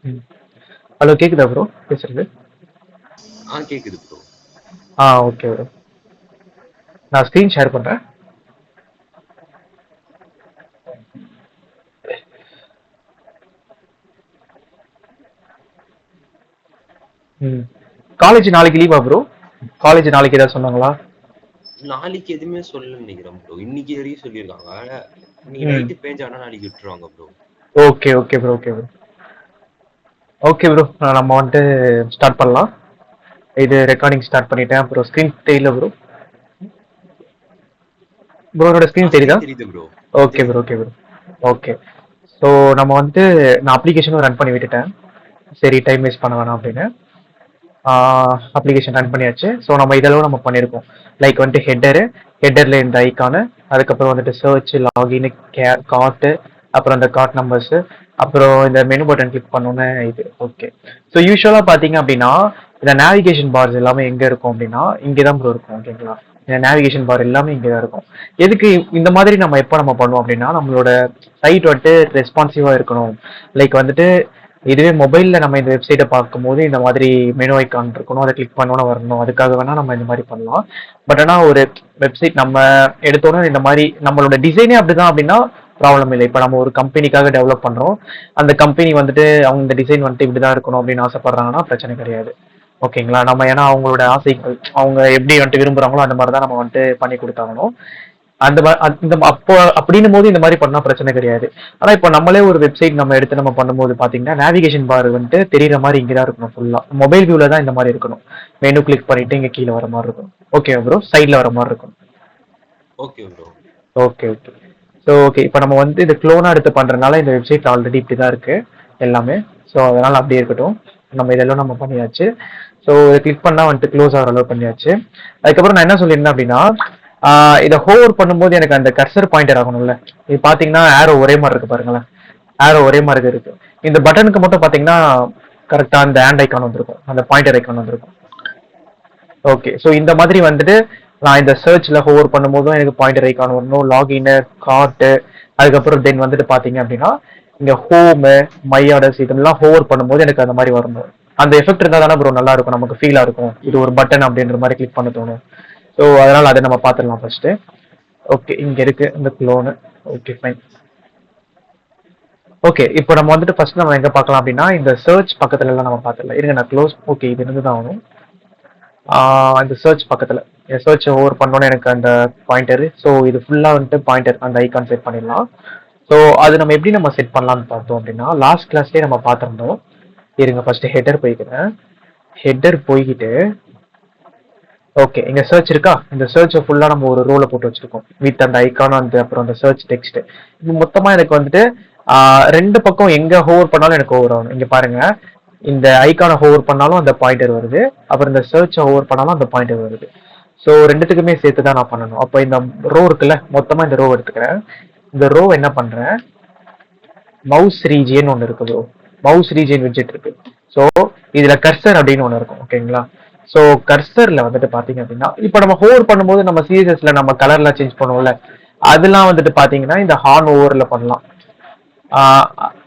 ம். ஹலோ கேக்குதா ப்ரோ பேசுறது? கேக்குது ப்ரோ. Okay bro. நான் ஸ்க்ரீன் ஷேர் பண்றேன். ம். காலேஜ் நாளைக்கு லீவா ப்ரோ? காலேஜ் நாளைக்கு ஏதாவது சொன்னாங்களா? நாளைக்கு எதுவுமே சொல்லலன்னு நினைக்கிறேன் ப்ரோ. இன்னைக்கு வரைக்கும் சொல்லியிருக்காங்க. இன்னைக்கு ம். நைட்டு பேஞ்சானா நாளைக்கு விட்டுருவாங்க bro. Okay okay bro okay bro okay bro. நம்ம வந்துட்டு ஸ்டார்ட் பண்ணலாம். இது ரெக்கார்டிங் ஸ்டார்ட் பண்ணிட்டேன். அப்புறம் ஸ்க்ரீன் தெரியல ப்ரோ. ப்ரோனோட ஸ்க்ரீன் தெரியுதா? ஸ்கிரீன் தெரியுது ப்ரோ. ஓகே ப்ரோ தெரியுது okay bro. Bro okay. So நம்ம வந்துட்டு நான் அப்ளிகேஷனும் ரன் பண்ணி விட்டுட்டேன். சரி டைம் வேஸ்ட் பண்ண வேணாம் அப்படின்னு அப்ளிகேஷன் ரன் பண்ணியாச்சு. ஸோ நம்ம இதெல்லாம் நம்ம பண்ணியிருக்கோம். லைக் வந்துட்டு ஹெட்டரில் இந்த ஐக்கானு, அதுக்கப்புறம் வந்துட்டு சர்ச், லாகின், கார்ட்டு, அப்புறம் அந்த கார்ட் நம்பர்ஸு, அப்புறம் இந்த மெனு பட்டன் கிளிக் பண்ணோன்னே இது ஓகே. ஸோ யூஸ்வலாக பார்த்தீங்க அப்படின்னா இந்த நேவிகேஷன் பார்ஸ் எல்லாமே எங்கே இருக்கும் அப்படின்னா இங்கே தான் ப்ரோ இருக்கும். ஓகேங்களா? இந்த நேவிகேஷன் பார் எல்லாமே இங்கே தான் இருக்கும். எதுக்கு இந்த மாதிரி நம்ம எப்போ நம்ம பண்ணுவோம் அப்படின்னா நம்மளோட சைட் வந்துட்டு ரெஸ்பான்சிவாக இருக்கணும். லைக் வந்துட்டு இதுவே மொபைலில் நம்ம இந்த வெப்சைட்டை பார்க்கும்போது இந்த மாதிரி மெனு ஐக்கான் இருக்கணும், அதை கிளிக் பண்ணோன்னு வரணும். அதுக்காக வேணால் நம்ம இந்த மாதிரி பண்ணலாம். பட் ஆனால் ஒரு வெப்சைட் நம்ம எடுத்தோன்னே இந்த மாதிரி நம்மளோட டிசைனே அப்படிதான் அப்படின்னா ப்ராப்ளம் இல்லை. இப்போ நம்ம ஒரு கம்பெனிக்காக டெவலப் பண்ணுறோம், அந்த கம்பெனி வந்துட்டு அவங்க இந்த டிசைன் வந்துட்டு இப்படி தான் இருக்கணும் அப்படின்னு ஆசைப்படுறாங்கன்னா பிரச்சனை கிடையாது. ஓகேங்களா? நம்ம ஏன்னா அவங்களோட ஆசைகள் அவங்க எப்படி வந்துட்டு விரும்புகிறாங்களோ அந்த மாதிரி தான் நம்ம வந்துட்டு பண்ணி கொடுத்தாகணும். அந்த இந்த அப்போ அப்படின்னும் போது இந்த மாதிரி பண்ணா பிரச்சனை கிடையாது. ஆனா இப்போ நம்மளே ஒரு வெப்சைட் நம்ம எடுத்து நம்ம பண்ணும்போது பாத்தீங்கன்னா நேவிகேஷன் பார் வந்துட்டு தெரியற மாதிரி இங்கதான் இருக்கணும். ஃபுல்லா மொபைல் வியூல தான் இந்த மாதிரி இருக்கணும். மெனு கிளிக் பண்ணிட்டு இங்க கீழே வர மாதிரி இருக்கும். ஓகே ப்ரோ, சைட்ல வர மாதிரி இருக்கும். Okay bro. Okay okay. So okay, இப்போ நம்ம வந்து இந்த க்ளோனா எடுத்து பண்றதுனால இந்த வெப்சைட் ஆல்ரெடி இப்படிதான் இருக்கு எல்லாமே. ஸோ அதனால அப்படியே இருக்கட்டும். நம்ம இதெல்லாம் நம்ம பண்ணியாச்சு. ஸோ இதை கிளிக் பண்ணா வந்துட்டு க்ளோஸ் ஆகிற அளவு பண்ணியாச்சு. அதுக்கப்புறம் நான் என்ன சொல்லியிருந்தேன் அப்படின்னா இதை ஹோவர் பண்ணும்போது எனக்கு அந்த கர்சர் பாயிண்டர் ஆகணும்ல. இது பாத்தீங்கன்னா ஆரோ ஒரே மாதிரி இருக்கு பாருங்களேன். ஆரோ ஒரே மாதிரி இருக்கு. இந்த பட்டனுக்கு மட்டும் பாத்தீங்கன்னா கரெக்டா அந்த ஹேண்ட் ஐக்கான் வந்திருக்கும், அந்த பாயிண்டர் ஐக்கான் வந்திருக்கும். ஓகே, ஸோ இந்த மாதிரி வந்துட்டு நான் இந்த சர்ச்ல ஹோவர் பண்ணும்போதும் எனக்கு பாயிண்டர் ஐக்கான் வரணும், லாகின், கார்ட்டு, அதுக்கப்புறம் தென் வந்துட்டு பாத்தீங்க அப்படின்னா இங்க ஹோமு, மை ஆர்டர்ஸ் இதெல்லாம் ஹோவர் பண்ணும்போது எனக்கு அந்த மாதிரி வரணும். அந்த எஃபெக்ட் இருந்தால் தானே ப்ரோ நல்லா இருக்கும், நமக்கு ஃபீலா இருக்கும் இது ஒரு பட்டன் அப்படின்ற மாதிரி கிளிக் பண்ண தோணும். ஸோ அதனால அதை நம்ம பார்த்துடலாம் ஃபர்ஸ்ட். ஓகே, இங்க இருக்கு இந்த க்ளோனு. Okay fine. ஓகே, இப்போ நம்ம வந்துட்டு ஃபர்ஸ்ட் நம்ம எங்க பார்க்கலாம் அப்படின்னா இந்த சர்ச் பக்கத்துல எல்லாம் நம்ம பார்த்துடலாம். இருங்க நான் க்ளோஸ். ஓகே, இது இருந்து தான் ஆகணும். இந்த சர்ச் பக்கத்துல சர்ச் ஓவர் பண்ணோன்னு எனக்கு அந்த பாயிண்டர். ஸோ இது ஃபுல்லா வந்துட்டு பாயிண்டர் அந்த ஐக்கான் செட் பண்ணிடலாம். ஸோ அது நம்ம எப்படி நம்ம செட் பண்ணலாம்னு பார்த்தோம் அப்படின்னா லாஸ்ட் கிளாஸ்லேயே நம்ம பார்த்துருந்தோம். இருங்க ஃபர்ஸ்ட் ஹெட்டர் போய்க்கிறேன். ஹெட்டர் போய்கிட்டு ஓகே, இங்க சர்ச் இருக்கா? இந்த சர்ச் ஃபுல்லா நம்ம ஒரு ரோல போட்டு வச்சிருக்கோம் வித் அந்த ஐக்கான் அந்த அப்புறம் அந்த சர்ச் டெக்ஸ்ட். இது மொத்தமா எனக்கு வந்துட்டு ரெண்டு பக்கம் எங்க ஹோவர் பண்ணாலும் எனக்கு ஓவர் ஆகணும். இங்க பாருங்க, இந்த ஐக்கானை ஹோவர் பண்ணாலும் அந்த பாயிண்டர் வருது, அப்புறம் இந்த சர்ச்சை ஹோவர் பண்ணாலும் அந்த பாயிண்டர் வருது. ஸோ ரெண்டுத்துக்குமே சேர்த்து தான் நான் பண்ணணும். அப்போ இந்த ரோ இருக்குல்ல, மொத்தமா இந்த ரோ எடுத்துக்கிறேன். இந்த ரோ என்ன பண்றேன், மவுஸ் ரீஜியன் ஒன்று இருக்கு ப்ரோ. மவுஸ் ரீஜியன் விட்ஜெட் இருக்கு. ஸோ இதுல கர்சர் அப்படின்னு ஒன்று இருக்கும். ஓகேங்களா? ஸோ கர்சர்ல வந்துட்டு பாத்தீங்க அப்படின்னா இப்போ நம்ம ஹோவர் பண்ணும்போது நம்ம சிஎஸ்எஸ்ல நம்ம கலர்லாம் சேஞ்ச் பண்ணுவோம்ல, அதெல்லாம் வந்துட்டு பாத்தீங்கன்னா இந்த ஹார்ன் ஓவர்ல பண்ணலாம்.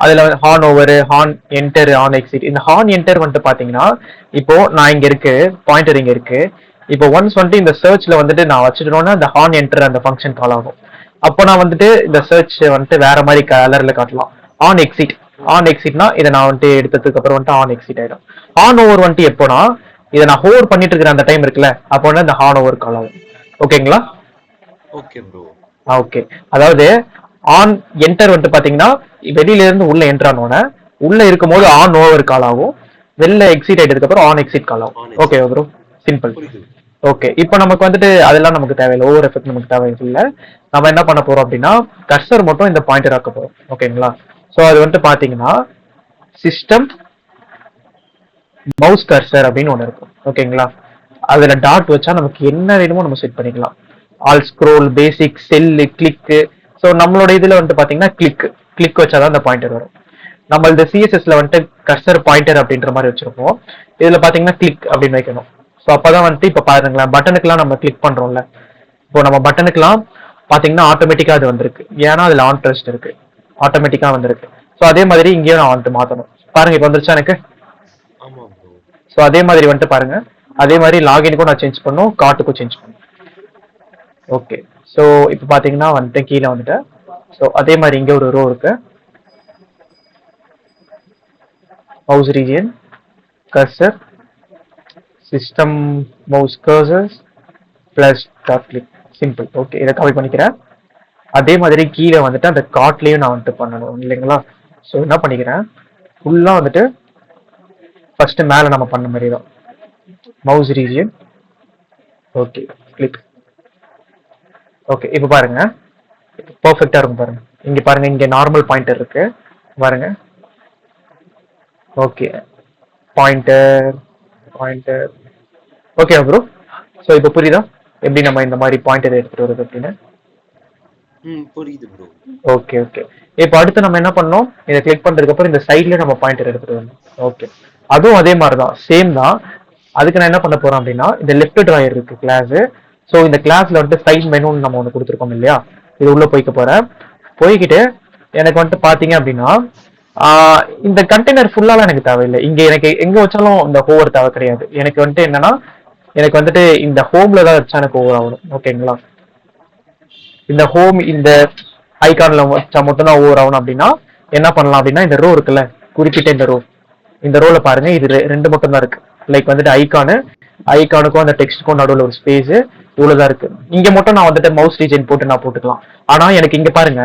அதுல horn over, horn enter, horn exit. இந்த ஹார்ன் என்டர் வந்துட்டு பாத்தீங்கன்னா இப்போ நான் இங்க இருக்கு, பாயிண்டர் இங்க இருக்கு. இப்போ ஒன்ஸ் வந்துட்டு இந்த சர்ச்ல வந்துட்டு நான் வச்சுட்டோம்னா இந்த ஹார்ன் என்டர் அந்த ஃபங்க்ஷன் கால் ஆகும். அப்போ நான் வந்துட்டு இந்த சர்ச் வந்துட்டு வேற மாதிரி கலர்ல காட்டலாம். ஆன் எக்ஸிட், ஆன் எக்ஸிட்னா இதை நான் வந்துட்டு எடுத்ததுக்கு அப்புறம் வந்துட்டு ஆன் எக்ஸிட் ஆயிடும். ஆன் ஓவர் வந்துட்டு எப்போனா இதை நான் ஹோவர் பண்ணிட்டு இருக்கிற அந்த டைம் இருக்குல்ல, அப்போ இந்த ஹார்ன் ஓவர் கால் ஆகும். ஓகேங்களா? Okay bro. ஓகே, அதாவது ஆன் என்டர் வந்துட்டு பாத்தீங்கன்னா வெளியில இருந்து உள்ள என்டர் ஆனோட உள்ள இருக்கும் போது ஆன் ஓவர் கால் ஆகும், வெளில எக்ஸிட் ஆயிட்டதுக்கு அப்புறம் ஆன் எக்ஸிட் கால் ஆகும். On okay exit. Bro, simple. புரியுது. ஓகே, இப்போ நமக்கு வந்துட்டு அதெல்லாம் நமக்கு தேவையில்லை, ஓவர் எஃபெக்ட் நமக்கு தேவையில்லை. நம்ம என்ன பண்ண போறோம் அப்படின்னா கர்சர் மட்டும் இந்த பாயிண்டர் ஆக்க போறோம். ஓகேங்களா? ஸோ அது வந்துட்டு பாத்தீங்கன்னா சிஸ்டம் மவுஸ் கர்சர் அப்படின்னு ஒன்று இருக்கும். ஓகேங்களா? அதுல டாட் வச்சா நமக்கு என்ன வேணுமோ நம்ம செட் பண்ணிக்கலாம். ஆல் ஸ்க்ரோல், பேசிக், செல்லு, கிளிக்கு. ஸோ நம்மளோட இதுல வந்துட்டு பாத்தீங்கன்னா கிளிக் வச்சாதான் அந்த பாயிண்டர் வரும். நம்ம இந்த சிஎஸ்எஸ்ல வந்துட்டு கர்சர் பாயிண்டர் அப்படின்ற மாதிரி வச்சிருப்போம். இதுல பாத்தீங்கன்னா கிளிக் அப்படின்னு வைக்கணும். ஸோ அப்பதான் வந்துட்டு இப்ப பாருங்களேன், பட்டனுக்குலாம் நம்ம கிளிக் பண்றோம்ல, இப்போ நம்ம பட்டனுக்குலாம் பாத்தீங்கன்னா ஆட்டோமேட்டிக்கா அது வந்திருக்கு. ஏன்னா அதுல ஆன் ட்ரஸ்ட் இருக்கு, ஆட்டோமேட்டிக்கா வந்திருக்கு. ஸோ அதே மாதிரி இங்கேயும் நான் வந்துட்டு மாற்றணும். பாருங்க இப்போ வந்துருச்சா எனக்கு. ஆமா ப்ரோ. ஸோ அதே மாதிரி வந்துட்டு பாருங்க, அதே மாதிரி லாகினுக்கும் நான் சேஞ்ச் பண்ணும், கார்ட்டுக்கும் சேஞ்ச் பண்ணும். ஓகே, ஸோ இப்போ பார்த்தீங்கன்னா வந்துட்டு கீழே வந்துட்டேன். ஸோ அதே மாதிரி இங்கே ஒரு ரோ இருக்கு, mouse region, cursor, system mouse cursors plus dot click, simple. Okay, இதை கவர் பண்ணிக்கிறேன். அதே மாதிரி கீழே வந்துட்டு அந்த கார்ட்லேயும் நான் வந்துட்டு பண்ணணும் இல்லைங்களா. ஸோ என்ன பண்ணிக்கிறேன், ஃபுல்லாக வந்துட்டு ஃபர்ஸ்ட் மேலே நம்ம பண்ண மாதிரி தான் mouse region. Okay, click. Okay, இப்போ பாருங்க பர்ஃபெக்டா இருக்கும் பாருங்க. இங்க பாருங்க, இங்க நார்மல் பாயிண்டர் இருக்கு பாருங்க. Okay, pointer pointer. Okay bro, so இப்போ புரியுதா எப்படி நம்ம இந்த மாதிரி பாயிண்டர் எடுத்துட்டு வருது அப்படின்னு. புரியுது ப்ரோ. ஓகே ஓகே, இப்போ அடுத்து நம்ம என்ன பண்ணோம், இதை கிளிக் பண்றதுக்கு அப்புறம் இந்த சைட்ல நம்ம பாயிண்டர் எடுத்துட்டு வரணும். ஓகே, அதுவும் அதே மாதிரி தான், சேம் தான். அதுக்கு நான் என்ன பண்ண போறேன் அப்படின்னா, இந்த லெஃப்ட் டிராயர் இருக்கு கிளாஸ். ஸோ இந்த கிளாஸ்ல வந்துட்டு சைட் மெனுன்னு நம்ம ஒன்று கொடுத்துருக்கோம் இல்லையா, இது உள்ள போய்க்க போறேன். போய்கிட்டு எனக்கு வந்துட்டு பாத்தீங்க அப்படின்னா இந்த கண்டெய்னர் ஃபுல்லாலாம் எனக்கு தேவையில்லை. இங்க எனக்கு எங்க வச்சாலும் இந்த ஹோவர் தேவை கிடையாது. எனக்கு வந்துட்டு என்னன்னா, எனக்கு வந்துட்டு இந்த ஹோம்ல தான் வச்சா எனக்கு ஓவர் ஆகணும். ஓகேங்களா, இந்த ஹோம் இந்த ஐகான்ல வச்சா மட்டும் தான் ஓவர் ஆகணும். அப்படின்னா என்ன பண்ணலாம் அப்படின்னா, இந்த ரோ இருக்குல்ல, குறிப்பிட்ட இந்த ரோல பாருங்க, இது ரெண்டு மட்டும் தான் இருக்கு. லைக் வந்துட்டு ஐகானுக்கும் அந்த டெக்ஸ்டுக்கும் நடுவில் ஒரு ஸ்பேஸ் இவ்வளவுதான் இருக்கு. இங்க மட்டும் நான் வந்துட்டு மவுஸ் ரீஜன் போட்டு நான் போட்டுக்கலாம். ஆனா எனக்கு இங்க பாருங்க,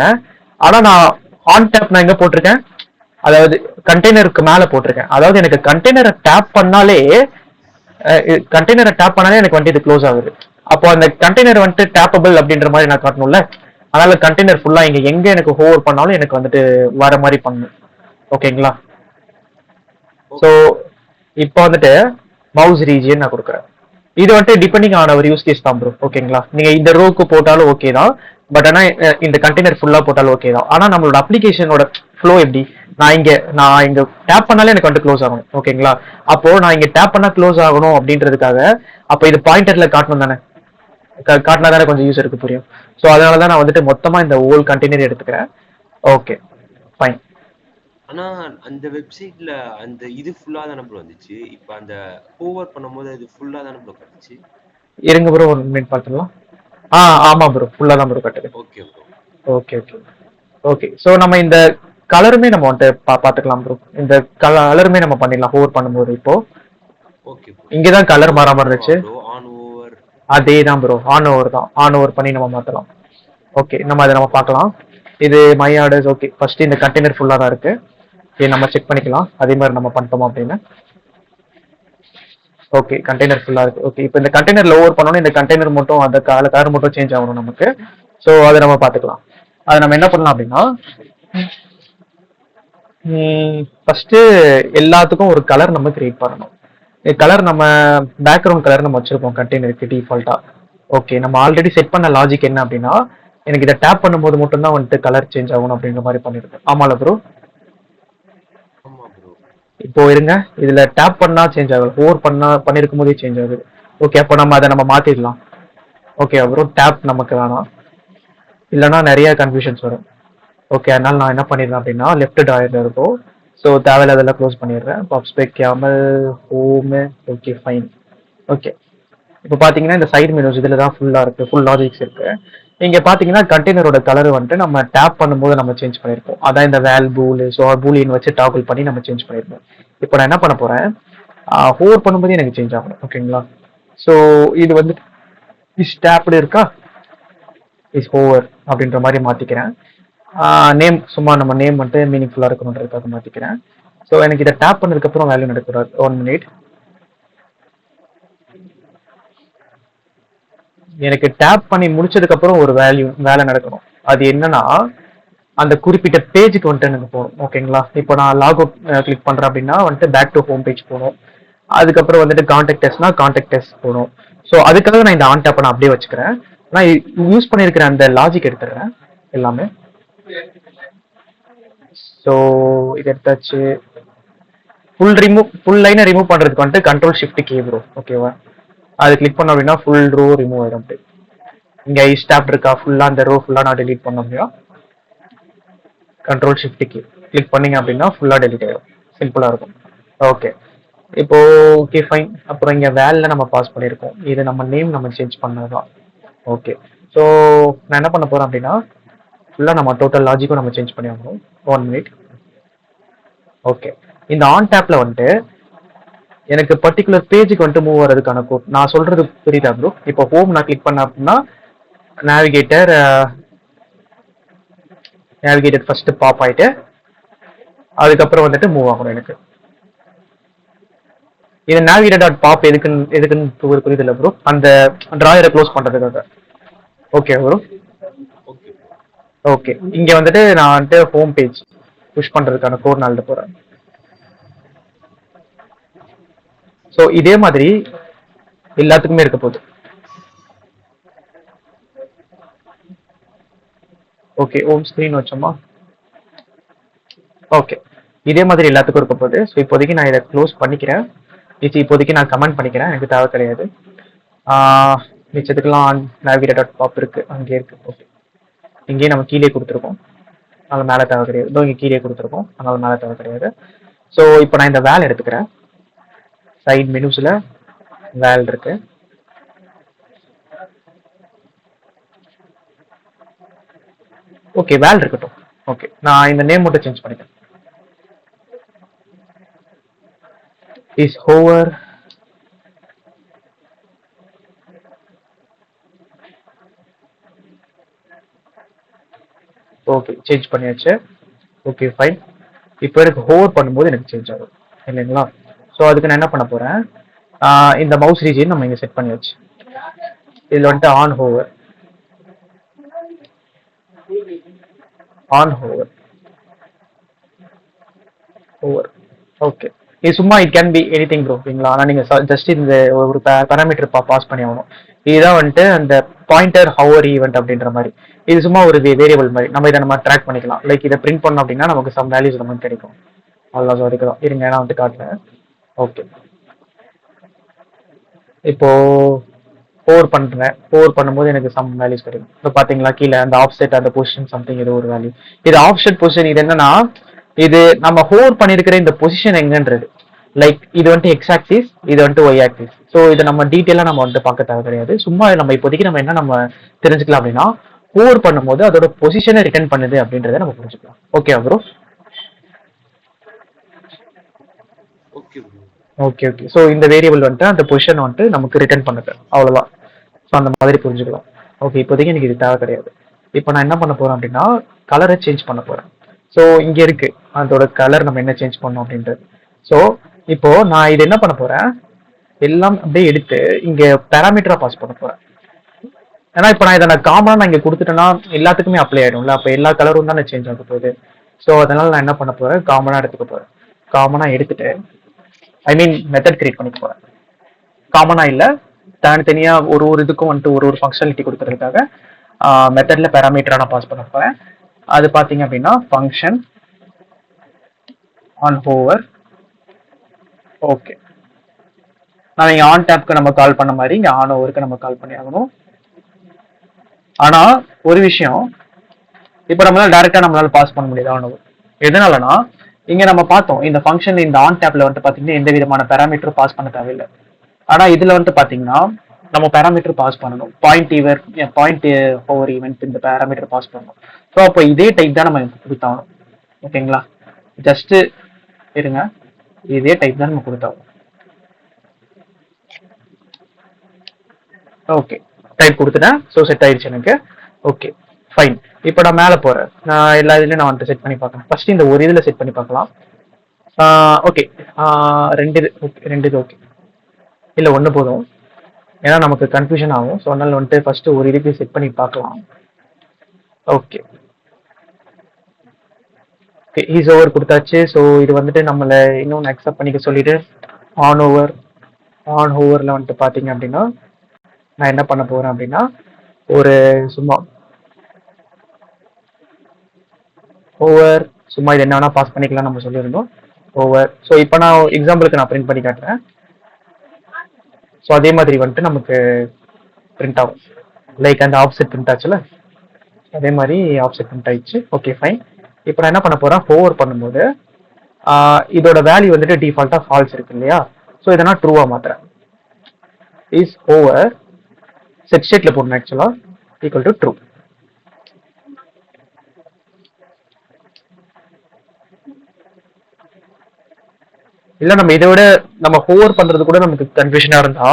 ஆனா நான் ஆன் டேப் நான் எங்க போட்டிருக்கேன், அதாவது கண்டெய்னருக்கு மேல போட்டிருக்கேன். அதாவது எனக்கு கண்டெய்னரை டேப் பண்ணாலே எனக்கு வந்துட்டு இது க்ளோஸ் ஆகுது. அப்போ அந்த கண்டெய்னர் வந்துட்டு டேப்பபிள் அப்படின்ற மாதிரி நான் காட்டணும்ல. அதனால கண்டெய்னர் ஃபுல்லா இங்க எங்க எனக்கு ஹோவர் பண்ணாலும் எனக்கு வந்துட்டு வர மாதிரி பண்ணணும். ஓகேங்களா, ஸோ இப்போ வந்துட்டு மவுஸ் ரீஜியன் நான் கொடுக்குறேன். இது வந்துட்டு டிபெண்டிங் ஆன ஒரு யூஸ் கேஸ் தான் ப்ரோ. ஓகேங்களா, நீங்க இந்த ரோக்கு போட்டாலும் ஓகே தான், பட் ஆனா இந்த கண்டெய்னர் ஃபுல்லா போட்டாலும் ஓகே தான். ஆனா நம்மளோட அப்ளிகேஷனோட ஃப்ளோ எப்படி, நான் இங்க டேப் பண்ணாலே எனக்கு வந்துட்டு க்ளோஸ் ஆகணும். ஓகேங்களா, அப்போ நான் இங்க டேப் பண்ணா க்ளோஸ் ஆகணும் அப்படின்றதுக்காக அப்போ இது பாயிண்டர்ல காட்டணும் தானே, காட்டினா தானே கொஞ்சம் யூஸருக்கு புரியும். ஸோ அதனால தான் நான் வந்துட்டு மொத்தமா இந்த ஹோல் கண்டெய்னர் எடுத்துக்கிறேன். Okay fine. ஆனா அந்த வெப்சைட்ல அந்த இது ஃபுல்லா தானே ப்ரோ வந்துச்சு. இப்போ அந்த ஹோவர் பண்ணும்போது அது ஃபுல்லா தானே ப்ரோ கட்டுச்சு. இருங்க ப்ரோ, ஒரு மினிட் பார்த்துக்கலாம். ஆமா ப்ரோ, ஃபுல்லா தான் ப்ரோ கட்டுது. Okay bro. Okay okay okay, so நம்ம இந்த கலருமே நம்ம வந்துட்டு பார்த்துக்கலாம் ப்ரோ. இந்த கலருமே நம்ம பண்ணிடலாம் ஹோவர் பண்ணும்போது. இப்போ ஓகே ப்ரோ, இங்கதான் கலர் மாறாம இருந்துச்சு. ஆன் ஓவர் அதே தான் ப்ரோ, ஆன் ஓவர் தான். ஆன் ஓவர் பண்ணி நம்ம மாத்தலாம். ஓகே, நம்ம அதை நம்ம பார்க்கலாம். இது மை ஆர்டர்ஸ். ஓகே, ஃபர்ஸ்ட் இந்த கண்டெய்னர் ஃபுல்லா தான் இருக்கு. ஓகே, நம்ம செக் பண்ணிக்கலாம் அதே மாதிரி நம்ம பண்ணிட்டோமா அப்படின்னு. ஓகே, கண்டெய்னர் ஃபுல்லா இருக்கு. ஓகே, இப்போ இந்த கண்டெய்னர்ல ஓவர் பண்ணோம்னா இந்த கண்டெய்னர் மட்டும் அந்த கலர் மட்டும் சேஞ்ச் ஆகணும் நமக்கு. ஸோ அதை நம்ம பார்த்துக்கலாம். அதை நம்ம என்ன பண்ணலாம் அப்படின்னா, ஃபர்ஸ்ட் எல்லாத்துக்கும் ஒரு கலர் நம்ம கிரியேட் பண்ணணும். கலர் நம்ம பேக்ரவுண்ட் கலர் நம்ம வச்சிருப்போம் கண்டெய்னருக்கு டிஃபால்ட்டா. ஓகே, நம்ம ஆல்ரெடி செட் பண்ண லாஜிக் என்ன அப்படின்னா, எனக்கு இதை டேப் பண்ணும்போது மட்டும்தான் வந்துட்டு கலர் சேஞ்ச் ஆகணும் அப்படின்ற மாதிரி பண்ணிருக்கேன். ஆமால ப்ரோ. இப்போ இருங்க, இதுல டேப் பண்ணா சேஞ்ச் ஆகுது, ஓவர் பண்ணிருக்கும் போதே சேஞ்ச் ஆகுது. ஓகே, அப்போ நம்ம அதை நம்ம மாத்திடலாம். ஓகே ப்ரோ, டேப் நமக்கு வேணாம், இல்லைன்னா நிறைய கன்ஃபியூஷன்ஸ் வரும். ஓகே, அதனால நான் என்ன பண்ணிடுறேன் அப்படின்னா, லெஃப்ட் டிராயர்ல இருக்கும். ஸோ தேவையில்லாதெல்லாம் க்ளோஸ் பண்ணிடுறேன். பப்ஸ்பெக் கேமல் ஹோமு. Okay fine. ஓகே, இப்போ பார்த்தீங்கன்னா இந்த சைடு மெனுஸ் இதில் தான் ஃபுல்லாக இருக்குது, ஃபுல் லாஜிக்ஸ் இருக்குது. இங்கே பார்த்தீங்கன்னா கண்டெய்னரோட கலர் வந்துட்டு நம்ம டேப் பண்ணும்போது நம்ம சேஞ்ச் பண்ணியிருப்போம். அதான் இந்த வேல் பூல், ஸோ பூலியன் வச்சு டாகுல் பண்ணி நம்ம சேஞ்ச் பண்ணியிருப்போம். இப்போ நான் என்ன பண்ண போகிறேன், ஹோவர் பண்ணும்போது எனக்கு சேஞ்ச் ஆகணும். ஓகேங்களா, ஸோ இது வந்து இஸ் டேப்டு இருக்கா, இஸ் ஹோவர் அப்படின்ற மாதிரி மாற்றிக்கிறேன். நேம் சும்மா நம்ம நேம் வந்துட்டு மீனிங்ஃபுல்லாக இருக்கணுன்றதுக்காக மாற்றிக்கிறேன். ஸோ எனக்கு இதை டேப் பண்ணதுக்கப்புறம் வேல்யூ நடக்கூடாது. 1 மினிட். எனக்கு டேப் பண்ணி முடிச்சதுக்கு அப்புறம் ஒரு வேலை நடக்கணும். அது என்னன்னா, அந்த குறிப்பிட்ட பேஜுக்கு வந்துட்டு எனக்கு போகணும். ஓகேங்களா, இப்போ நான் லாக் அவுட் கிளிக் பண்றேன் அப்படின்னா வந்துட்டு பேக் டு ஹோம் பேஜ் போகணும். அதுக்கப்புறம் வந்துட்டு கான்டாக்ட் டெஸ்ட் போகணும். ஸோ அதுக்காக நான் இந்த ஆன் டேப்பை நான் அப்படியே வச்சுக்கிறேன். நான் யூஸ் பண்ணியிருக்கிற அந்த லாஜிக் எடுத்துடுறேன் எல்லாமே. ஸோ இது எடுத்தாச்சு. ஃபுல் லைனை ரிமூவ் பண்றதுக்கு வந்துட்டு கண்ட்ரோல் ஷிஃப்ட் கே ப்ரோ. ஓகேவா, அது கிளிக் பண்ண அப்படின்னா ஃபுல் ரோ ரிமூவ் ஆயிடும். இங்க ஐ ஸ்டாப் இருக்கா, ஃபுல்லா அந்த ரோ ஃபுல்லா நான் டெலீட் பண்ண முடியும். Control shift K. கிளிக் பண்ணீங்க அப்படின்னா ஃபுல்லாக டெலிட் ஆயிடும். சிம்பிளாக இருக்கும். ஓகே, இப்போ ஓகே ஃபைன். அப்புறம் இங்கே வேலில் நம்ம பாஸ் பண்ணியிருக்கோம். இது நம்ம நேம் நம்ம சேஞ்ச் பண்ணதுதான். ஓகே, ஸோ நான் என்ன பண்ண போகிறேன் அப்படின்னா ஃபுல்லாக நம்ம டோட்டல் லாஜிக்கும் நம்ம சேஞ்ச் பண்ணி ஆகணும். 1 மினிட். ஓகே, இந்த ஆன் டேப்பில் வந்துட்டு எனக்கு பர்டிகுலர் பேஜுக்கு வந்துட்டு மூவ் வரதுக்கான கோட் நான் சொல்றது புரியுதா ப்ரோ? இப்போ ஹோம் நான் கிளிக் பண்ண அப்படின்னா நேவிகேட்டர் ஃபர்ஸ்ட் பாப் ஆயிட்டு அதுக்கப்புறம் வந்துட்டு மூவ் ஆகணும் எனக்கு. இது நேவிகேட்டர் டாட் பாப் எதுக்குன்னு புரியுது இல்லை ப்ரோ? அந்த டிராயரை க்ளோஸ் பண்றதுக்காக. Okay bro. Okay bro. Okay, இங்க வந்துட்டு நான் வந்துட்டு ஹோம் பேஜ் புஷ் பண்றதுக்கான கோட் நான் எழுத போறேன். ஸோ இதே மாதிரி எல்லாத்துக்குமே இருக்க போகுது. ஓகே, ஹோம் ஸ்க்ரீன் வச்சோமா? ஓகே, இதே மாதிரி எல்லாத்துக்கும் இருக்க போகுது. ஸோ இப்போதைக்கு நான் இதை க்ளோஸ் பண்ணிக்கிறேன். இப்போதைக்கு நான் கமெண்ட் பண்ணிக்கிறேன், எனக்கு தேவை கிடையாது. மிச்சத்துக்கெல்லாம் நேவிகேட்டர் டாட் பாப் இருக்கு, அங்கே இருக்கு. ஓகே, இங்கேயே நம்ம கீழே கொடுத்துருக்கோம், அதனால மேலே தேவை கிடையாது. இதோ இங்கே கீழே கொடுத்துருக்கோம், அதனால மேலே தேவை கிடையாது. ஸோ இப்போ நான் இந்த வேல் எடுத்துக்கிறேன். சைட் மெனுஸில் வேல் இருக்கு. ஓகே, வேல் இருக்கட்டும். ஓகே, நான் இந்த நேம் மட்டும் சேஞ்ச் பண்ணிக்கிறேன். இஸ் ஹோவர் ஓகே, சேஞ்ச் பண்ணியாச்சு. Okay fine. இப்போ எனக்கு ஹோவர் பண்ணும்போது எனக்கு சேஞ்ச் ஆகும் இல்லைங்களா? ஸோ அதுக்கு நான் என்ன பண்ண போறேன், இந்த மவுஸ் ரீஜன் நம்ம இங்கே செட் பண்ணியாச்சு. இதில் வந்துட்டு ஆன் ஹோவர் ஓவர். ஓகே, இது சும்மா it can be any thing bro, ஓகேங்களா? ஆனால் நீங்கள் ஜஸ்ட் இந்த ஒரு பேராமீட்டர் பாஸ் பண்ணி ஆகணும். இதுதான் வந்துட்டு அந்த பாயிண்டர் ஹவர் ஈவெண்ட் அப்படின்ற மாதிரி. இது சும்மா ஒரு வேரியபிள் மாதிரி நம்ம இதை நம்ம ட்ராக் பண்ணிக்கலாம். லைக் இதை பிரிண்ட் பண்ணோம் அப்படின்னா நமக்கு சம் வேல்யூஸ் நமக்கு கிடைக்கும். அவ்வளோ அதுக்கு தான். இருங்க, நான் வந்து காட்டுறேன். ஓகே, இப்போ ஃபோர் பண்ணும்போது எனக்கு சம் வேல்யூஸ் கிடைக்கும். இப்போ பார்த்தீங்களா கீழே அந்த ஆஃப்செட், அந்த பொசிஷன் சம்திங் ஏதோ ஒரு வேல்யூ. இது ஆஃப்செட் பொசிஷன். இது என்னன்னா, இது நம்ம ஹோர் பண்ணிருக்கிற இந்த பொசிஷன் எங்கன்றது. லைக் இது வந்துட்டு எக்ஸ் ஆக்சிஸ், இது வந்துட்டு ஒய் ஆக்சிஸ். ஸோ இதை நம்ம டீட்டெயிலாக நம்ம வந்துட்டு பார்க்க தேவை கிடையாது. சும்மா நம்ம இப்போதைக்கு நம்ம என்ன நம்ம தெரிஞ்சுக்கலாம் அப்படின்னா, ஹோர் பண்ணும்போது அதோட பொசிஷனை ரிட்டர்ன் பண்ணுது அப்படின்றத நம்ம புரிஞ்சுக்கலாம். Okay bro? Okay bro. Okay. So இந்த வேரியபிள் வந்துட்டு அந்த பொசிஷன் வந்துட்டு நமக்கு ரிட்டர்ன் பண்ணுது, அவ்வளோதான். ஸோ அந்த மாதிரி புரிஞ்சுக்கலாம். ஓகே, இப்போதைக்கு எனக்கு இது தேவை கிடையாது. இப்போ நான் என்ன பண்ண போறேன் அப்படின்னா, கலரை சேஞ்ச் பண்ண போறேன். ஸோ இங்க இருக்கு அதோட கலர், நம்ம என்ன சேஞ்ச் பண்ணோம் அப்படின்றது. ஸோ இப்போ நான் இது என்ன பண்ண போறேன், எல்லாம் அப்படியே எடுத்து இங்க பேராமீட்டரா பாஸ் பண்ண போறேன். ஏன்னா இப்போ நான் இதை காமனா நான் இங்க கொடுத்துட்டேன்னா எல்லாத்துக்குமே அப்ளை ஆயிடும்ல, அப்போ எல்லா கலரும் தான் சேஞ்ச் ஆக போகுது. ஸோ அதனால நான் என்ன பண்ண போறேன், காமனா எடுத்துக்க போறேன். காமனா எடுத்துட்டு ஐ மீன் மெத்தட் கிரியேட் பண்ணிக்க போறேன். காமனா இல்ல, தனித்தனியா ஒரு இதுக்கும் வந்துட்டு ஒரு ஃபங்க்ஷனாலிட்டி கொடுக்கறதுக்காக மெத்தட்ல பேராமீட்டரா நான் பாஸ் பண்ண போறேன். அது பாத்தீங்க அப்படின்னா ஃபங்க்ஷன் ஆன் ஹோவர். ஓகே, நான் இங்க ஆன் டேப்க்கு நம்ம கால் பண்ண மாதிரி இங்க ஆன் ஓவருக்கு நம்ம கால் பண்ணி ஆகணும். ஆனா ஒரு விஷயம், இப்போ நம்மளால டைரக்டா நம்மளால பாஸ் பண்ண முடியாது ஆன் ஓவர். எதனாலனா, இங்க நம்ம பார்த்தோம் இந்த ஃபங்க்ஷன் இந்த ஆன் டேப்ல வந்துட்டு பாத்தீங்கன்னா எந்த விதமான பேராமீட்டரும் பாஸ் பண்ண தேவையில்லை. ஆனா இதுல வந்துட்டு பாத்தீங்கன்னா நம்ம பேராமீட்டர் பாஸ் பண்ணணும். பாயிண்ட் ஓவர் ஈவெண்ட் இந்த பேராமீட்டர் பாஸ் பண்ணணும். ஸோ அப்போ இதே டைப் தான் நம்ம கொடுத்தாகணும். ஓகேங்களா? ஜஸ்ட் இருங்க, இதே டைப் தான் நம்ம கொடுத்தாகணும். ஓகே, டைப் கொடுத்துட்டேன். ஸோ செட் ஆயிடுச்சு எனக்கு. Okay fine. இப்போ நான் மேலே போறேன். நான் எல்லா இதுலையும் நான் வந்துட்டு செட் பண்ணி பார்க்கலாம். ஃபர்ஸ்ட் இந்த ஒரு இதில் செட் பண்ணி பார்க்கலாம். ஓகே, ரெண்டு இது ஓகே. இல்லை ஒன்று போதும், ஏன்னா நமக்கு கன்ஃபியூஷன் ஆகும். ஸோ அதனால வந்துட்டு ஃபர்ஸ்ட் ஒரு இதுக்கு செட் பண்ணி பார்க்கலாம். ஓகே, ஈஸ் ஓவர் கொடுத்தாச்சு. ஸோ இது வந்துட்டு நம்மளை இன்னொன்று அக்செப்ட் பண்ணிக்க சொல்லிட்டு ஆன் ஓவரில் வந்துட்டு பார்த்தீங்க அப்படின்னா நான் என்ன பண்ண போறேன் அப்படின்னா, ஒரு சும்மா ஓவர், சும்மா இது என்ன வேணா பாஸ் பண்ணிக்கலாம் நம்ம சொல்லியிருந்தோம். ஓவர். ஸோ இப்போ நான் எக்ஸாம்பிளுக்கு நான் பிரிண்ட் பண்ணி காட்டுறேன். ஸோ அதே மாதிரி வந்துட்டு நமக்கு பிரிண்ட் ஆகும். லைக் அந்த ஆஃப்செட் பிரிண்ட் ஆச்சுல, அதே மாதிரி ஆஃப்செட் பிரிண்ட் ஆயிடுச்சு. Okay fine. இப்போ நான் என்ன பண்ண போறேன், ஹோவர் பண்ணும்போது இதோட வேல்யூ வந்துட்டு டிஃபால்ட்டா ஃபால்ஸ் இருக்கு இல்லையா? ஸோ இதை நான் ட்ரூவா மாத்துறேன். இஸ் ஓவர் செட் ஸ்டேட்ல போடணும் ஆக்சுவலா, ஈக்குவல் டு ட்ரூ. இல்ல நம்ம இதை விட நம்ம ஹோவர் பண்றது கூட நமக்கு கன்ஃபியூஷனா இருந்தா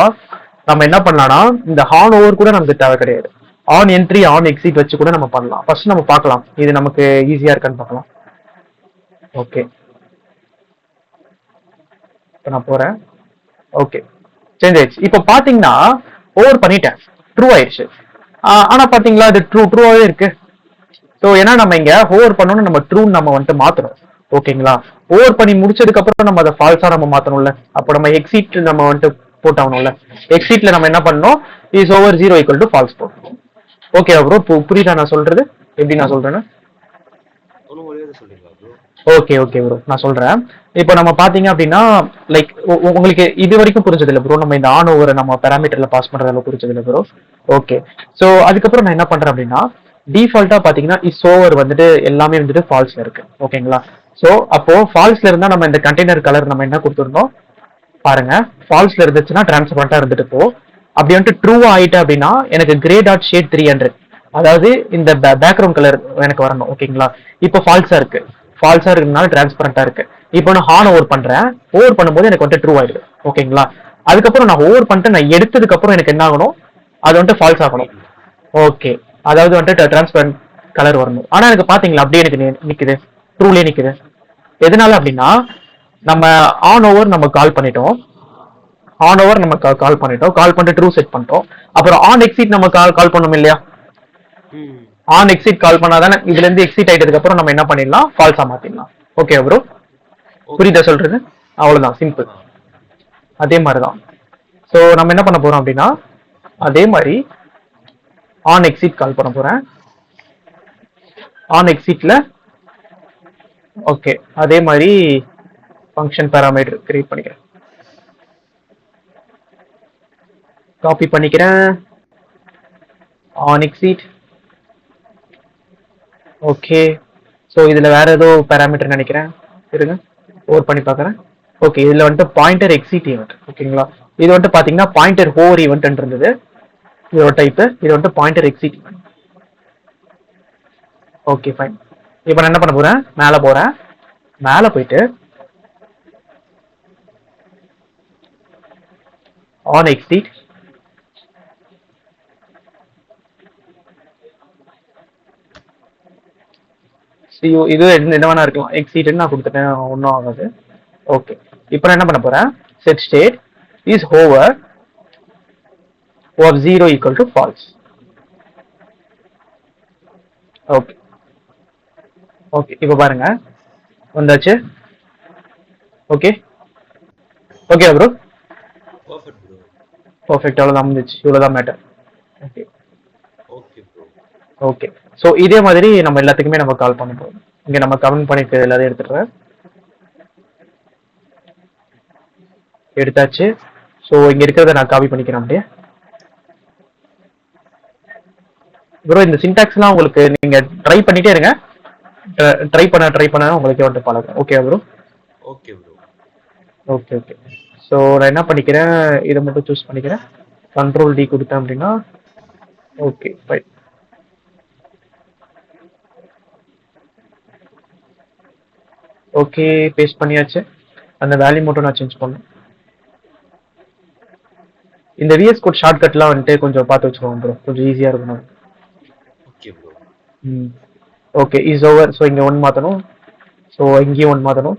நம்ம என்ன பண்ணலாம்னா இந்த ஹான் ஓவர் கூட நமக்கு தேவை கிடையாது. ஆன் என்ட்ரி ஆன் எக்ஸிட் வச்சு கூட நம்ம பண்ணலாம். ஃபர்ஸ்ட் நம்ம பார்க்கலாம் இது நமக்கு ஈஸியா இருக்கான்னு பார்க்கலாம். ஓகே, இப்போ நான் போறேன். ஓகே, சேஞ்ச் ஆயிடுச்சு. இப்போ பாத்தீங்கன்னா ஓவர் பண்ணிட்டேன், ட்ரூ ஆயிடுச்சு. ஆனா பாத்தீங்களா இது ட்ரூவாவே இருக்கு. ஸோ ஏன்னா நம்ம இங்க ஓவர் பண்ணணும், நம்ம ட்ரூ நம்ம வந்துட்டு மாத்தணும். ஓகேங்களா? ஓவர் பண்ணி முடிச்சதுக்கு அப்புறம் நம்ம அதை ஃபால்ஸா நம்ம மாத்தணும்ல. அப்போ நம்ம எக்ஸிட் நம்ம வந்துட்டு போட்டாகணும்ல. எக்ஸிட்ல நம்ம என்ன பண்ணணும், is over 0 equal to false போட்டோம். ஓகே ப்ரோ, புரியுதா நான் சொல்றது? எப்படி நான் சொல்றேன்னு? ஓகே ஓகே ப்ரோ, நான் சொல்றேன். இப்போ நம்ம பாத்தீங்க அப்படின்னா லைக் உங்களுக்கு இது வரைக்கும் புரிஞ்சது இல்லை ப்ரோ, நம்ம இந்த ஆன் ஓவரை நம்ம பேராமீட்டர்ல பாஸ் பண்றதுல புரிஞ்சது இல்லை ப்ரோ. ஓகே, ஸோ அதுக்கப்புறம் நான் என்ன பண்றேன் அப்படின்னா டிஃபால்ட்டா பாத்தீங்கன்னா இஸ் ஓவர் வந்துட்டு எல்லாமே வந்துட்டு ஃபால்ஸ்ல இருக்கு. ஓகேங்களா? ஸோ அப்போ ஃபால்ஸ்ல இருந்தா நம்ம இந்த கண்டெய்னர் கலர் நம்ம என்ன கொடுத்துருந்தோம் பாருங்க. ஃபால்ஸ்ல இருந்துச்சுன்னா டிரான்ஸ்பரண்டா இருந்துட்டு போ. அப்படி வந்துட்டு ட்ரூவா ஆயிட்டு அப்படின்னா எனக்கு கிரே டாட் ஷேட் 300, அதாவது இந்த பேக்ரவுண்ட் கலர் எனக்கு வரணும். ஓகேங்களா? இப்போ ஃபால்ஸா இருக்கு, ஃபால்ஸா இருக்கிறதுனால டிரான்ஸ்பரண்டா இருக்கு. இப்போ நான் ஹார்ன் ஓவர் பண்றேன், ஓவர் பண்ணும்போது எனக்கு வந்துட்டு ட்ரூ ஆயிடுது. ஓகேங்களா? அதுக்கப்புறம் நான் ஓவர் பண்ணிட்டு நான் எடுத்ததுக்கு அப்புறம் எனக்கு என்ன ஆகணும், அது வந்துட்டு ஃபால்ஸ் ஆகணும். ஓகே, அதாவது வந்துட்டு டிரான்ஸ்பரண்ட் கலர் வரணும். ஆனா எனக்கு பாத்தீங்களா அப்படியே எனக்கு நிக்குது, ட்ரூலே நிக்குது. எதனால அப்படின்னா நம்ம ஆன் ஓவர் நம்ம கால் பண்ணிட்டோம், ஆன் ஓவர் நம்ம கால் பண்ணிட்டோம், கால் பண்ணிட்டு ட்ரூ செட் பண்ணிட்டோம். அப்புறம் ஆன் எக்ஸிட் நம்ம கால் பண்ணோம் இல்லையா? ஆன் எக்ஸிட் கால் பண்ணாதானே இதுல இருந்து எக்ஸிட் ஆயிட்டதுக்கு அப்புறம் நம்ம என்ன பண்ணிடலாம், ஃபால்ஸா மாத்திடலாம். ஓகே ப்ரோ, புரியுதா சொல்றது? அவ்வளவுதான், சிம்பிள். அதே மாதிரிதான். ஸோ நம்ம என்ன பண்ண போறோம் அப்படின்னா அதே மாதிரி ஆன் எக்ஸிட் கால் பண்ண போறேன். ஆன் எக்ஸிட்ல ஓகே அதே மாதிரி ஃபங்க்ஷன் பேராமீட்டர் கிரியேட் பண்ணிக்கிறேன், காப்பி பண்ணிக்கிறேன். On exit okay. ஸோ இதுல வேற ஏதோ பேராமீட்டர் நினைக்கிறேன், இருங்க ஓவர் பண்ணி பார்க்குறேன். ஓகே, இதுல வந்துட்டு பாயிண்டர் எக்ஸிட் ஈவெண்ட். ஓகேங்களா? இது வந்துட்டு பாத்தீங்கன்னா பாயிண்டர் ஹோவர் ஈவெண்ட் இருந்தது இதோட டைப், இது வந்துட்டு pointer exit event. Okay fine. இப்போ நான் என்ன பண்ண போறேன், மேல போறேன். மேல போயிட்டு ஆன் எக்ஸிட் இது என்ன வேணா இருக்கலாம், எக்ஸிட் நான் கொடுத்துட்டேன், ஒன்றும் ஆகாது. ஓகே, இப்போ நான் என்ன பண்ண போறேன், set state is hover of 0 equal to false. Okay okay, இப்போ பாருங்க வந்தாச்சு. Okay okay bro, perfect. அவ்வளோதான் முடிஞ்சிச்சு, இவ்வளோதான் மேட்டர். Okay okay. ஸோ இதே மாதிரி நம்ம எல்லாத்துக்குமே நம்ம கால் பண்ண போறோம். இங்க நம்ம கமெண்ட் பண்ணிட்டு எல்லாத்தையும் எடுத்துடுறேன். எடுத்தாச்சு. ஸோ இங்க இருக்கிறத நான் காப்பி பண்ணிக்கிறேன் அப்படியே. ப்ரோ இந்த சின்டாக்ஸ்லாம் உங்களுக்கு நீங்க ட்ரை பண்ணிட்டே இருங்க, ட்ரை பண்ண உங்களுக்கு வந்துட்டு பழகும். Okay bro? Okay okay. So நான் என்ன பண்ணிக்கிறேன், இதை மட்டும் சூஸ் பண்ணிக்கிறேன், கண்ட்ரோல் டி கொடுத்தேன் அப்படின்னா ஓகே ஃபைன். ஓகே, பேஸ்ட் பண்ணியாச்சு. அந்த வேல்யூ மட்டும் நான் சேஞ்ச் பண்ணேன். இந்த விஎஸ் கோட் ஷார்ட்கட்லாம் வந்துட்டு கொஞ்சம் பார்த்து வச்சுக்கோங்க ப்ரோ, கொஞ்சம் ஈஸியா இருக்கணும். Okay, is over. ஸோ இங்க 1 மாற்றணும், ஸோ இங்கேயும் 1 மாற்றணும்.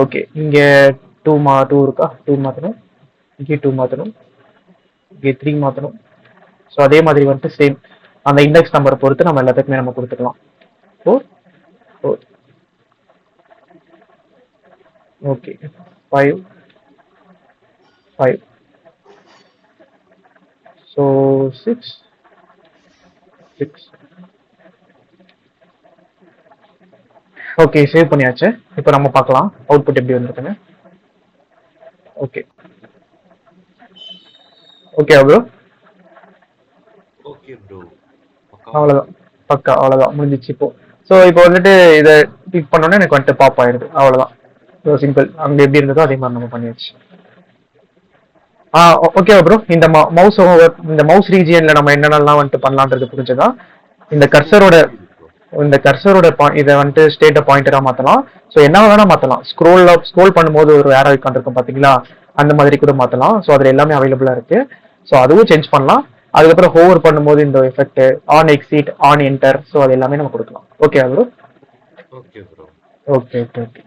ஓகே, இங்க 2 இருக்கா, 2 மாற்றணும், இங்கே 2 மாற்றணும், இங்கே 3 மாற்றணும். ஸோ அதே மாதிரி வந்துட்டு சேம் அந்த இண்டெக்ஸ் நம்பரை பொறுத்து நம்ம எல்லாத்துக்குமே நம்ம கொடுத்துக்கலாம். 4 4 ஓகே 5 5 ஸோ 6 6. ஓகே, சேவ் பண்ணியாச்சு. இப்போ நம்ம பார்க்கலாம் அவுட்புட் எப்படி வந்திருக்குன்னு. ஓகே ஓகே ப்ரோ, அவ்வளோதான். பக்கா அவ்வளவுதான் முடிஞ்சிச்சு இப்போ. ஸோ இப்போ வந்துட்டு இதை கிளிக் பண்ணோன்னே எனக்கு வந்துட்டு பாப் ஆயிடுது அவ்வளவுதான். So simple. அங்க எப்படி இருந்ததோ அதே மாதிரி நம்ம பண்ணியாச்சு. ஓகேவா ப்ரோ? இந்த மவுஸ் இந்த மவுஸ் ரீஜியன்ல நம்ம என்னென்னலாம் வந்துட்டு பண்ணலான்றது புரிஞ்சதா? இந்த கர்சரோட புரியுது ப்ரோ. இந்த கர்சரோட இதை வந்துட்டு ஸ்டேட்டை பாயிண்டரா மாத்தலாம். ஸோ என்ன வேணா மாத்தலாம். ஸ்க்ரோல் பண்ணும்போது ஒரு ஏரோ ஐக்கான் இருக்கும் பாத்தீங்களா, அந்த மாதிரி கூட மாத்தலாம். ஸோ அதுல எல்லாமே அவைலபிளா இருக்கு. ஸோ அதுவும் சேஞ்ச் பண்ணலாம். அதுக்கப்புறம் ஹோவர் பண்ணும்போது இந்த effect on exit on enter, so அது எல்லாமே நம்ம கொடுக்கலாம். Okay bro? Okay bro. Okay okay okay.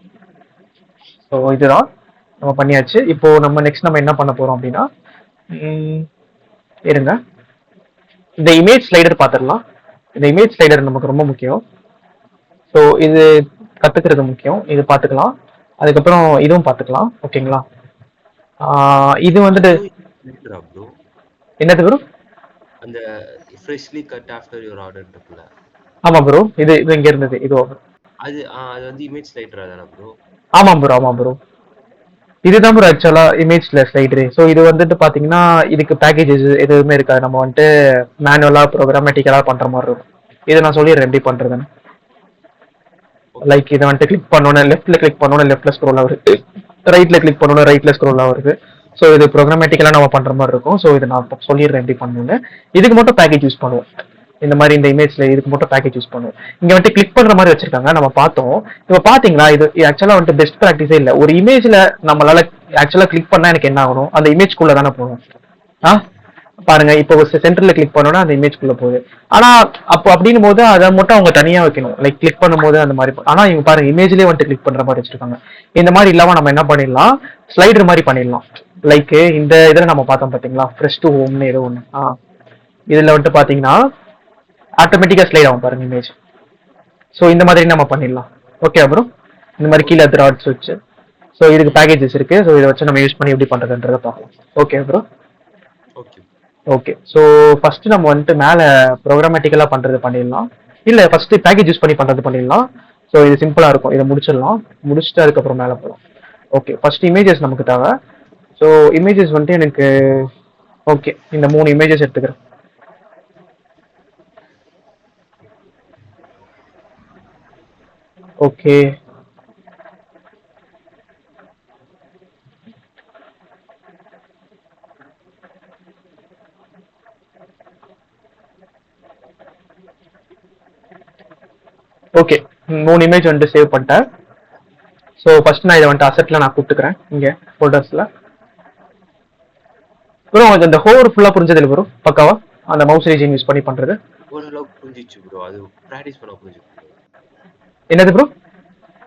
So இதுதான் நம்ம பண்ணியாச்சு. இப்போ நம்ம நெக்ஸ்ட் நம்ம என்ன பண்ண போறோம் அப்படின்னா, இருங்க, இந்த இமேஜ் ஸ்லைடர் பார்த்துடலாம். இந்த இமேஜ் ஸ்லைடர் நமக்கு ரொம்ப முக்கியம். ஸோ இது கத்துக்கிறது முக்கியம். இது பார்த்துக்கலாம். அதுக்கப்புறம் இதுவும் பார்த்துக்கலாம். ஓகேங்களா? இது வந்துட்டு ப்ரோ என்னது ப்ரோ? அந்த freshly cut after your order இருக்குல்ல. ஆமா ப்ரோ. இது இங்க இருந்தது. இது அது அது வந்து இமேஜ் ஸ்லைடரா தானே ப்ரோ? ஆமா ப்ரோ, ஆமா ப்ரோ. இதுதான் ப்ரோ ஆக்சுவலா இமேஜ்ல ஸ்லைடரு. ஸோ இது வந்துட்டு பாத்தீங்கன்னா இதுக்கு பேக்கேஜஸ் எதுவுமே இருக்காது. நம்ம வந்துட்டு மேனுவலா ப்ரோக்ராமேட்டிக்கலா பண்ற மாதிரி இருக்கும். இதை நான் சொல்லிடுறேன் எப்படி பண்றதுன்னு. லைக் இதை வந்துட்டு கிளிக் பண்ணோன்னே லெஃப்ட்ல கிளிக் பண்ணோன்னே லெஃப்ட்ல ஸ்க்ரோல் ஆகுது, ரைட்ல கிளிக் பண்ணோன்னே ரைட்ல ஸ்க்ரோல் ஆகுது. ஸோ இது ப்ரோக்ராமேட்டிக்கலா நம்ம பண்ற மாதிரி இருக்கும். ஸோ இதை நான் சொல்லிடுறேன் எப்படி பண்ணணும்னு. இதுக்கு மட்டும் பேக்கேஜ் யூஸ் பண்ணுவோம். இந்த மாதிரி இந்த இமேஜ்ல இதுக்கு மட்டும் பேக்கேஜ் யூஸ் பண்ணுவோம். இங்க வந்துட்டு கிளிக் பண்ற மாதிரி வச்சிருக்காங்க, நம்ம பார்த்தோம். இப்போ பாத்தீங்களா, இது ஆக்சுவலா வந்துட்டு பெஸ்ட் ப்ராக்டிஸே இல்ல. ஒரு இமேஜ்ல நம்மளால ஆக்சுவலா கிளிக் பண்ணா எனக்கு என்ன ஆகணும், அந்த இமேஜ்குள்ள தானே போகணும். ஆ பாருங்க, இப்போ சென்டர்ல கிளிக் பண்ணோம்னா அந்த இமேஜ்குள்ள போகுது. ஆனா அப்போ அப்படின்னும் போது அதை மட்டும் அவங்க தனியா வைக்கணும், லைக் கிளிக் பண்ணும்போது அந்த மாதிரி. ஆனா இவங்க பாருங்க, இமேஜ்லயே வந்துட்டு கிளிக் பண்ற மாதிரி வச்சிருக்காங்க. இந்த மாதிரி இல்லாம நம்ம என்ன பண்ணிடலாம், ஸ்லைடர் மாதிரி பண்ணிடலாம். லைக் இந்த இதுல நம்ம பார்த்தோம் பாத்தீங்களா, ஃப்ரெஷ் டு ஹோம்னு ஏதோ ஒண்ணு. இதுல வந்துட்டு பாத்தீங்கன்னா ஆட்டோமேட்டிக்கா ஸ்லைட் ஆகும் பாருங்க இமேஜ். ஸோ இந்த மாதிரி நம்ம பண்ணிடலாம். ஓகே அப்புறம் இந்த மாதிரி கீழே த்ராட்ஸ் வச்சு. ஸோ இதுக்கு பேக்கேஜஸ் இருக்கு. ஸோ இதை வச்சு நம்ம யூஸ் பண்ணி எப்படி பண்றதுன்றத பார்க்கலாம். ஓகே அப்புறம் ஓகே. ஓகே. ஸோ ஃபர்ஸ்ட் நம்ம வந்துட்டு மேலே ப்ரோக்ராமேட்டிக்கலா பண்றது பண்ணிடலாம். இல்லை ஃபர்ஸ்ட் பேக்கேஜ் யூஸ் பண்ணி பண்றது பண்ணிடலாம். ஸோ இது சிம்பிளா இருக்கும். இதை முடிச்சிடலாம். முடிச்சுட்டு அதுக்கப்புறம் மேலே போகலாம். ஓகே, ஃபர்ஸ்ட் இமேஜஸ் நமக்கு தேவை. ஸோ இமேஜஸ் வந்துட்டு எனக்கு ஓகே, இந்த 3 இமேஜஸ் எடுத்துக்கிறேன். ஓகே, ஓகே, 3 இமேஜ் வந்துட்டு சேவ் பண்ணிட்டேன். ஸோ ஃபர்ஸ்ட் நான் இதை வந்துட்டு அசெட்ல நான் கூப்பிட்டுக்கிறேன் இங்க ஃபோல்டர்ஸ்ல. ப்ரோ உங்களுக்கு இந்த ஹோவர் ஃபுல்லா புரிஞ்சது இல்லை ப்ரோ? பக்காவா அந்த மவுஸ் ரீஜன் யூஸ் பண்ணி பண்றது ஓரளவுக்கு புரிஞ்சிச்சு ப்ரோ. அது பிராக்டிஸ் பண்ண புரிஞ்சிச்சு ப்ரோ. என்னது ப்ரோ?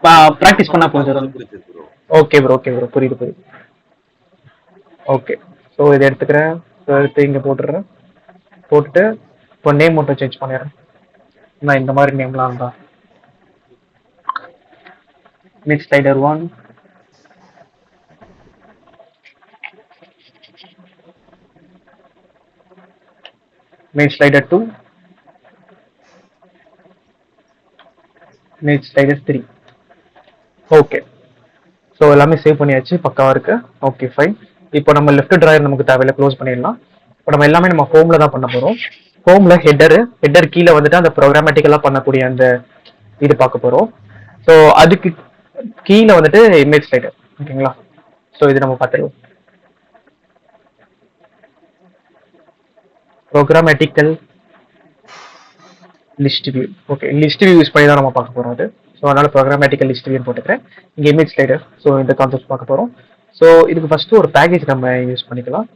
டெமோ ப்ராக்டிஸ் பண்ணா பார்க்கும்போது புரிஞ்சிடும். புரிஞ்சுது bro. Okay bro, okay bro, புரியுது புரியுது. ஓகே, ஸோ இதை எடுத்துக்கிறேன். எடுத்து இங்கே போட்டுடுறேன். போட்டுட்டு இப்போ நேம் மட்டும் சேஞ்ச் பண்ணிடுறேன். நான் இந்த மாதிரி நேம்லாம் இருந்தா mid slider 1, mid slider 2, mid slider 3. Okay, so எல்லாமே சேவ் பண்ணியாச்சு, பக்காவா இருக்கு. Okay fine. இப்போ நம்ம லெஃப்ட் டிராயர் நமக்கு தேவையில்லை, க்ளோஸ் பண்ணிடலாம். இப்போ நம்ம எல்லாமே நம்ம ஹோம்ல தான் பண்ண போறோம். ஹோம்ல ஹெட்டர் கீழே வந்துட்டு அந்த ப்ரோக்ராமேட்டிக்கலா பண்ணக்கூடிய அந்த இது பார்க்க போறோம். ஸோ அதுக்கு கீழே வந்துட்டு இமேஜ் ஸ்லைடர். ஓகேங்களா? ஸோ இது நம்ம பார்த்துருவோம். Programmatical list view. Okay, list view use பண்ணி தான் நம்ம பார்க்க போறோம் அது. ஸோ அதனால ப்ரோக்ராமேட்டிக்கல் லிஸ்ட் வியூ போட்டுக்கிறேன். இங்கே இமேஜ் ஸ்லைடர். ஸோ இந்த கான்செப்ட் பார்க்க போறோம். ஸோ இதுக்கு ஃபர்ஸ்ட் ஒரு பேக்கேஜ் நம்ம யூஸ் பண்ணிக்கலாம்.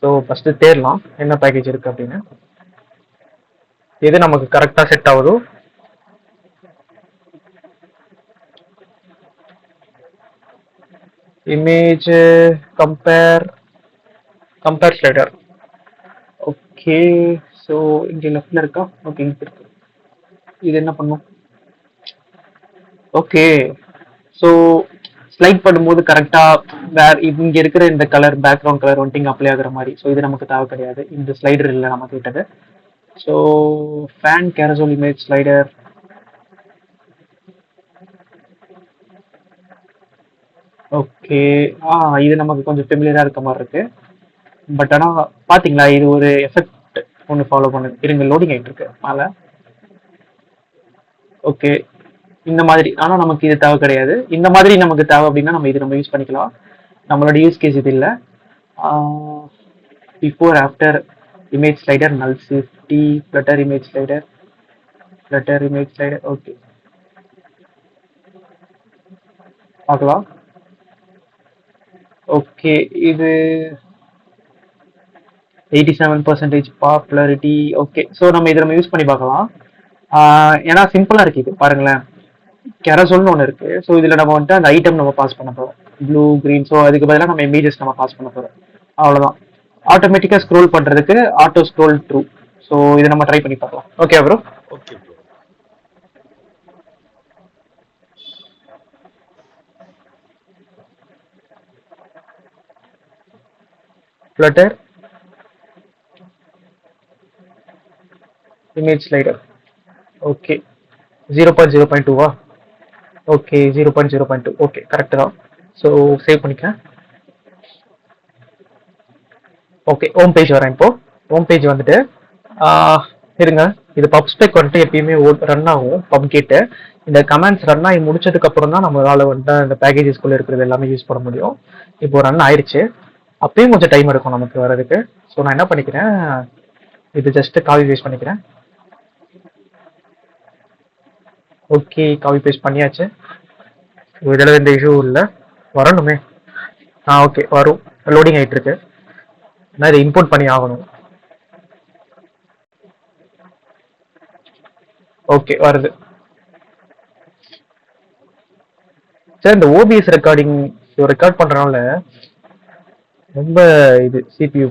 ஸோ ஃபர்ஸ்ட் தேடலாம் என்ன பேக்கேஜ் இருக்கு அப்படின்னு. எது நமக்கு கரெக்டா செட் ஆகுதோ. Image compare slider. Okay, so இங்க லெஃப்ட்ல இருக்கா? ஓகே, இங்க இருக்கு. இது என்ன பண்ணும்? ஓகே, ஸோ ஸ்லைட் பண்ணும்போது கரெக்டா இங்க இருக்கிற இந்த கலர் பேக்ரவுண்ட் கலர் வந்துட்டு இங்க அப்ளை ஆகுற மாதிரி. ஸோ இது நமக்கு தேவை கிடையாது, இந்த ஸ்லைடர் இல்லை நம்ம கிட்டது. So fan carousel image slider. Okay, இது நமக்கு கொஞ்சம் ஃபெமிலியரா இருக்க மாதிரி இருக்கு. பட் ஆனால் பாத்தீங்களா, இது ஒரு எஃபெக்ட் ஒன்று ஃபாலோ பண்ணுது. இருங்க, லோடிங் ஆகிட்டு இருக்கு மேலே. ஓகே, இந்த மாதிரி. ஆனால் நமக்கு இது தேவை கிடையாது. இந்த மாதிரி நமக்கு தேவை அப்படின்னா நம்ம யூஸ் பண்ணிக்கலாம். நம்மளோட யூஸ் கேஸ் இது இல்லை. பிஃபோர் ஆஃப்டர் இமேஜ் ஸ்லைடர், நல் safety, flutter image slider, flutter image slider. Okay, பார்க்கலாம். ஓகே, இது 87% பாப்புலாரிட்டி. ஓகே, ஸோ நம்ம யூஸ் பண்ணி பார்க்கலாம். ஏன்னா சிம்பிளா இருக்கு இது, பாருங்களேன். கெரசோல்னு ஒன்று இருக்கு. ஸோ இதில் நம்ம வந்துட்டு அந்த ஐட்டம் நம்ம பாஸ் பண்ண போகிறோம், ப்ளூ கிரீன். ஸோ அதுக்கு பதிலாக நம்ம இமேஜஸ் நம்ம பாஸ் பண்ண போகிறோம், அவ்வளோதான். ஆட்டோமேட்டிக்காக ஸ்க்ரோல் பண்ணுறதுக்கு ஆட்டோ ஸ்க்ரோல் ட்ரூ. ஸோ இதை நம்ம ட்ரை பண்ணி பார்க்கலாம். Okay bro. Okay bro. Flutter image slider. Okay, 0.0.2வா? ஓகே, 0.0.2. ஓகே, கரெக்டு தான். ஸோ சேவ் பண்ணிக்கிறேன். ஓகே, ஹோம் பேஜ் வரேன் இப்போ. ஹோம் பேஜ் வந்துட்டு இருங்க, இது பப்ஸ்பெக் வந்துட்டு எப்பயுமே ரன் ஆகும். பப் கேட்டு இந்த கமெண்ட்ஸ் ரன் ஆகி முடிச்சதுக்கு அப்புறம் தான் நம்மளால வந்துட்டு இந்த பேக்கேஜஸ்குள்ள இருக்கிறது எல்லாமே யூஸ் பண்ண முடியும். இப்போ ரன் ஆயிடுச்சு. அப்பயும் கொஞ்சம் டைம் எடுக்கும் நமக்கு வர்றதுக்கு. ஸோ நான் என்ன பண்ணிக்கிறேன், இது ஜஸ்ட் காப்பி பேஸ்ட் பண்ணிக்கிறேன். ஓகே, காப்பி பேஸ்ட் பண்ணியாச்சு. இதில் எந்த இஷ்யூ இல்லை, வரணுமே. ஓகே, வரும். லோடிங் ஆகிட்டு இருக்கு. நான் இதை இம்போர்ட் பண்ணி ஆகணும். ஓகே, வருது. சார், இந்த ஓபிஎஸ் ரெக்கார்டிங் ரெக்கார்ட் பண்றதுனால ரொம்ப இது சிபியூ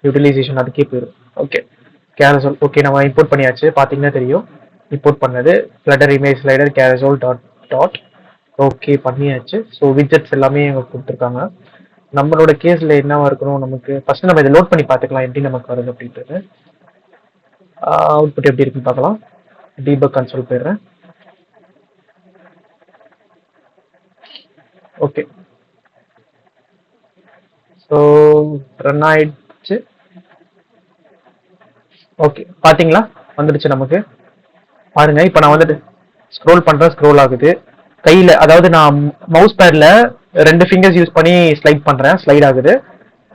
யூட்டிலைசேஷன் அதுக்கே போயிடும். Okay, carousel. ஓகே, நம்ம இம்போர்ட் பண்ணியாச்சு. பார்த்தீங்கன்னா தெரியும் இம்போர்ட் பண்ணது. Flutter image slider carousel dot dot. Okay, பண்ணியாச்சு. ஸோ விட்ஜெட்ஸ் எல்லாமே அவங்க கொடுத்துருக்காங்க. நம்மளோட கேஸ்ல என்னவா இருக்கணும், நமக்கு ஃபர்ஸ்ட் நம்ம இதை லோட் பண்ணி பார்த்துக்கலாம் எப்படி நமக்கு வருது அப்படின்றது. அவுட்புட் எப்படி இருக்குன்னு பார்க்கலாம். டீபக் கன்சோல் போயிடுறேன். ஓகே, ஸோ ரன் ஆயிடுச்சு. ஓகே, பார்த்தீங்களா வந்துடுச்சு நமக்கு. பாருங்க, இப்போ நான் வந்துட்டு ஸ்க்ரோல் பண்றேன், ஸ்க்ரோல் ஆகுது கையில. அதாவது நான் மவுஸ் பேட்ல 2 ஃபிங்கர்ஸ் யூஸ் பண்ணி ஸ்லைட் பண்றேன், ஸ்லைட் ஆகுது.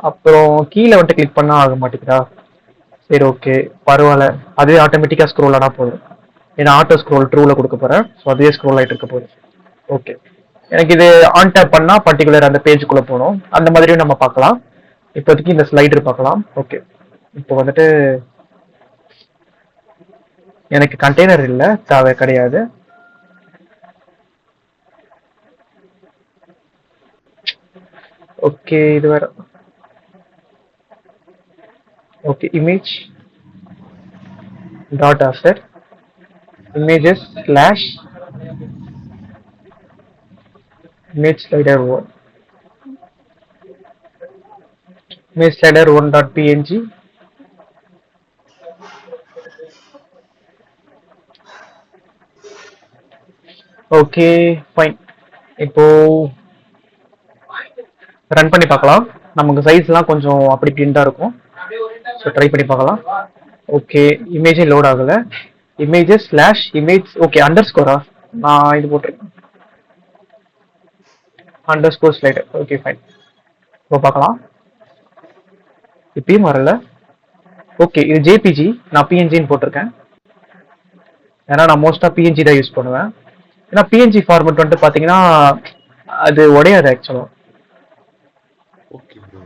அப்புறம் கீழே வந்துட்டு கிளிக் பண்ணா ஆக மாட்டேங்குதா? சரி, ஓகே, பரவாயில்ல. அதுவே ஆட்டோமேட்டிக்கா ஸ்க்ரோல் ஆனா போதும். ஏன்னா ஆட்டோ ஸ்க்ரோல் ட்ரூல கொடுக்க போறேன். ஸோ அதுவே ஸ்க்ரோல் ஆகிட்டு இருக்க போகுது. ஓகே, எனக்கு இது ஆன் டேப் பண்ணா பர்டிகுலர் அந்த பேஜுக்குள்ள போகணும். அந்த மாதிரியும் நம்ம பார்க்கலாம். இப்போதைக்கு இந்த ஸ்லைடர் பார்க்கலாம். ஓகே, இப்போ வந்துட்டு எனக்கு கண்டெய்னர் இல்லை, தேவை கிடையாது. ஓகே, இது வேற. Okay, image dot offset images slash image slider 1, image slider 1.png. Okay, fine. இப்போ ரன் பண்ணி பார்க்கலாம். நமக்கு சைஸ்லாம் கொஞ்சம் அப்படி பிரிண்டா இருக்கும். ஸோ ட்ரை பண்ணி பார்க்கலாம். ஓகே, இமேஜே லோட் ஆகல. Images slash image. ஓகே, அண்டர் ஸ்கோரா? நான் இது போட்டிருக்கேன், underscore slider. Okay, fine. இப்போ பார்க்கலாம். இப்பயும் வரல. ஓகே, இது ஜேபிஜி, நான் பிஎன்ஜின்னு போட்டிருக்கேன். ஏன்னா நான் மோஸ்டா பிஎன்ஜி தான் யூஸ் பண்ணுவேன். ஏன்னா பிஎன்ஜி ஃபார்மேட் வந்துட்டு பார்த்தீங்கன்னா அது உடையாது ஆக்சுவலா. Okay bro.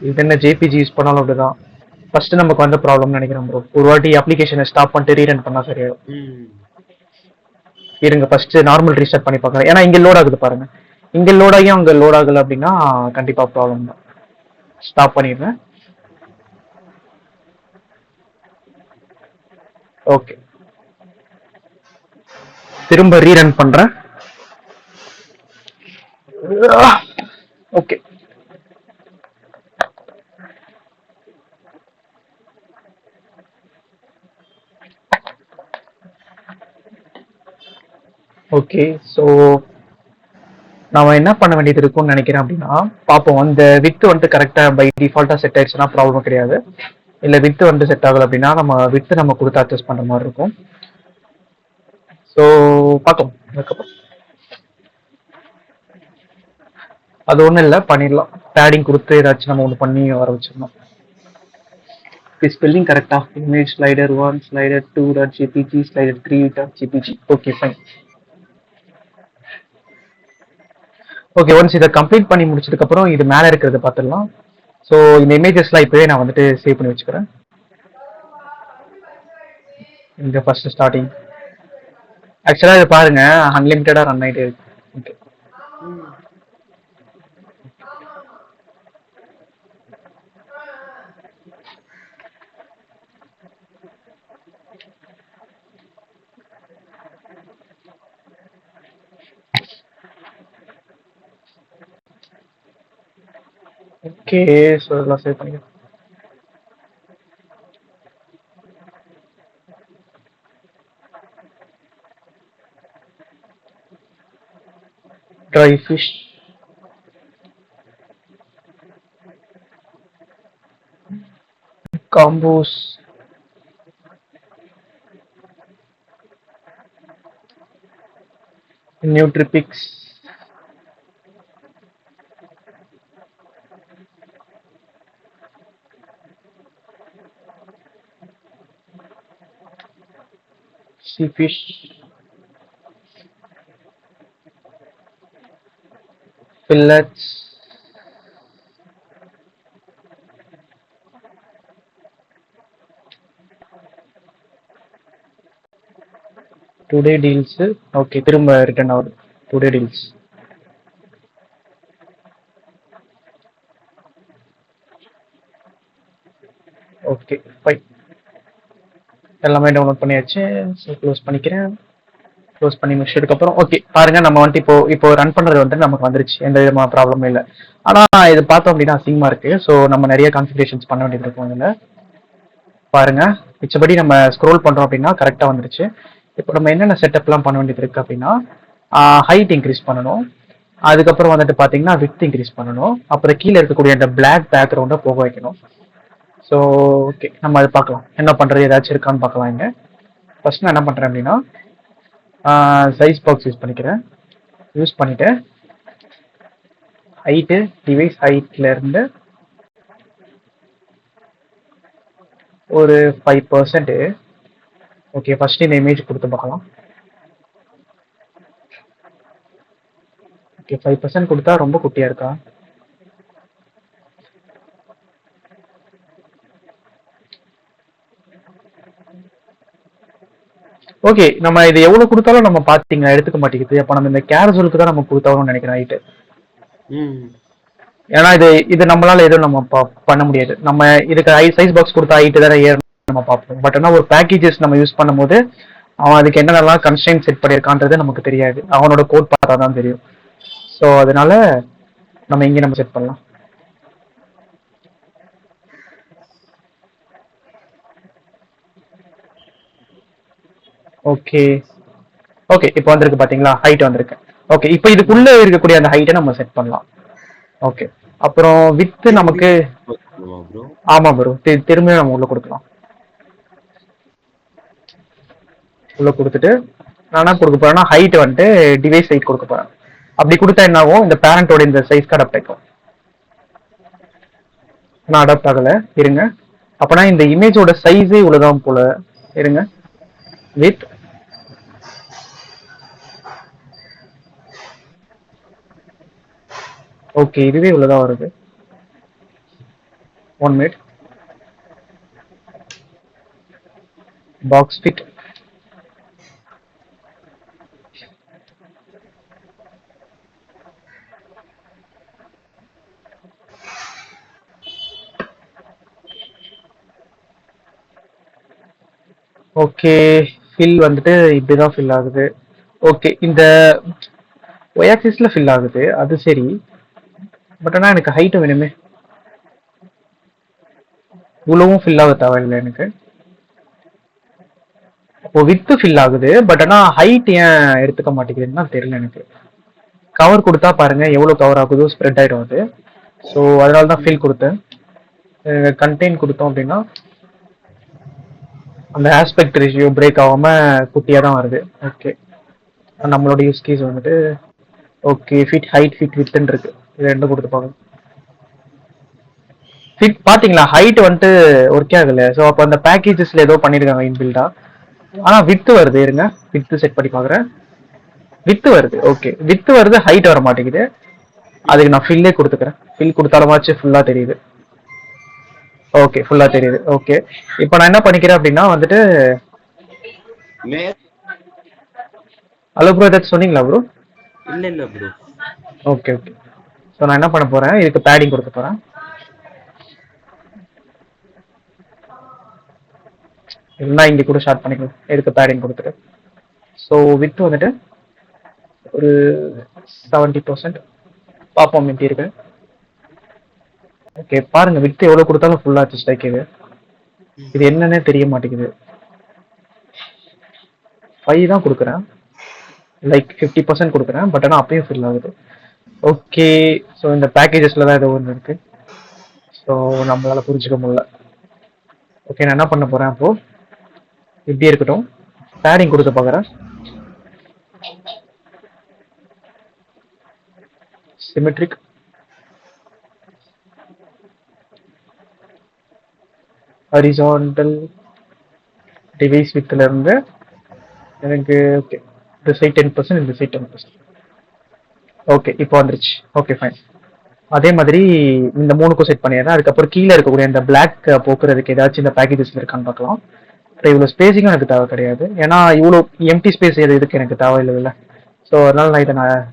இது என்ன ஜேபிஜி யூஸ் பண்ணாலும் அப்படிதான். ஃபர்ஸ்ட் நமக்கு வந்த ப்ராப்ளம் நினைக்கிறேன் ப்ரோ. ஒரு வாட்டி அப்ளிகேஷனை ஸ்டாப் பண்ணிட்டு ரீரன் பண்ணா சரியாயிடும். இருங்க, ஃபர்ஸ்ட் நார்மல் ரீஸ்டார்ட் பண்ணி பார்க்கலாம். ஏன்னா இங்க லோட் ஆகுது பாருங்க. இங்க லோட் ஆகி அங்க லோட் ஆகல அப்படின்னா கண்டிப்பா ப்ராப்ளம் தான். ஸ்டாப் பண்ணிடுறேன். ஓகே, திரும்ப ரீரன் பண்றேன். Okay, okay. ஸோ நாம என்ன பண்ண வேண்டியது இருக்கும்னு நினைக்கிறேன் அப்படின்னா, பார்ப்போம். அந்த வித் வந்துட்டு கரெக்டா பை டிஃபால்ட்டா செட் ஆயிடுச்சுன்னா ப்ராப்ளம் கிடையாது. இல்ல வித் வந்துட்டு செட் ஆகல அப்படின்னா நம்ம வித் நம்ம கொடுத்து அட்ஜஸ்ட் பண்ற மாதிரி இருக்கும். ஸோ பார்த்தோம். அதுக்கப்புறம் அது ஒன்றும் இல்லை, பண்ணிடலாம். பேடிங் கொடுத்து ஏதாச்சும் நம்ம ஒன்று பண்ணி வர வச்சிடணும். ஸ்பெல்லிங் கரெக்டா? Image slider 1, slider 2.jpg, slider 3.jpg. Okay fine. Okay, once இதை கம்ப்ளீட் பண்ணி முடிச்சதுக்கு அப்புறம் இது மேலே இருக்கிறத பார்த்துடலாம். ஸோ இந்த இமேஜஸ்லாம் இப்போவே நான் வந்துட்டு சேவ் பண்ணி வச்சுக்கிறேன். இங்கே ஃபர்ஸ்ட் ஸ்டார்டிங் ஆக்சுவலாக இது பாருங்க, அன்லிமிட்டடாக ரன் ஆகிட்டே இருக்கு. ஓகே ஓகே, ஸோ இதெல்லாம் சேவ் பண்ணிக்கலாம். ட்ரை ஃபிஷ், காம்போஸ், நியூட்ரிபிக்ஸ், sea fish, fillets, today deals. Okay, திரும்ப ரிட்டர்ன் ஆகுது டுடே டீல்ஸ். ஓகே ஃபைன், எல்லாமே டவுன்லோட் பண்ணியாச்சு. ஸோ க்ளோஸ் பண்ணிக்கிறேன். க்ளோஸ் பண்ணி முடிச்சதுக்கப்புறம் ஓகே பாருங்க, நம்ம வந்துட்டு இப்போ ரன் பண்ணுறது வந்துட்டு நமக்கு வந்துருச்சு, எந்த விதமான ப்ராப்ளமும் இல்லை. ஆனால் இது பார்த்தோம் அப்படின்னா அசிங்கமாக இருக்கு. ஸோ நம்ம நிறைய கான்ஃபிகரேஷன்ஸ் பண்ண வேண்டியது இருக்கும் இதில். பாருங்க, மிச்சபடி நம்ம ஸ்க்ரோல் பண்ணுறோம் அப்படின்னா கரெக்டாக வந்துருச்சு. இப்போ நம்ம என்னென்ன செட்டப்லாம் பண்ண வேண்டியது இருக்குது அப்படின்னா, ஹைட் இன்க்ரீஸ் பண்ணணும். அதுக்கப்புறம் வந்துட்டு பார்த்தீங்கன்னா வித் இன்க்ரீஸ் பண்ணணும். அப்புறம் கீழே இருக்கக்கூடிய அந்த பிளாக் பேக்ரவுண்டை போக வைக்கணும். ஸோ ஓகே, நம்ம அதை பார்க்கலாம், என்ன பண்ணுறது ஏதாச்சும் இருக்கான்னு பார்க்கலாம். இங்கே ஃபர்ஸ்ட் நான் என்ன பண்ணுறேன் அப்படின்னா, சைஸ் பாக்ஸ் யூஸ் பண்ணிக்கிறேன். யூஸ் பண்ணிவிட்டு ஹைட்டு, டிவைஸ் ஹைட்லேருந்து ஒரு 5%. ஓகே, ஃபர்ஸ்ட் இந்த இமேஜ் கொடுத்து பார்க்கலாம். ஓகே, 5% கொடுத்தா ரொம்ப குட்டியாக இருக்கா? ஓகே, நம்ம இது எவ்வளவு கொடுத்தாலும் நம்ம பாத்தீங்க எடுத்துக்க மாட்டேங்குது. அப்ப நம்ம இந்த கேரசலுக்கு தான் நம்ம கொடுத்தாலும் நினைக்கிறேன் ஹைட்டு. ஏன்னா இது நம்மளால எதுவும் நம்ம பண்ண முடியாது. நம்ம இதுக்கு சைஸ் பாக்ஸ் கொடுத்தா ஹைட்டு தானே ஏறணும் நம்ம பார்ப்போம். பட் ஆனால் ஒரு பேக்கேஜஸ் நம்ம யூஸ் பண்ணும்போது அவன் அதுக்கு என்னென்னலாம் கன்ஸ்ட்ரெயின் செட் பண்ணியிருக்கான்றது நமக்கு தெரியாது. அவனோட கோட் பார்த்தா தான் தெரியும். ஸோ அதனால நம்ம இங்கே நம்ம செட் பண்ணலாம். ஓகே ஓகே, இப்போ வந்திருக்கு பாத்தீங்களா, ஹைட் வந்திருக்கு. ஓகே, இப்போ இதுக்குள்ள இருக்கக்கூடிய அந்த ஹைட்டை நம்ம செட் பண்ணலாம். ஓகே, அப்புறம் வித் நமக்கு ஆமா ப்ரோ, திரும்பியும் நம்ம உள்ள கொடுக்கலாம். உள்ள கொடுத்துட்டு நான் என்ன கொடுக்க போறேன்னா ஹைட் வந்துட்டு டிவைஸ் ஹைட் கொடுக்க போறேன். அப்படி கொடுத்தா என்ன ஆகும், இந்த பேரண்டோட இந்த சைஸ்க்கு அடாப்ட் ஆகும். நான் அடாப்ட் ஆகல, இருங்க. அப்பனா இந்த இமேஜோட சைஸே இவ்வளவுதான் போல. இருங்க, வித் ஓகே, இதுவே இவ்வளவுதான் வருது. 1 minute. Box fit, okay. Fill வந்துட்டு இப்படிதான் ஃபில் ஆகுது. ஓகே, இந்த ஒய் ஆக்சிஸ்ல ஃபில் ஆகுது, அது சரி. பட் ஆனால் எனக்கு ஹைட்டும் வேணுமே. இவ்வளவும் ஃபில் ஆக தேவையில்லை எனக்கு. அப்போ வித்து ஃபில் ஆகுது, பட் ஆனால் ஹைட் ஏன் எடுத்துக்க மாட்டேங்குதுன்னு தெரியல எனக்கு. கவர் கொடுத்தா பாருங்க எவ்வளவு கவர் ஆகுதோ ஸ்ப்ரெட் ஆயிடும் அது. ஸோ அதனால தான் ஃபில் கொடுத்தேன். கண்டெயின் கொடுத்தோம் அப்படின்னா அந்த ஆஸ்பெக்ட் ரேஷியோ பிரேக் ஆகாம குட்டியா தான் வருது. ஓகே, நம்மளோட யூஸ் கேஸ் வந்துட்டு ஓகே ஃபிட் ஹைட் ஃபிட் வித்துன்னு இருக்கு. இது ரெண்டும் கொடுத்துப்பாங்க. ஃபிட் பாத்தீங்களா, ஹைட் வந்துட்டு ஒர்க்கே ஆகல. ஸோ அப்போ அந்த பேக்கேஜஸ்ல ஏதோ பண்ணிருக்காங்க இன்பில்டா. ஆனா வித்து வருது, இருங்க வித்து செட் பண்ணி பாக்குறேன். வித்து வருது. ஓகே வித்து வருது, ஹைட் வர மாட்டேங்குது. அதுக்கு நான் ஃபில்லே கொடுத்துக்கிறேன். ஃபில் கொடுத்தாலுமாச்சு ஃபுல்லா தெரியுது. ஓகே ஃபுல்லா தெரியுது. ஓகே இப்போ நான் என்ன பண்ணிக்கிறேன் அப்படின்னா வந்துட்டு ஹலோ ப்ரோ, ஏதாச்சும் சொன்னீங்களா ப்ரோ? இல்ல ப்ரோ. Okay okay. ஸோ நான் என்ன பண்ண போறேன், இதுக்கு பேடிங் கொடுக்க போறேன். எல்லாம் இங்க கூட ஷார்ட் பண்ணிக்கலாம். இதுக்கு பேடிங் கொடுத்துட்டு ஸோ வித் வந்துட்டு ஒரு 70% பார்ப்போம் எப்படி இருக்கு. ஓகே பாருங்க, வித் எவ்வளவு கொடுத்தாலும் ஃபுல்லா ஆச்சு ஸ்ட்ரைக். இது என்னன்னே தெரிய மாட்டேங்குது. 5 தான் கொடுக்குறேன், லைக் 50% கொடுக்குறேன், பட் ஆனால் அப்பயும் ஃபில் ஆகுது. ஓகே ஸோ இந்த பேக்கேஜஸ்ல தான் ஏதோ ஒன்று இருக்கு. ஸோ நம்மளால புரிஞ்சுக்க முடியல. ஓகே நான் என்ன பண்ண போறேன், அப்போ இப்படி இருக்கட்டும், பேடிங் கொடுத்து பார்க்குறேன். சிமெட்ரிக் ஹரிசான்டல் டிவைஸ் வித்துல இருந்து எனக்கு ஓகே இந்த சைட் 10%, இந்த சைட் 10%. ஓகே இப்போ வந்துருச்சு. Okay fine. அதே மாதிரி இந்த 3க்கும் செட் பண்ணிடுறேன். அதுக்கப்புறம் கீழே இருக்கக்கூடிய இந்த பிளாக் போக்குறதுக்கு ஏதாச்சும் இந்த பேக்கேஜஸ்ல இருக்கான்னு பார்க்கலாம். இப்போ இவ்வளோ ஸ்பேஸிங்கும் எனக்கு தேவை கிடையாது, ஏன்னா இவ்வளோ எம்டி ஸ்பேஸ் எது இதுக்கு எனக்கு தேவை இல்லை. ஸோ அதனால நான் இதை நான்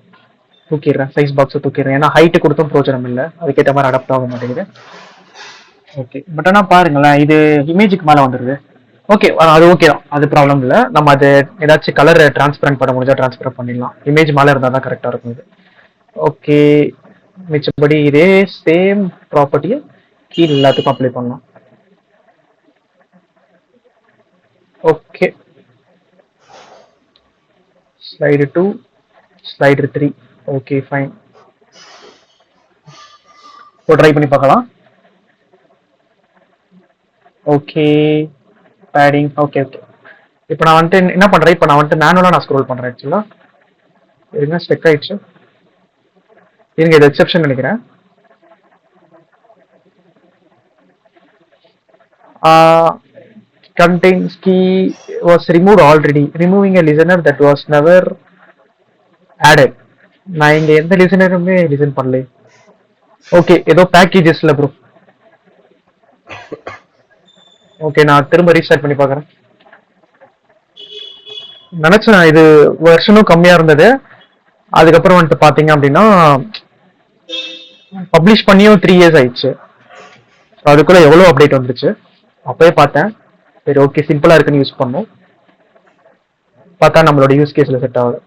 தூக்கிடுறேன், சைஸ் பாக்ஸை தூக்கிடுறேன். ஏன்னா ஹைட்டு கொடுத்தும் பிரோஜனம் இல்லை, அதுக்கேற்ற மாதிரி அடாப்ட் ஆக மாட்டேங்குது. ஓகே பட் ஆனால் பாருங்களேன், இது இமேஜுக்கு மேலே வந்துடுது. ஓகே அது ஓகே தான், அது ப்ராப்ளம் இல்லை. நம்ம அது ஏதாச்சும் கலர் டிரான்ஸ்பரண்ட் பண்ண முடிஞ்சா டிரான்ஸ்பர் பண்ணிடலாம். இமேஜ் மேலே இருந்தால் தான் கரெக்டாக இருக்கும் இது. ஓகே மிச்சபடி இதே சேம் ப்ராப்பர்ட்டியை கீழே எல்லாத்துக்கும் அப்ளை பண்ணலாம். Okay slide 2 slide 3. Okay fine. இப்போ ட்ரை பண்ணி பார்க்கலாம். Okay padding okay okay. இப்போ நான் வந்துட்டு என்ன பண்றேன், இப்போ நான் வந்துட்டு மேனுவலா நான் ஸ்க்ரோல் பண்றேன். ஆக்சுவலா இருங்க, ஸ்டெக் ஆயிடுச்சு. இருங்க, இது எக்ஸெப்ஷன் நினைக்கிறேன். contains key was removed already, removing a listener that was never added. நான் இங்க எந்த லிசனருமே லிசன் பண்ணல. ஓகே ஏதோ பேக்கேஜஸ்ல ப்ரோ. ஓகே நான் திரும்ப ரீஸ்டார்ட் பண்ணி பார்க்குறேன். நினைச்சேன் இது வெர்ஷனும் கம்மியா இருந்தது. அதுக்கப்புறம் வந்துட்டு பாத்தீங்க அப்படின்னா பப்ளிஷ் பண்ணியும் 3 years ஆயிடுச்சு. அதுக்குள்ள எவ்வளவு அப்டேட் வந்துருச்சு அப்பவே பார்த்தேன். சரி ஓகே சிம்பிளா இருக்குன்னு யூஸ் பண்ணோம், பார்த்தா நம்மளோட யூஸ் கேஸ்ல செட் ஆகுது.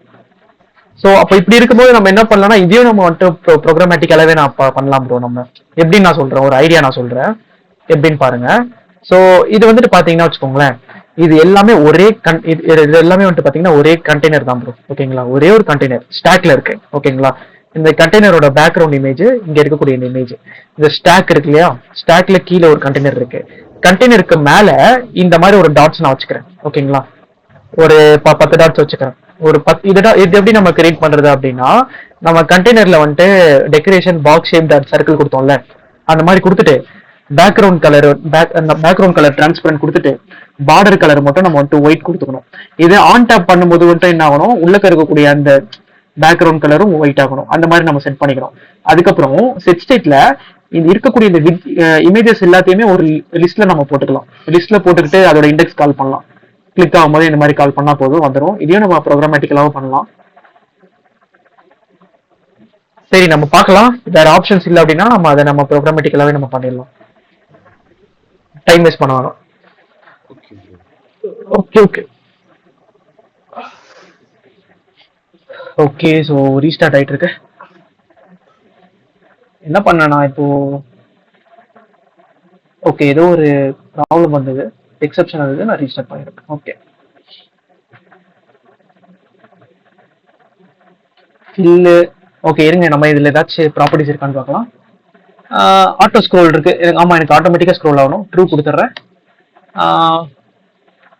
ஸோ அப்போ இப்படி இருக்கும்போது நம்ம என்ன பண்ணலாம்னா, இதையும் நம்ம வந்துட்டு ப்ரோக்ராமேட்டிக்கலாவே நான் பண்ணலாம் ப்ரோ. நம்ம எப்படின்னு நான் சொல்றேன், ஒரு ஐடியா நான் சொல்றேன் எப்படின்னு பாருங்க. ஸோ இது வந்துட்டு பாத்தீங்கன்னா வச்சுக்கோங்களேன், இது எல்லாமே ஒரே இது எல்லாமே வந்துட்டு பாத்தீங்கன்னா ஒரே கண்டெய்னர் தான் ப்ரோ. ஓகேங்களா, ஒரே ஒரு கண்டெய்னர் ஸ்டாக்ல இருக்கு. ஓகேங்களா, இந்த கண்டெய்னரோட பேக்ரவுண்ட் இமேஜ் இங்க இருக்கக்கூடிய இந்த இமேஜ், இந்த ஸ்டாக் இருக்கு இல்லையா, ஸ்டாக்ல கீழே ஒரு கண்டெய்னர் இருக்கு. கண்டெய்னருக்கு மேல இந்த மாதிரி ஒரு டாட்ஸ் நான் வச்சுக்கிறேன். ஓகேங்களா, ஒரு 10 டாட்ஸ் வச்சுக்கிறேன். ஒரு 10 இது எப்படி நம்ம கிரியேட் பண்றது அப்படின்னா, நம்ம கண்டெய்னர்ல வந்துட்டு decoration box shape dot circle கொடுத்தோம்ல, அந்த மாதிரி கொடுத்துட்டு பேக்ரவுண்ட் கலர் டிரான்ஸ்பரண்ட் கொடுத்துட்டு பார்டர் கலர் மட்டும் நம்ம வந்துட்டு ஒயிட் கொடுத்துக்கணும். இது ஆன் டாப் பண்ணும்போது வந்துட்டு என்ன ஆகணும், உள்ளக்க இருக்கக்கூடிய அந்த பேக்ரவுண்ட் கலரும் ஒயிட் ஆகணும். அந்த மாதிரி நம்ம செட் பண்ணிக்கணும். அதுக்கப்புறம் செட் ஸ்டேட்ல இது இருக்கக்கூடிய இந்த இமேஜஸ் எல்லாத்தையுமே ஒரு லிஸ்ட்ல நம்ம போட்டுக்கலாம். லிஸ்ட்ல போட்டுக்கிட்டு அதோட இண்டெக்ஸ் கால் பண்ணலாம். கிளிக் ஆகும்போது இந்த மாதிரி கால் பண்ணா போதும் வந்துடும். இதையும் நம்ம ப்ரோக்ராமேட்டிக்கலாவும் பண்ணலாம். சரி நம்ம பார்க்கலாம், வேற ஆப்ஷன்ஸ் இல்லை அப்படின்னா நம்ம அதை நம்ம ப்ரோக்ராமேட்டிக்கலாவே நம்ம பண்ணிடலாம், டைம் வேஸ்ட் பண்ண வேணாம். Okay okay okay. So restart ஆயிட்டு இருக்கு. என்ன பண்ணனா இப்போ, ஓகே ஏதோ ஒரு ப்ராப்ளம் வந்தது, எக்ஸெப்ஷன் வந்தது, நான் ரீஸ்டார்ட் பண்ணிருக்கேன். ஓகே ஃபில்லு ஓகே இருங்க, நம்ம இதுல ஏதாச்சும் ப்ராப்பர்ட்டிஸ் இருக்கான்னு பார்க்கலாம். ஆட்டோ ஸ்க்ரோல் இருக்கு. ஆமா, எனக்கு ஆட்டோமேட்டிக்கா ஸ்க்ரோல் ஆகணும். ட்ரூ கொடுத்துட்றேன்.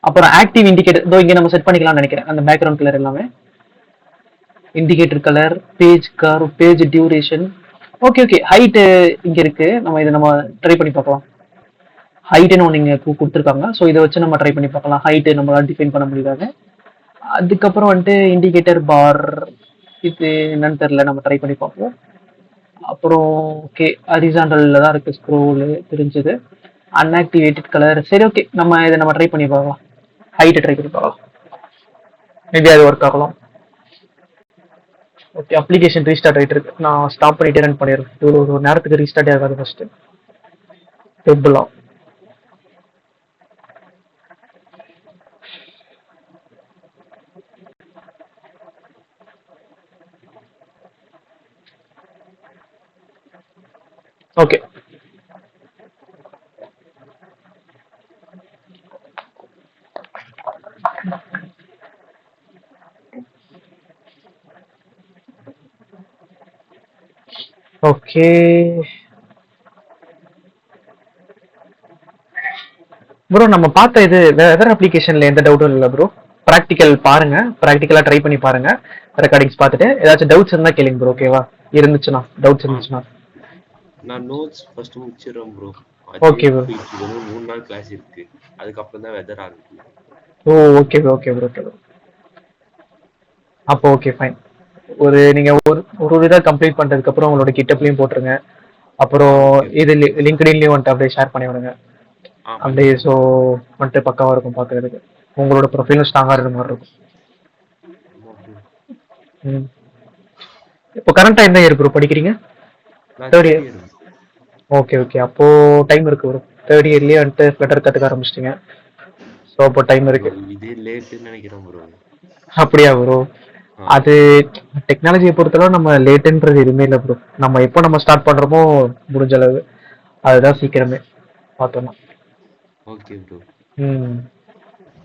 அப்புறம் ஆக்டிவ் இண்டிகேட்டர் இதோ இங்க நம்ம செட் பண்ணிக்கலாம்னு நினைக்கிறேன். அந்த பேக்ரவுண்ட் கலர் எல்லாமே indicator colour, page curve, page duration. Okay okay, height இங்க இருக்கு. நம்ம ட்ரை பண்ணி பார்க்கலாம். ஹைட்னு ஒன்று இங்கே கொடுத்துருக்காங்க. ஸோ இதை வச்சு நம்ம ட்ரை பண்ணி பார்க்கலாம். ஹைட்டு நம்மளால டிஃபைன் பண்ண முடியாது. அதுக்கப்புறம் வந்துட்டு இண்டிகேட்டர் பார், இது என்னன்னு தெரியல, நம்ம ட்ரை பண்ணி பார்ப்போம். அப்புறம் ஓகே, ஹரிசாண்டல்ல தான் இருக்கு ஸ்க்ரோல் தெரிஞ்சது. அன்ஆக்டிவேட்டட் கலர். சரி ஓகே, நம்ம ட்ரை பண்ணி பார்க்கலாம். ஹைட்டை ட்ரை பண்ணி பார்க்கலாம். மேபி அது ஒர்க் ஆகலாம். ஓகே, அப்ளிகேஷன் ரீஸ்டார்ட் ஆகிட்டு இருக்கு. நான் ஸ்டாப் பண்ணிட்டு ரன் பண்ணிடுறேன். ஒரு நேரத்துக்கு ரீஸ்டார்ட் ஆகாது ஃபர்ஸ்ட் டெப்லாம். ஓகே, ஓகே ப்ரோ, நம்ம பார்த்த இது வெதர் அப்ளிகேஷன்ல எந்த டவுட்டும் இல்லை ப்ரோ. ப்ராக்டிக்கல் பாருங்க, ப்ராக்டிக்கலா ட்ரை பண்ணி பாருங்க. ரெக்கார்டிங்ஸ் பார்த்துட்டு ஏதாச்சும் டவுட்ஸ் இருந்தா கேளுங்க ப்ரோ. ஓகேவா? இருந்துச்சுன்னா டவுட்ஸ் இருந்துச்சுன்னா நான் நோட்ஸ் ஃபர்ஸ்ட் முடிச்சிடுறேன் ப்ரோ. Okay bro. 3 நாள் கிளாஸ் இருக்கு. அதுக்கப்புறம் தான் வெதர் ஆரம்பிக்கும். Oh okay bro, okay bro, okay bro. அப்போ ஓகே ஃபைன். நீங்க ஒரு இதை கம்ப்ளீட் பண்றதுக்கு அப்புறம் உங்களோட கிட்டப்லயும் போட்டுருங்க. அப்புறம் இது லிங்க்டின்லயும் வந்துட்டு அப்படியே ஷேர் பண்ணி விடுங்க. அப்படியே ஸோ வந்துட்டு பக்காவா இருக்கும் பார்க்கறதுக்கு. உங்களோட ப்ரொஃபைலும் ஸ்ட்ராங்கா இருக்கிற மாதிரி இருக்கும். இப்போ கரண்டா என்ன இயர் ப்ரோ படிக்கிறீங்க? Third year. ஓகே ஓகே, அப்போ டைம் இருக்கு ப்ரோ. தேர்ட் இயர்லயே வந்துட்டு ஃப்ளட்டர் கத்துக்க ஆரம்பிச்சிட்டீங்க. ஸோ அப்போ டைம் இருக்கு. இது லேட்டுன்னு நினைக்கிறேன் ப்ரோ. அப்படியா ப்ரோ? அது டெக்னாலஜியை பொறுத்தளவு நம்ம லேட்டுன்றது எதுவுமே இல்லை ப்ரோ. நம்ம எப்போ நம்ம ஸ்டார்ட் பண்றோமோ முடிஞ்ச அளவு அதுதான் சீக்கிரமே பார்த்தோம்னா. Okay bro.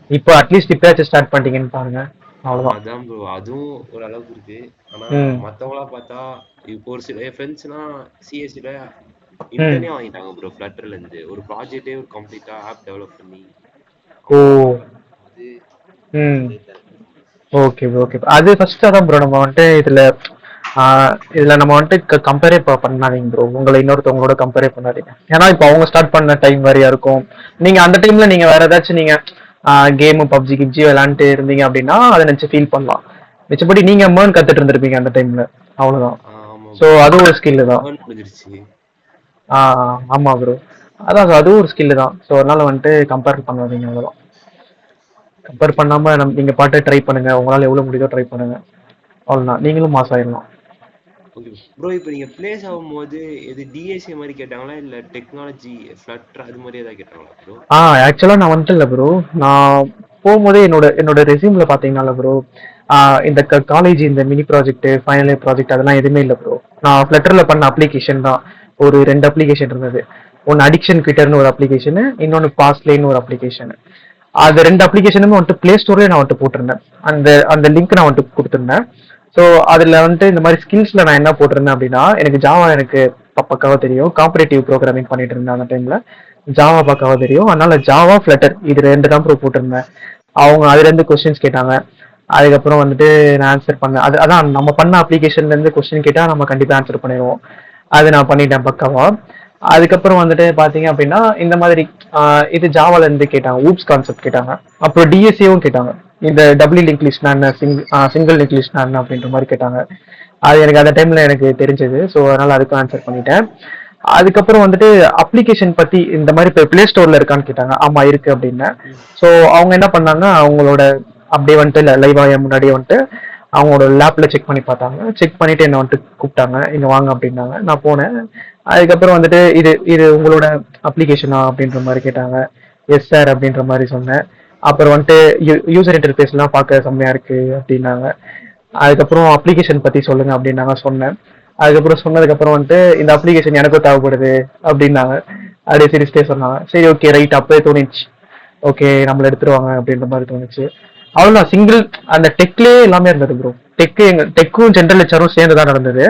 இப்போ அட்லீஸ்ட் இப்பயாச்சும் ஸ்டார்ட் பண்ணிட்டீங்கன்னு பாருங்க. அவ்வளவுதான். அதான் ப்ரோ, அதுவும் ஒரு அளவுக்கு இருக்கு. ஆனா மத்தவங்களா பார்த்தா இப்போ ஒரு சில ஃப்ரெண்ட்ஸ்லாம் சிஎஸ்சில இன்டர்னே வாங்கிட்டாங்க ப்ரோ. ஃப்ளட்டர்ல இருந்து ஒரு ப்ராஜெக்டே ஒரு கம்ப்ளீட்டா ஆப் டெவலப் பண்ணி. ஓ ஓகே ஓகே, அது ஃபர்ஸ்ட் அதான் ப்ரோ. நம்ம வந்துட்டு இதுல நம்ம வந்துட்டு கம்பேரே பண்ணாதீங்க ப்ரோ. உங்களை இன்னொருத்தவங்களோட கம்பேரே பண்ணாதீங்க. ஏன்னா இப்போ அவங்க ஸ்டார்ட் பண்ண டைம் வேறையா இருக்கும். நீங்க அந்த டைம்ல நீங்க வேற ஏதாச்சும் நீங்க கேம் பப்ஜி கிப்ஜி விளையாண்டுட்டு இருந்தீங்க அப்படின்னா அதை நினைச்சு ஃபீல் பண்ணலாம். மிச்சபடி நீங்க மேர்ன் கத்துட்டு இருந்திருப்பீங்க அந்த டைம்ல. அவ்வளவுதான். ஸோ அது ஒரு ஸ்கில் தான். ஆமா ப்ரோ, அதான் அதுவும் ஒரு ஸ்கில் தான். ஸோ அதனால வந்துட்டு கம்பேர் பண்ணாதீங்க. அவ்வளோதான். கம்பேர் பண்ணாம நீங்க பாட்டு ட்ரை பண்ணுங்க. உங்களால எவ்வளவு முடியுதோ ட்ரை பண்ணுங்க. அவ்வளவுதான், நீங்களும் மாஸ் ஆயிடலாம். ஓகே ப்ரோ, இப்போ நீங்க பிளேஸ் ஆகும்போது இது டிஎஸ்ஏ மாதிரி கேட்டாங்களா இல்ல டெக்னாலஜி ஃப்ளட்டர் அது மாதிரி ஏதாவது கேட்டாங்களா ப்ரோ? ஆக்சுவலா நான் வந்துட்டு இல்லை ப்ரோ. நான் போகும்போதே என்னோட ரெஸ்யூம்ல பாத்தீங்கன்னா ப்ரோ, இந்த காலேஜ் இந்த mini project final year project அதெல்லாம் எதுவுமே இல்லை ப்ரோ. நான் ஃப்ளட்டர்ல பண்ண அப்ளிகேஷன் தான். ஒரு 2 அப்ளிகேஷன் இருந்தது. ஒன்னு அடிக்ஷன் ட்விட்டர்னு ஒரு அப்ளிகேஷன், இன்னொன்னு பாஸ்லேன்னு ஒரு அப்ளிகேஷன். அது 2 அப்ளிகேஷனுமே வந்துட்டு பிளே ஸ்டோர்லேயே நான் வந்துட்டு போட்டிருந்தேன். அந்த லிங்க் நான் வந்துட்டு கொடுத்துருந்தேன். ஸோ அதுல வந்துட்டு இந்த மாதிரி ஸ்கில்ஸ்ல நான் என்ன போட்டிருந்தேன் அப்படின்னா, எனக்கு ஜாவா எனக்கு பக்காவா தெரியும். காம்பரேட்டிவ் ப்ரோக்ராமிங் பண்ணிட்டு இருந்தேன் அந்த டைம்ல. ஜாவா பக்காவா தெரியும். அதனால ஜாவா ஃப்ளட்டர் இது 2 தான் ப்ரோ போட்டிருந்தேன். அவங்க அதுல இருந்து கொஸ்டின்ஸ் கேட்டாங்க. அதுக்கப்புறம் வந்துட்டு நான் ஆன்சர் பண்ணேன். அதான் நம்ம பண்ண அப்ளிகேஷன்ல இருந்து கொஸ்டின் கேட்டா நம்ம கண்டிப்பா ஆன்சர் பண்ணிடுவோம். அது நான் பண்ணிட்டேன் பக்காவா. அதுக்கப்புறம் வந்துட்டு பாத்தீங்க அப்படின்னா இந்த மாதிரி இது ஜாவால இருந்து கேட்டாங்க. ஊப்ஸ் கான்செப்ட் கேட்டாங்க. அப்புறம் டிஎஸ்ஏவும் கேட்டாங்க. இந்த double link list single link list அப்படின்ற மாதிரி கேட்டாங்க. அது எனக்கு அந்த டைம்ல எனக்கு தெரிஞ்சது. ஸோ அதனால அதுக்கும் ஆன்சர் பண்ணிட்டேன். அதுக்கப்புறம் வந்துட்டு அப்ளிகேஷன் பத்தி இந்த மாதிரி பிளே ஸ்டோர்ல இருக்கான்னு கேட்டாங்க. ஆமா இருக்கு அப்படின்னு. ஸோ அவங்க என்ன பண்ணாங்க, அவங்களோட அப்படியே வந்துட்டு லைவா முன்னாடியே வந்துட்டு அவங்களோட லேப்ல செக் பண்ணி பார்த்தாங்க. செக் பண்ணிட்டு என்ன வந்துட்டு கூப்பிட்டாங்க, இங்க வாங்க அப்படின்னாங்க. நான் போனேன். அதுக்கப்புறம் வந்துட்டு இது உங்களோட அப்ளிகேஷனா அப்படின்ற மாதிரி கேட்டாங்க. எஸ் சார் அப்படின்ற மாதிரி சொன்னேன். அப்புறம் வந்துட்டு யூசர் இன்டர்ஃபேஸ் எல்லாம் பார்க்க செம்மையா இருக்கு அப்படின்னாங்க. அதுக்கப்புறம் அப்ளிகேஷன் பத்தி சொல்லுங்க அப்படின்னாங்க. சொன்னேன். அதுக்கப்புறம் சொன்னதுக்கு அப்புறம் வந்துட்டு இந்த அப்ளிகேஷன் எனக்கும் தேவைப்படுது அப்படின்னாங்க. அப்படியே சிரிச்சிட்டே சொன்னாங்க. சரி ஓகே ரைட், அப்பவே தோணிச்சு ஓகே நம்மள எடுத்துருவாங்க அப்படின்ற மாதிரி தோணுச்சு. அவ்வளவுதான் சிங்கிள். அந்த டெக்லயே எல்லாமே இருந்தது ப்ரோ. டெக்கும் ஜென்ரல் லெக்சரும் சேர்ந்து தான் நடந்தது.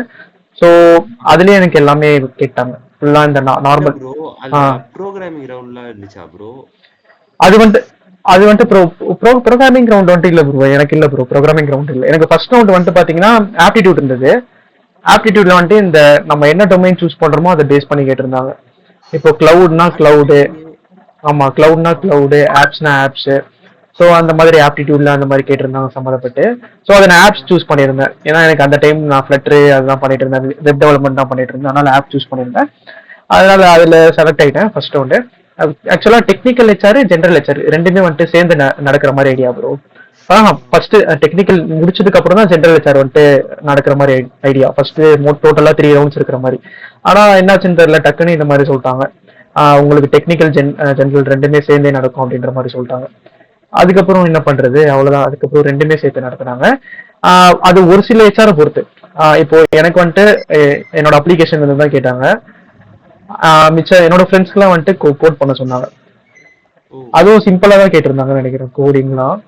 ஸோ அதுலயே எனக்கு எல்லாமே கேட்டாங்க ஃபுல்லா இந்த இல்ல நார்மல். ப்ரோ, அதுல ப்ரோக்ராமிங் ரவுண்ட்லாம் இருந்துச்சா ப்ரோ? அது வந்துட்டு ப்ரோக்ராமிங் ரவுண்ட் வந்துட்டு இல்ல ப்ரோ, எனக்கு இல்ல ப்ரோ. ப்ரோக்ராமிங் ரவுண்ட் இல்ல எனக்கு. ஃபர்ஸ்ட் ரவுண்ட் வந்துட்டு பாத்தீங்கன்னா ஆப்டிடியூட் இருந்தது. ஆப்டிடியூட்ல வந்துட்டு இந்த நம்ம என்ன டொமைன் சூஸ் பண்றோமோ அதை பேஸ் பண்ணி கேட்டிருந்தாங்க. இப்போ கிளவுட்னா கிளவுடு, ஆப்டிடியூட்லயே ஆமா கிளவுட்னா கிளவுடு, ஆப்ஸ்னா ஆப்ஸ். ஸோ அந்த மாதிரி ஆப்டிடியூட்ல அந்த மாதிரி கேட்டிருந்தாங்க சம்மந்தப்பட்டு. ஸோ அதை நான் ஆப்ஸ் சூஸ் பண்ணியிருந்தேன். ஏன்னா எனக்கு அந்த டைம் நான் ஃபிளட்டர் அதெல்லாம் பண்ணிட்டு இருந்தேன், வெப் டெவலப்மெண்ட் தான் பண்ணிட்டு இருந்தேன். அதனால ஆப் சூஸ் பண்ணியிருந்தேன். அதனால அதுல செலக்ட் ஆயிட்டேன் ஃபர்ஸ்ட் ரவுண்டு. ஆக்சுவலா டெக்னிக்கல் ஹெச்ஆர் ஜென்ரல் ஹெச்ஆர் ரெண்டுமே வந்துட்டு சேர்ந்து நடக்கிற மாதிரி ஐடியா ப்ரோ. ஃபர்ஸ்ட் டெக்னிக்கல் முடிச்சதுக்கு அப்புறம் தான் ஜென்ரல் ஹெச்ஆர் வந்துட்டு நடக்கிற மாதிரி ஐடியா. ஃபர்ஸ்ட் டோட்டலா 3 ரவுண்ட்ஸ் இருக்கிற மாதிரி. ஆனா என்னாச்சுன்னு தெரியல, டக்குன்னு இந்த மாதிரி சொல்லிட்டாங்க. உங்களுக்கு டெக்னிக்கல் ஜென்ரல் ரெண்டுமே சேர்ந்தே நடக்கும் அப்படின்ற மாதிரி சொல்லிட்டாங்க. அதுக்கப்புறம் என்ன பண்றது, அவ்வளவுதான். அதுக்கப்புறம் ரெண்டுமே சேர்த்து நடத்துனாங்க. அது ஒரு சில ஹெச்ஆரை பொறுத்து. இப்போ எனக்கு வந்துட்டு என்னோட அப்ளிகேஷன் தான் கேட்டாங்க. மிச்சம் என்னோட ஃப்ரெண்ட்ஸ்க்குலாம் வந்துட்டு கோட் பண்ண சொன்னாங்க. ஓ அதுவும் சிம்பிளா தான் கேட்டிருந்தாங்கன்னு நினைக்கிறேன் கோடிங்லாம்.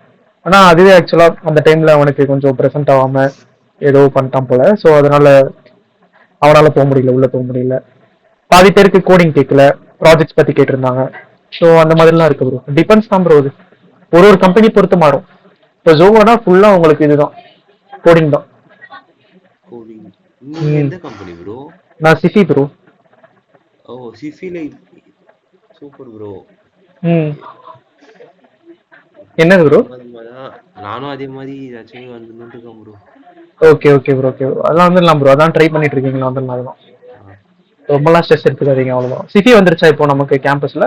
ஆனா அதுவே ஆக்சுவலா அந்த டைம்ல அவனுக்கு கொஞ்சம் ப்ரெசென்ட் ஆகாம ஏதோ பண்ணிட்டான் போல. ஸோ அதனால அவனால போக முடியல, உள்ள போக முடியல. பாதி பேருக்கு கோடிங் கேட்கல, ப்ராஜெக்ட்ஸ் பத்தி கேட்டிருந்தாங்க. ஸோ அந்த மாதிரிலாம் இருக்கு ப்ரோ. டிபெண்ட்ஸ் தான் ப்ரோ. இது ஒரு ஒரு கம்பெனி பொறுத்து மாறும். இப்போ ஜோவோனா ஃபுல்லா உங்களுக்கு இதுதான், கோடிங் தான். கோடிங். நீங்க எந்த கம்பெனி ப்ரோ? நான் சிசி ப்ரோ. ஓ சிசில. Super bro. ம். என்னது ப்ரோ? நானும் அதே மாதிரி ஏதாச்சும் வந்துன்னு இருக்கேன் bro. Okay okay bro, okay. அதெல்லாம் வந்துடலாம் ப்ரோ. அதான் ட்ரை பண்ணிட்டு இருக்கீங்களா? வந்துடலாம். அதெல்லாம் ரொம்பலாம் ஸ்ட்ரெஸ் எடுத்துக்காதீங்க, அவ்வளவுதான். சிசி வந்துருச்சா இப்போ நமக்கு கேம்பஸ்ல?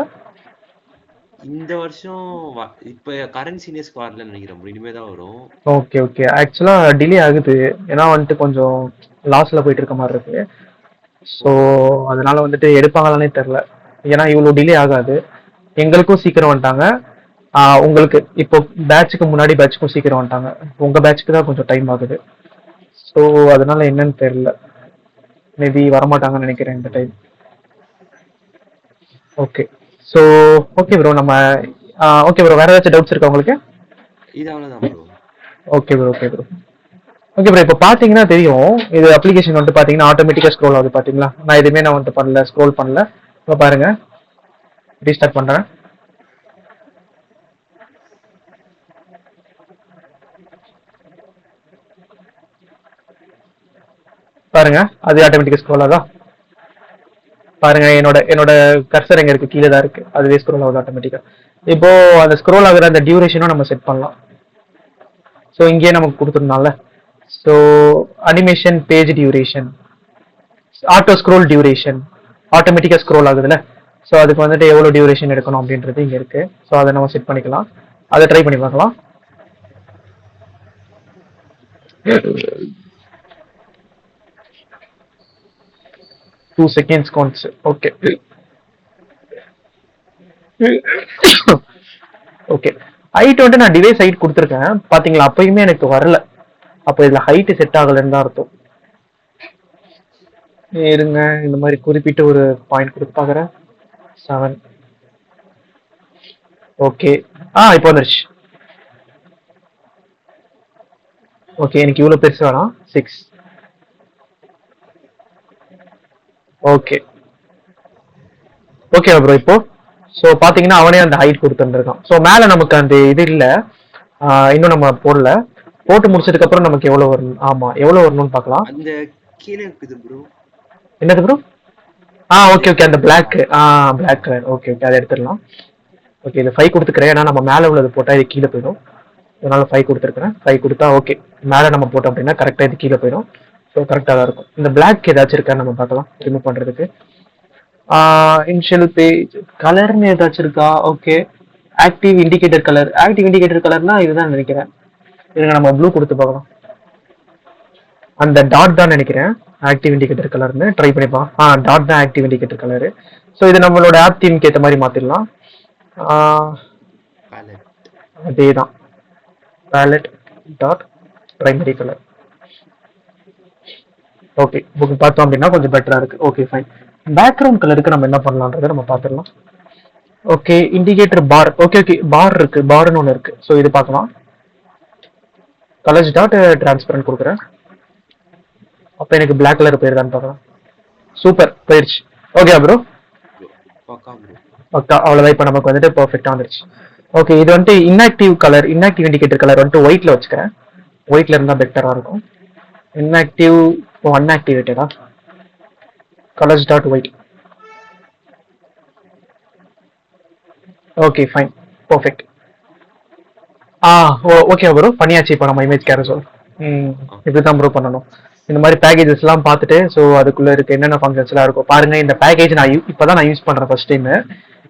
இந்த வருஷம் இப்ப கரண்ட் சீனியர்ஸ்க்கு வரலன்னு நினைக்கிறேன் ப்ரோ. இனிமே தான் வரும். Okay okay. ஆக்சுவலா டிலே ஆகுது. ஏன்னா வந்துட்டு கொஞ்சம் லாஸ்ல போயிட்டு இருக்க மாதிரி இருக்கு. ஸோ அதனால வந்துட்டு எடுப்பாங்களானே தெரில. ஏன்னா இவ்வளோ டிலே ஆகாது. எங்களுக்கும் சீக்கிரம் வந்துட்டாங்க. உங்களுக்கு இப்போ பேட்சுக்கு முன்னாடி பேட்சுக்கும் சீக்கிரம் வந்துட்டாங்க. உங்க பேட்சுக்கு தான் கொஞ்சம் டைம் ஆகுது. ஸோ அதனால என்னன்னு தெரியல. மேபி வரமாட்டாங்கன்னு நினைக்கிறேன் இந்த time. Okay. So okay bro. நம்ம ஓகே ப்ரோ. வேற ஏதாச்சும் டவுட்ஸ் இருக்கா உங்களுக்கு? இது அவ்வளவுதான் bro. Okay bro, okay bro. Okay bro. இப்போ பார்த்தீங்கன்னா தெரியும், இது அப்ளிகேஷன் வந்துட்டு பார்த்தீங்கன்னா ஆட்டோமேட்டிக்காக ஸ்க்ரோல் ஆகுது பார்த்தீங்களா? நான் எதுவுமே வந்துட்டு பண்ணல, ஸ்க்ரோல் பண்ணல. இப்போ பாருங்க, ரீஸ்டார்ட் பண்ணுறேன். பாருங்க, அது ஆட்டோமேட்டிக்காக ஸ்க்ரோல் ஆகுதா? பாருங்க, என்னோட கர்சர் எங்க இருக்கு? கீழே தான் இருக்கு. அதுவே ஸ்க்ரோல் ஆகுது ஆட்டோமேட்டிக்கா. இப்போ அந்த ஸ்க்ரோல் ஆகுற அந்த டியூரேஷனும் நம்ம செட் பண்ணலாம். ஸோ இங்கேயே நமக்கு கொடுத்துருந்தால. So animation page duration, auto scroll duration, ஆட்டோமேட்டிக்கா ஸ்க்ரோல் ஆகுதுல்ல. ஸோ அதுக்கு வந்துட்டு எவ்வளோ டியூரேஷன் எடுக்கணும் அப்படின்றது இங்க இருக்கு. ஸோ அதை நம்ம செட் பண்ணிக்கலாம். அதை ட்ரை பண்ணி பார்க்கலாம். Two seconds counts. Okay okay. Height வந்துட்டு நான் டிவைஸ் ஹைட் கொடுத்துருக்கேன் பாத்தீங்களா? அப்பயுமே எனக்கு வரல. அப்போ இதுல ஹைட் செட் ஆகலன்னு தான் அர்த்தம். இருங்க, இந்த மாதிரி குறிப்பிட்டு ஒரு பாயிண்ட் கொடுத்து பாக்குறேன். 7. ஓகே. இப்போ வந்துருச்சு. ஓகே, எனக்கு இவ்வளவு பெருசு வேணாம். 6. Okay okay bro. இப்போ ஸோ பாத்தீங்கன்னா அவனே அந்த ஹைட் கொடுத்துருக்கான். ஸோ மேல நமக்கு அந்த இது இல்ல, இன்னும் நம்ம போடல. போட்டு முடிச்சதுக்கு அப்புறம் நமக்கு எவ்வளவு வரும்? ஆமா, எவ்வளவு வரணும்னு பார்க்கலாம். அந்த கீழே இருக்குது ப்ரோ. என்னது ப்ரோ? Okay okay. அந்த black black colour. Okay okay, அதை எடுத்துடலாம். ஓகே, இது 5 கொடுத்துக்கிறேன். ஏன்னா நம்ம மேலே உள்ளது போட்டா இது கீழே போயிடும். அதனால 5 கொடுத்துருக்கேன். 5 கொடுத்தா ஓகே. மேலே நம்ம போட்டோம் அப்படின்னா கரெக்டா இது கீழே போயிடும். ஸோ கரெக்டாக தான் இருக்கும். இந்த பிளாக் ஏதாச்சும் இருக்கான்னு நம்ம பார்க்கலாம் ரிமூவ் பண்றதுக்கு. இனிஷியல் பேஜ் கலர்னு ஏதாச்சும் இருக்கா? Okay. Active indicator colour. Active indicator கலர்னா இதுதான் நினைக்கிறேன். இதுங்க நம்ம ப்ளூ கொடுத்து பார்க்கலாம். அந்த டாட் தான் நினைக்கிறேன் ஆக்டிவ் இண்டிகேட்டர் கலர்னு. ட்ரை பண்ணிப்பான். டாட் தான் ஆக்டிவ் இண்டிகேட்டர் கலரு. ஸோ இது நம்மளோட ஆப் தீம்க்கு ஏற்ற மாதிரி மாத்திடலாம். அதே தான், palette dot primary colour. Okay, book பார்த்தோம் அப்படின்னா கொஞ்சம் பெட்டரா இருக்கு. Okay fine. பேக்ரவுண்ட் கலருக்கு நம்ம என்ன பண்ணலான்றதை நம்ம பார்த்துடலாம். ஓகே, இண்டிகேட்டர் பார். ஓகே ஓகே, பார் இருக்கு, பார்னு ஒன்று இருக்கு. ஸோ இது பார்க்கலாம். கலர்ஸ் டாட் டிரான்ஸ்பரண்ட் கொடுக்குறேன். அப்போ எனக்கு பிளாக் கலர் போயிருதான்னு பார்க்கலாம். சூப்பர், போயிடுச்சு. ஓகே ப்ரோ, பக்கா ப்ரோ. ஓகே அவ்வளோதான். இப்போ நமக்கு வந்துட்டு பர்ஃபெக்டாக வந்துருச்சு. ஓகே, இது வந்துட்டு inactive colour, inactive indicator colour வந்துட்டு ஒயிட்ல வச்சுக்கிறேன். ஒயிட்ல இருந்தால் பெட்டராக இருக்கும். இன்ஆக்டிவ் அன்ஆக்டிவேட்டடா, colours dot white. Okay fine, perfect. Okay bro, பண்ணியாச்சு. இப்போ நம்ம இமேஜ் கேரசல் இப்படி தான் ப்ரோ பண்ணணும். இந்த மாதிரி பேக்கேஜஸ்லாம் பார்த்துட்டு, ஸோ அதுக்குள்ள இருக்க என்னென்ன ஃபங்க்ஷன்ஸ்லாம் இருக்கும் பாருங்க. இந்த பேக்கேஜ் நான் இப்போதான் நான் யூஸ் பண்றேன் ஃபர்ஸ்ட் டைம்.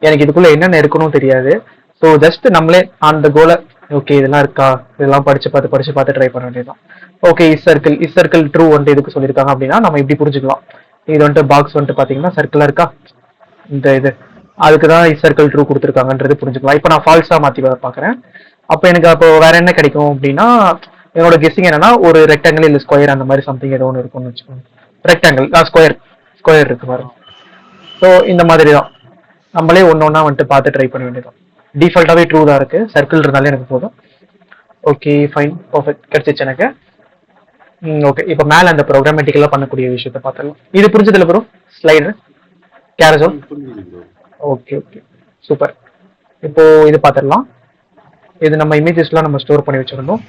எனக்கு இதுக்குள்ள என்னென்ன இருக்கணும் தெரியாது. ஸோ ஜஸ்ட் நம்மளே அந்த கோலை ஓகே இதெல்லாம் இருக்கா இதெல்லாம் படிச்சு பார்த்து ட்ரை பண்ண வேண்டியதுதான். ஓகே, இஸ் சர்க்கிள் ட்ரூ வந்துட்டு எதுக்கு சொல்லியிருக்காங்க அப்படின்னா நம்ம இப்படி புரிஞ்சுக்கலாம். இது வந்துட்டு பாக்ஸ் வந்துட்டு பார்த்தீங்கன்னா சர்க்கிளாக இருக்கா, இந்த இது அதுக்கு தான் இஸ் சர்க்கிள் ட்ரூ கொடுத்துருக்காங்கன்றது புரிஞ்சுக்கலாம். இப்போ நான் ஃபால்ஸாக மாற்றி பார்க்குறேன். அப்போ எனக்கு அப்போ வேற என்ன கிடைக்கும் அப்படின்னா, என்னோட கெஸ்ஸிங் என்னன்னா ஒரு ரெக்டாங்கிள் இல்லை ஸ்கொயர் அந்த மாதிரி சம்திங் ஏதோ ஒன்று இருக்கும்னு வச்சுக்கோங்க. ரெக்டாங்கிள் ஸ்கொயர் இருக்கு பாருங்க. ஸோ இந்த மாதிரி தான் நம்மளே ஒன்று வந்துட்டு பார்த்து ட்ரை பண்ண வேண்டியதான். டிஃபால்ட்டாகவே ட்ரூ தான் இருக்கு, சர்க்கிள் இருந்தாலே எனக்கு போதும். ஓகே ஃபைன், பர்ஃபெக்ட், கிடைச்சிச்சு எனக்கு. ஓகே, இப்போ மேலே அந்த ப்ரோக்ராமேட்டிக்கலாக பண்ணக்கூடிய விஷயத்த பார்த்துடலாம். இது புரிஞ்சதில்ல bro, slide carousel. Okay okay super. இப்போ இது பார்த்துடலாம். இது நம்ம இமேஜஸ்லாம் நம்ம ஸ்டோர் பண்ணி வச்சிருந்தோம்.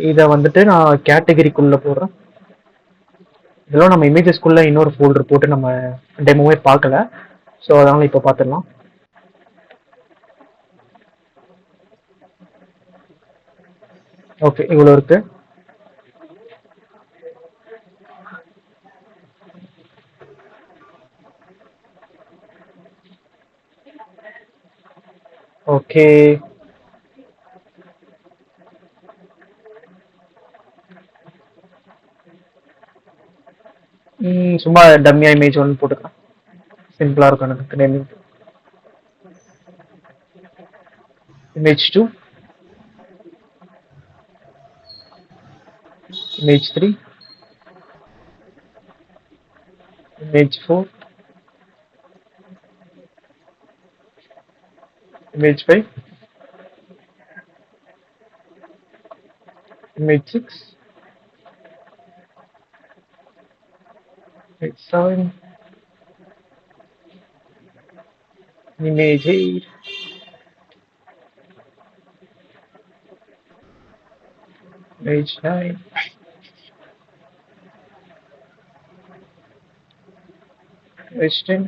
இதை வந்துட்டு நான் கேட்டகரிக்குள்ள போடுறேன். இதெல்லாம் நம்ம இமேஜஸ்குள்ள இன்னொரு ஃபோல்டர் போட்டு நம்ம டெமோவே பார்க்கல, ஸோ அதனால இப்போ பார்த்துடலாம். ஓகே, இவ்வளோ இருக்கு. ஓகே, சும்மா டம்மியா இமேஜ் ஒன்று போட்டுக்கலாம், சிம்பிளா இருக்கும் எனக்கு naming. Image 2, image 3, image 4, image 5, image 6, image 7, image 8, image 9, image 10,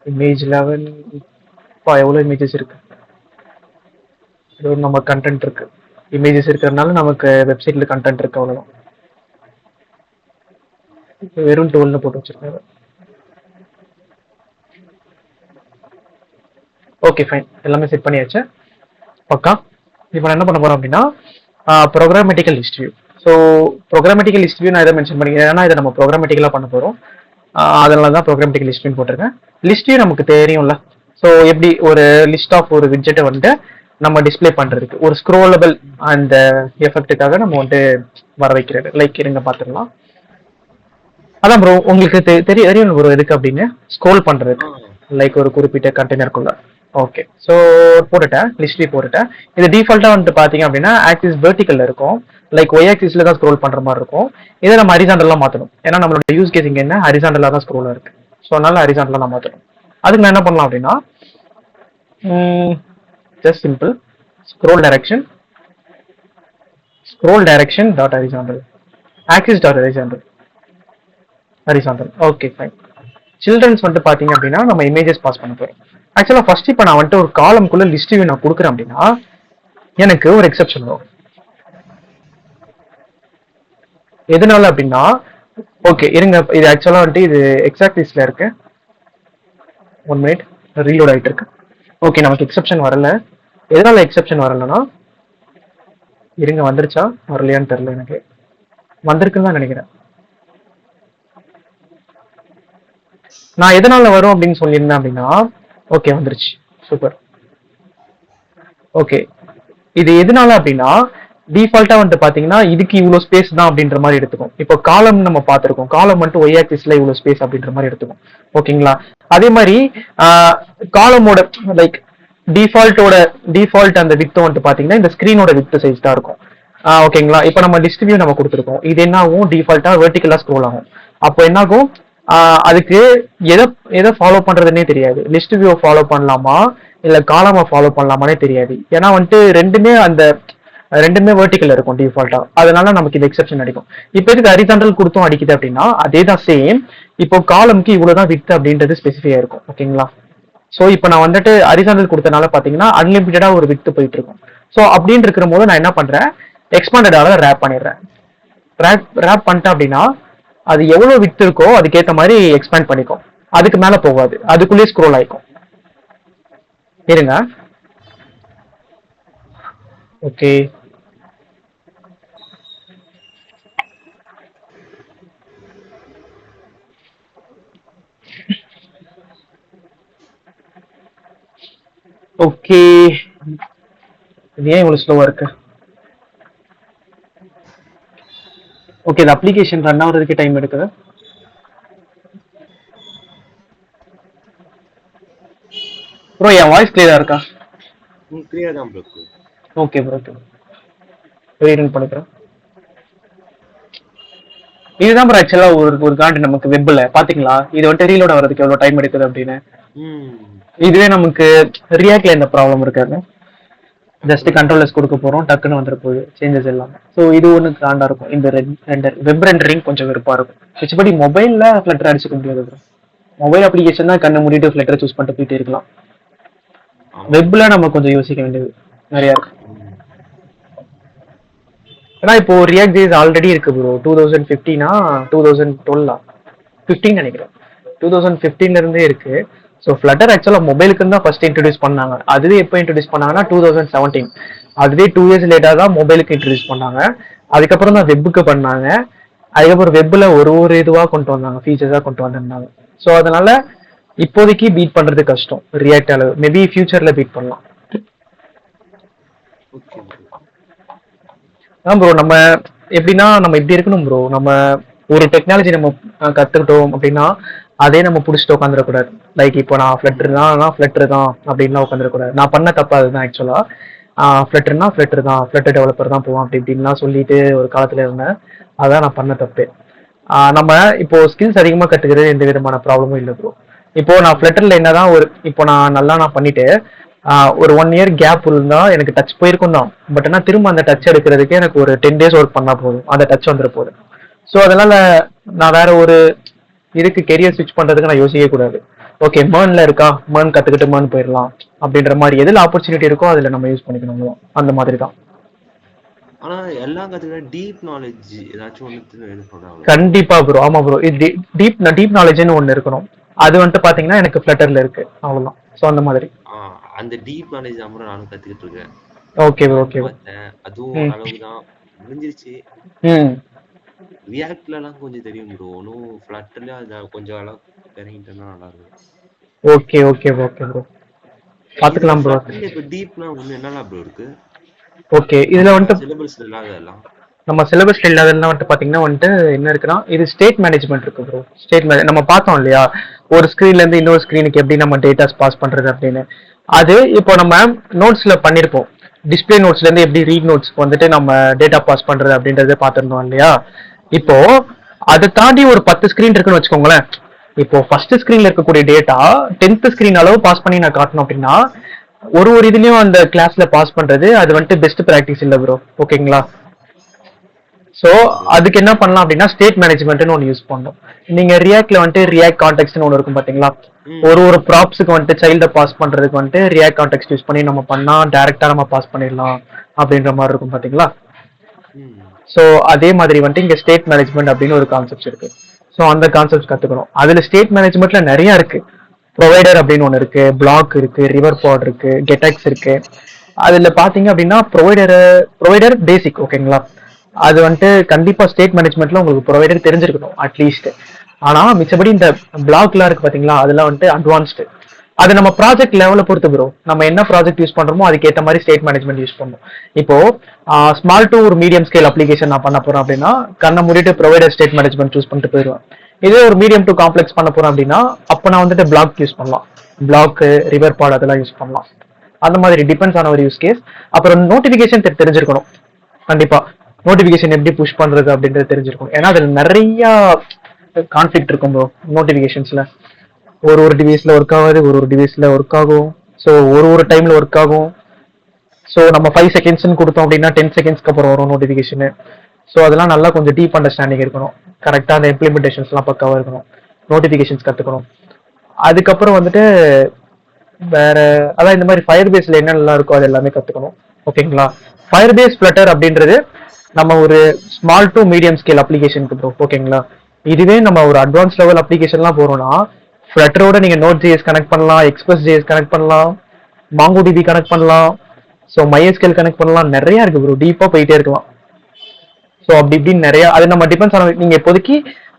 image 11. எவ்வளோ இமேஜஸ் இருக்கு, இது நம்ம கண்டென்ட் இருக்கு. இமேஜஸ் இருக்கிறதுனால நமக்கு வெப்சைட்ல கண்டென்ட் இருக்கு, அவ்வளோதான். வெறும் 12 போட்டு வச்சிருக்காரு. ஓகே ஃபைன், எல்லாமே செட் பண்ணியாச்சு பக்கா. இப்போ நான் என்ன பண்ண போறோம் அப்படின்னா programmatical list view. So programmatical list view நான் இதை மென்ஷன் பண்ணிக்கிறேன், ஏன்னா இதை நம்ம ப்ரோக்ராமேட்டிக்கலாக பண்ண போகிறோம். அதனால தான் ப்ரோக்ராமேட்டிக்கல் லிஸ்ட் வியூ போட்டிருக்கேன். லிஸ்ட் வியூ நமக்கு தெரியும்ல, ஸோ எப்படி ஒரு லிஸ்ட் ஆஃப் ஒரு விட்ஜெட்டை வந்துட்டு நம்ம டிஸ்பிளே பண்றதுக்கு ஒரு ஸ்க்ரோலபிள் அந்த எஃபெக்ட்டுக்காக நம்ம வந்துட்டு வர வைக்கிறது. லைக் இருங்க பார்த்துக்கலாம். அதான் ப்ரோ உங்களுக்கு தெரியும் ப்ரோ எதுக்கு அப்படின்னு, ஸ்க்ரோல் பண்றதுக்கு லைக் ஒரு குறிப்பிட்ட கண்டெய்னருக்குள்ள. ஓகே, ஸோ போட்டுட்டேன், லிஸ்ட் வியூ போட்டுட்டேன். இது டிஃபால்ட்டா வந்துட்டு பாத்தீங்க அப்படின்னா ஆக்சிஸ் வெர்டிகல்ல இருக்கும், லைக் ஒய் ஆக்சிஸ்ல தான் ஸ்க்ரோல் பண்ற மாதிரி இருக்கும். இதை நம்ம ஹரிசாண்டலா மாத்தணும், ஏன்னா நம்மளோட யூஸ் கேஸ் இங்க என்ன ஹரிசாண்டலா தான் ஸ்க்ரோலா இருக்கு. ஸோ அதனால ஹரிசாண்டலா நான் மாத்தணும். அதுக்கு நான் என்ன பண்ணலாம் அப்படின்னா just simple scroll direction dot horizontal axis dot horizontal. Okay fine. Children's வந்துட்டு பாத்தீங்க அப்படின்னா நம்ம இமேஜஸ் பாஸ் பண்ண போறோம். ஆக்சுவலா ஃபர்ஸ்ட் இப்போ நான் வந்துட்டு ஒரு காலம்குள்ள லிஸ்ட் வியூ நான் கொடுக்குறேன் அப்படின்னா எனக்கு ஒரு எக்ஸெப்ஷன் வரும். எதனால அப்படின்னா ஓகே இருங்க, இது ஆக்சுவலா வந்துட்டு இது எக்ஸாக்டிஸ்ல இருக்கு. 1 minute ரீலோட் ஆயிட்டு இருக்கு. ஓகே, நமக்கு எக்ஸெப்ஷன் வரல. எதனால எக்ஸெப்ஷன் வரலன்னா இருங்க, வந்துருச்சா வரலையான்னு தெரியல, எனக்கு வந்திருக்குன்னு தான் நினைக்கிறேன். நான் எதனால வரும் அப்படின்னு சொல்லியிருந்தேன் அப்படின்னா ஓகே வந்துருச்சு, சூப்பர். ஓகே, இது எதனால அப்படின்னா டிஃபால்ட்டா வந்துட்டு பாத்தீங்கன்னா இதுக்கு இவ்வளவு ஸ்பேஸ் தான் அப்படின்ற மாதிரி எடுத்துக்கும். இப்போ காலம் நம்ம பார்த்திருக்கோம், காலம் வந்துட்டு ஒய் ஆக்சிஸ்ல இவ்வளவு ஸ்பேஸ் அப்படின்ற மாதிரி எடுத்துக்கும். ஓகேங்களா, அதே மாதிரி காலமோட லைக் டிஃபால்ட் அந்த வித் வந்துட்டு பாத்தீங்கன்னா இந்த ஸ்கிரீனோட வித் சைஸ் தான் இருக்கும். ஓகேங்களா? இப்போ நம்ம லிஸ்ட் வியூ நம்ம கொடுத்துருக்கோம். இது என்ன ஆகும்? டிஃபால்ட்டா வெர்டிகலா ஸ்க்ரோல் ஆகும். அப்போ என்ன ஆகும்? அதுக்கு எதை எதை ஃபாலோ பண்றதுன்னே தெரியாது. லிஸ்ட் வியூ ஃபாலோ பண்ணலாமா இல்ல காலமா ஃபாலோ பண்ணலாமானே தெரியாது. ஏன்னா வந்துட்டு ரெண்டுமே வெர்டிகல் இருக்கும் டிஃபால்ட்டா. அதனால நமக்கு இது எக்ஸெப்ஷன் அடிக்கும். இப்போ இதுக்கு ஹரிசாண்டல் கொடுத்தும் அடிக்குது அப்படின்னா அதே தான் சேம். இப்போ காலம்க்கு இவ்வளவுதான் வித் அப்படின்றது ஸ்பெசிஃபையா இருக்கும். ஓகேங்களா? ஸோ இப்போ நான் வந்துட்டு ஹரிசாண்டல் கொடுத்தனால பாத்தீங்கன்னா அன்லிமிட்டடா ஒரு வித் போயிட்டு இருக்கும். ஸோ அப்படின்னு இருக்கிற போது நான் என்ன பண்றேன், எக்ஸ்பாண்டடால ரேப் பண்ணிடுறேன். ரேப் பண்ணிட்டேன் அப்படின்னா அது எவ்வளவு வித் இருக்கோ அதுக்கேற்ற மாதிரி எக்ஸ்பேண்ட் பண்ணிக்கும். அதுக்கு மேல போகாது, அதுக்குள்ளேயே ஸ்க்ரோல் ஆயிக்கும். இருங்க. Okay, okay. இது ஏன் இவ்வளவு ஸ்லோவா இருக்கு? ஓகே, இந்த அப்ளிகேஷன் ரன் ஆகுறதுக்கு டைம் எடுக்குது. ப்ரோ என் வாய்ஸ் கிளியரா இருக்கா? கிளியர் தான் bro. Okay bro, okay. Rerun பண்ணிக்கிறேன். இதுதான் ப்ரோ ஆக்சுவலா ஒரு காண்ட் நமக்கு வெப்ல பாத்தீங்களா, இது வந்துட்டு ரீலோட் ஆகிறதுக்கு எவ்வளவு டைம் எடுக்குது அப்படின்னு. இதுவே நமக்கு ரியாக்ட்ல இந்த ப்ராப்ளம் இருக்காது. ஜஸ்ட் கண்ட்ரோலர்ஸ் கொடுக்க போறோம், டக்குன்னு வந்துட்டு போகுது சேஞ்சஸ் எல்லாம். ஸோ இது ஒன்று காண்டா இருக்கும். இந்த வெப் ரெண்டரிங் கொஞ்சம் வெறுப்பா இருக்கும். மிச்சபடி மொபைல்ல ஃபிளட்டர் அடிச்சுக்க முடியாது ப்ரோ. மொபைல் அப்ளிகேஷன் தான் கண்ணை மூடிட்டு ஃபிளட்டர் சூஸ் பண்ணிட்டு போயிட்டே இருக்கலாம். வெப்ல நம்ம கொஞ்சம் யோசிக்க வேண்டியது நிறைய இருக்கு. ஏன்னா இப்போ ரியாக்ட் ஜேஸ் ஆல்ரெடி இருக்கு ப்ரோ. 2015 2012 நினைக்கிறேன். 2015 இருந்தே இருக்கு. ஸோ ஃபிளட்டர் ஆக்சுவலா மொபைலுக்கு தான் ஃபர்ஸ்ட் இன்ட்ரடியூஸ் பண்ணாங்க. அதுவே எப்போ இன்ட்ரடியூஸ் பண்ணாங்கன்னா 2017. அதுவே 2 years லேட்டா தான் மொபைலுக்கு இன்ட்ரடியூஸ் பண்ணாங்க. அதுக்கப்புறம் தான் வெப்புக்கு பண்ணாங்க. அதுக்கப்புறம் வெப்ல ஒரு இதுவா கொண்டு வந்தாங்க, ஃபீச்சர்ஸா கொண்டு வந்திருந்தாங்க. ஸோ அதனால இப்போதைக்கு பீட் பண்றது கஷ்டம் ரியாக்ட் அளவு. மேபி ஃபியூச்சர்ல பீட் பண்ணலாம். ப்ரோ நம்ம எப்படின்னா நம்ம இப்படி இருக்கணும் ப்ரோ. நம்ம ஒரு டெக்னாலஜி நம்ம கத்துக்கிட்டோம் அப்படின்னா அதே நம்ம பிடிச்சிட்டு உட்காந்துடக்கூடாது. லைக் இப்போ நான் ஃபிளட்டர் தான் அப்படின்லாம் உட்காந்துடக்கூடாது. நான் பண்ண தப்பா அதுதான் ஆக்சுவலா. ஃபிளட்டர் தான், ஃபிளட்டர் டெவலப்பர் தான் போவோம் அப்படி இப்படின்லாம் சொல்லிட்டு ஒரு காலத்துல இருந்தேன். அதான் நான் பண்ண தப்பு. நம்ம இப்போ ஸ்கில்ஸ் அதிகமா கத்துக்கிறது எந்த விதமான ப்ராப்ளமும் இல்லை ப்ரோ. இப்போ நான் ஃபிளட்டர்ல என்னதான் இப்போ நான் பண்ணிட்டு ஒரு 1 year கேப் இருந்தா எனக்கு டச் போயிருக்கும் தான். பட் ஆனா திரும்ப அந்த டச் எடுக்கிறதுக்கு எனக்கு ஒரு 10 days ஒர்க் பண்ணா போதும், அந்த டச் வந்துட போகுது. ஸோ அதனால நான் வேற ஒரு இதுக்கு கெரியர் ஸ்விட்ச் பண்றதுக்கு நான் யோசிக்க கூடாது. ஓகே மேர்ன்ல இருக்கா, மேர்ன் கத்துக்கிட்டு மேர்ன் போயிடலாம் அப்படின்ற மாதிரி எதுல ஆப்பர்ச்சுனிட்டி இருக்கோ அதுல நம்ம யூஸ் பண்ணிக்கணும். அந்த மாதிரி தான். ஆனா எல்லாம் கத்துக்கிட்ட டீப் நாலேஜ் ஏதாச்சும் ஒண்ணு வேணும் சொல்றாங்க. கண்டிப்பா ப்ரோ. ஆமா ப்ரோ, இது டீப் நாலேஜ்னு ஒன்னு இருக்கணும். அது வந்துட்டு பாத்தீங்கன்னா எனக்கு ஃபிளட்டர்ல இருக்கு, அவ்வளவுதான். ஸோ அந்த மாதிரி அந்த டீப் நாலேஜ் தான் நானும் கத்துக்கிட்டு இருக்கேன். Okay okay. அதுவும் அளவுக்கு தான் முடிஞ்சிருச்சு. ரியாக்ட்ல எல்லாம் கொஞ்சம் தெரியும் ப்ரோ. ஒன்னும் ஃபிளட்டர்ல அது கொஞ்சம் அளவு இறங்கிட்டேன்னா நல்லா இருக்கும். ஓகே ஓகே ஓகே ப்ரோ, பாத்துக்கலாம் ப்ரோ. இப்போ டீப்னா ஒண்ணு என்னலாம் ப்ரோ இருக்கு? ஓகே, இதுல வந்துட்டு சிலபஸ்ல இல்லாததெல்லாம் நம்ம சிலபஸ்ல இல்லாததெல்லாம் வந்துட்டு பாத்தீங்கன்னா வந்துட்டு என்ன இருக்குன்னா இது ஸ்டேட் மேனேஜ்மெண்ட் இருக்கு ப்ரோ. நம்ம பார்த்தோம் இல்லையா, ஒரு ஸ்கிரீன்ல இருந்து இன்னொரு ஸ்கிரீனுக்கு எப்படி நம்ம டேட்டாஸ் பாஸ் பண்றது அப்படின்னு. அது இப்போ நம்ம நோட்ஸ்ல பண்ணிருப்போம். டிஸ்பிளே நோட்ஸ்ல இருந்து எப்படி ரீட் நோட்ஸ்க்கு வந்துட்டு நம்ம டேட்டா பாஸ் பண்றது அப்படின்றத பாத்துருந்தோம் இல்லையா. இப்போ அதை தாண்டி ஒரு 10 ஸ்கிரீன் இருக்குன்னு வச்சுக்கோங்களேன். இப்போ ஃபர்ஸ்ட் ஸ்கிரீன்ல இருக்கக்கூடிய டேட்டா 10th ஸ்கிரீன் அளவு பாஸ் பண்ணி நான் காட்டணும் அப்படின்னா ஒரு இதுலயும் அந்த கிளாஸ்ல பாஸ் பண்றது அது வந்துட்டு பெஸ்ட் பிராக்டிஸ் இல்ல ப்ரோ. ஓகேங்களா? சோ அதுக்கு என்ன பண்ணலாம் அப்படின்னா ஸ்டேட் மேனேஜ்மெண்ட்னு ஒன்று யூஸ் பண்ணணும். நீங்க ரியாக்ட்ல வந்துட்டு ரியாக்ட் கான்டெக்ட்னு ஒன்று இருக்கும் பாத்தீங்களா. ஒரு ப்ராப்ஸுக்கு வந்துட்டு சைல்ட பாஸ் பண்றதுக்கு வந்துட்டு ரியாக்ட் கான்டெக்ட் யூஸ் பண்ணி நம்ம பண்ணா டைரக்டா நம்ம பாஸ் பண்ணிடலாம் அப்படின்ற மாதிரி இருக்கும் பாத்தீங்களா. சோ அதே மாதிரி வந்துட்டு இங்க ஸ்டேட் மேனேஜ்மெண்ட் அப்படின்னு ஒரு கான்செப்ட் இருக்கு. ஸோ அந்த கான்செப்ட் கத்துக்கணும். அதுல ஸ்டேட் மேனேஜ்மெண்ட்ல நிறைய இருக்கு. ப்ரொவைடர் அப்படின்னு ஒன்று இருக்கு, பிளாக் இருக்கு, ரிவர் பாட் இருக்கு, கெட்டெக்ஸ் இருக்கு. அதுல பாத்தீங்க அப்படின்னா ப்ரொவைடர் பேசிக். ஓகேங்களா? அது வந்துட்டு கண்டிப்பா ஸ்டேட் மேனேஜ்மெண்ட்ல உங்களுக்கு ப்ரொவைடர் தெரிஞ்சிருக்கணும் அட்லீஸ்ட். ஆனா மிச்சபடி இந்த பிளாக்லாம் இருக்கு பாத்தீங்களா, அதெல்லாம் வந்துட்டு அட்வான்ஸ்டு. அது நம்ம ப்ராஜெக்ட் லெவல பொறுத்து ப்ரோ. நம்ம என்ன ப்ராஜெக்ட் யூஸ் பண்றோமோ அதுக்கேற்ற மாதிரி ஸ்டேட் மேனேஜ்மெண்ட் யூஸ் பண்ணும். இப்போ ஸ்மால் டு ஒரு மீடியம் ஸ்கேல் அப்ளிகேஷன் நான் பண்ண போறேன் அப்படின்னா கண்ணை மூடிட்டு ப்ரொவைடர் ஸ்டேட் மேனேஜ்மெண்ட் சூஸ் பண்ணிட்டு போயிடுவேன். இதே ஒரு மீடியம் டு காம்ப்ளெக்ஸ் பண்ண போறேன் அப்படின்னா அப்ப நான் வந்துட்டு பிளாக் யூஸ் பண்ணலாம். பிளாக், ரிவர் பாட் அதெல்லாம் யூஸ் பண்ணலாம். அந்த மாதிரி டிபெண்ட்ஸ் ஆன ஒரு யூஸ் கேஸ். அப்புறம் நோட்டிபிகேஷன் தெரிஞ்சிருக்கணும் கண்டிப்பா. நோட்டிபிகேஷன் எப்படி புஷ் பண்றது அப்படின்றது தெரிஞ்சிருக்கும். ஏன்னா அதுல நிறைய கான்ஃபிளிக்ட் இருக்கும் ப்ரோ நோட்டிபிகேஷன்ஸ்ல. ஒரு டிவைஸ்ல ஒர்க் ஆகாது, ஒரு டிவைஸ்ல ஒர்க் ஆகும். ஸோ ஒரு டைம்ல ஒர்க் ஆகும். ஸோ நம்ம 5 செகண்ட்ஸ்னு கொடுத்தோம் அப்படின்னா 10 செகண்ட்ஸ்க்கு அப்புறம் வரும் நோட்டிபிகேஷன். ஸோ அதெல்லாம் நல்லா கொஞ்சம் டீப் அண்டர்ஸ்டாண்டிங் இருக்கணும். கரெக்டாக அந்த இம்ப்ளிமெண்டேஷன்ஸ்லாம் பக்காவாக இருக்கணும். நோட்டிபிகேஷன்ஸ் கற்றுக்கணும். அதுக்கப்புறம் வந்துட்டு வேற அதான் இந்த மாதிரி ஃபயர் பேஸ்ல என்னென்னலாம் இருக்கோ அது எல்லாமே கற்றுக்கணும். ஓகேங்களா. ஃபயர் பேஸ் ஃப்ளட்டர் அப்படின்றது நம்ம ஒரு ஸ்மால் டு மீடியம் ஸ்கேல் அப்ளிகேஷனுக்கு ப்ரோ. ஓகேங்களா. இதுவே நம்ம ஒரு அட்வான்ஸ் லெவல் அப்ளிகேஷன்லாம் போறோம்னா ஃப்ளட்டரோட நீங்க நோட் ஜிஎஸ் கனெக்ட் பண்ணலாம், எக்ஸ்பிரஸ் ஜிஎஸ் கனெக்ட் பண்ணலாம், மாங்கோ டிபி கனெக்ட் பண்ணலாம், ஸோ மைஎஸ்கேல் கனெக்ட் பண்ணலாம். நிறைய இருக்கு ப்ரோ, டீப்பா போயிட்டே இருக்கலாம். ஸோ அப்படி இப்படின்னு நிறைய அது நம்ம டிபெண்ட்ஸ் ஆன நீங்க இப்போதைக்கு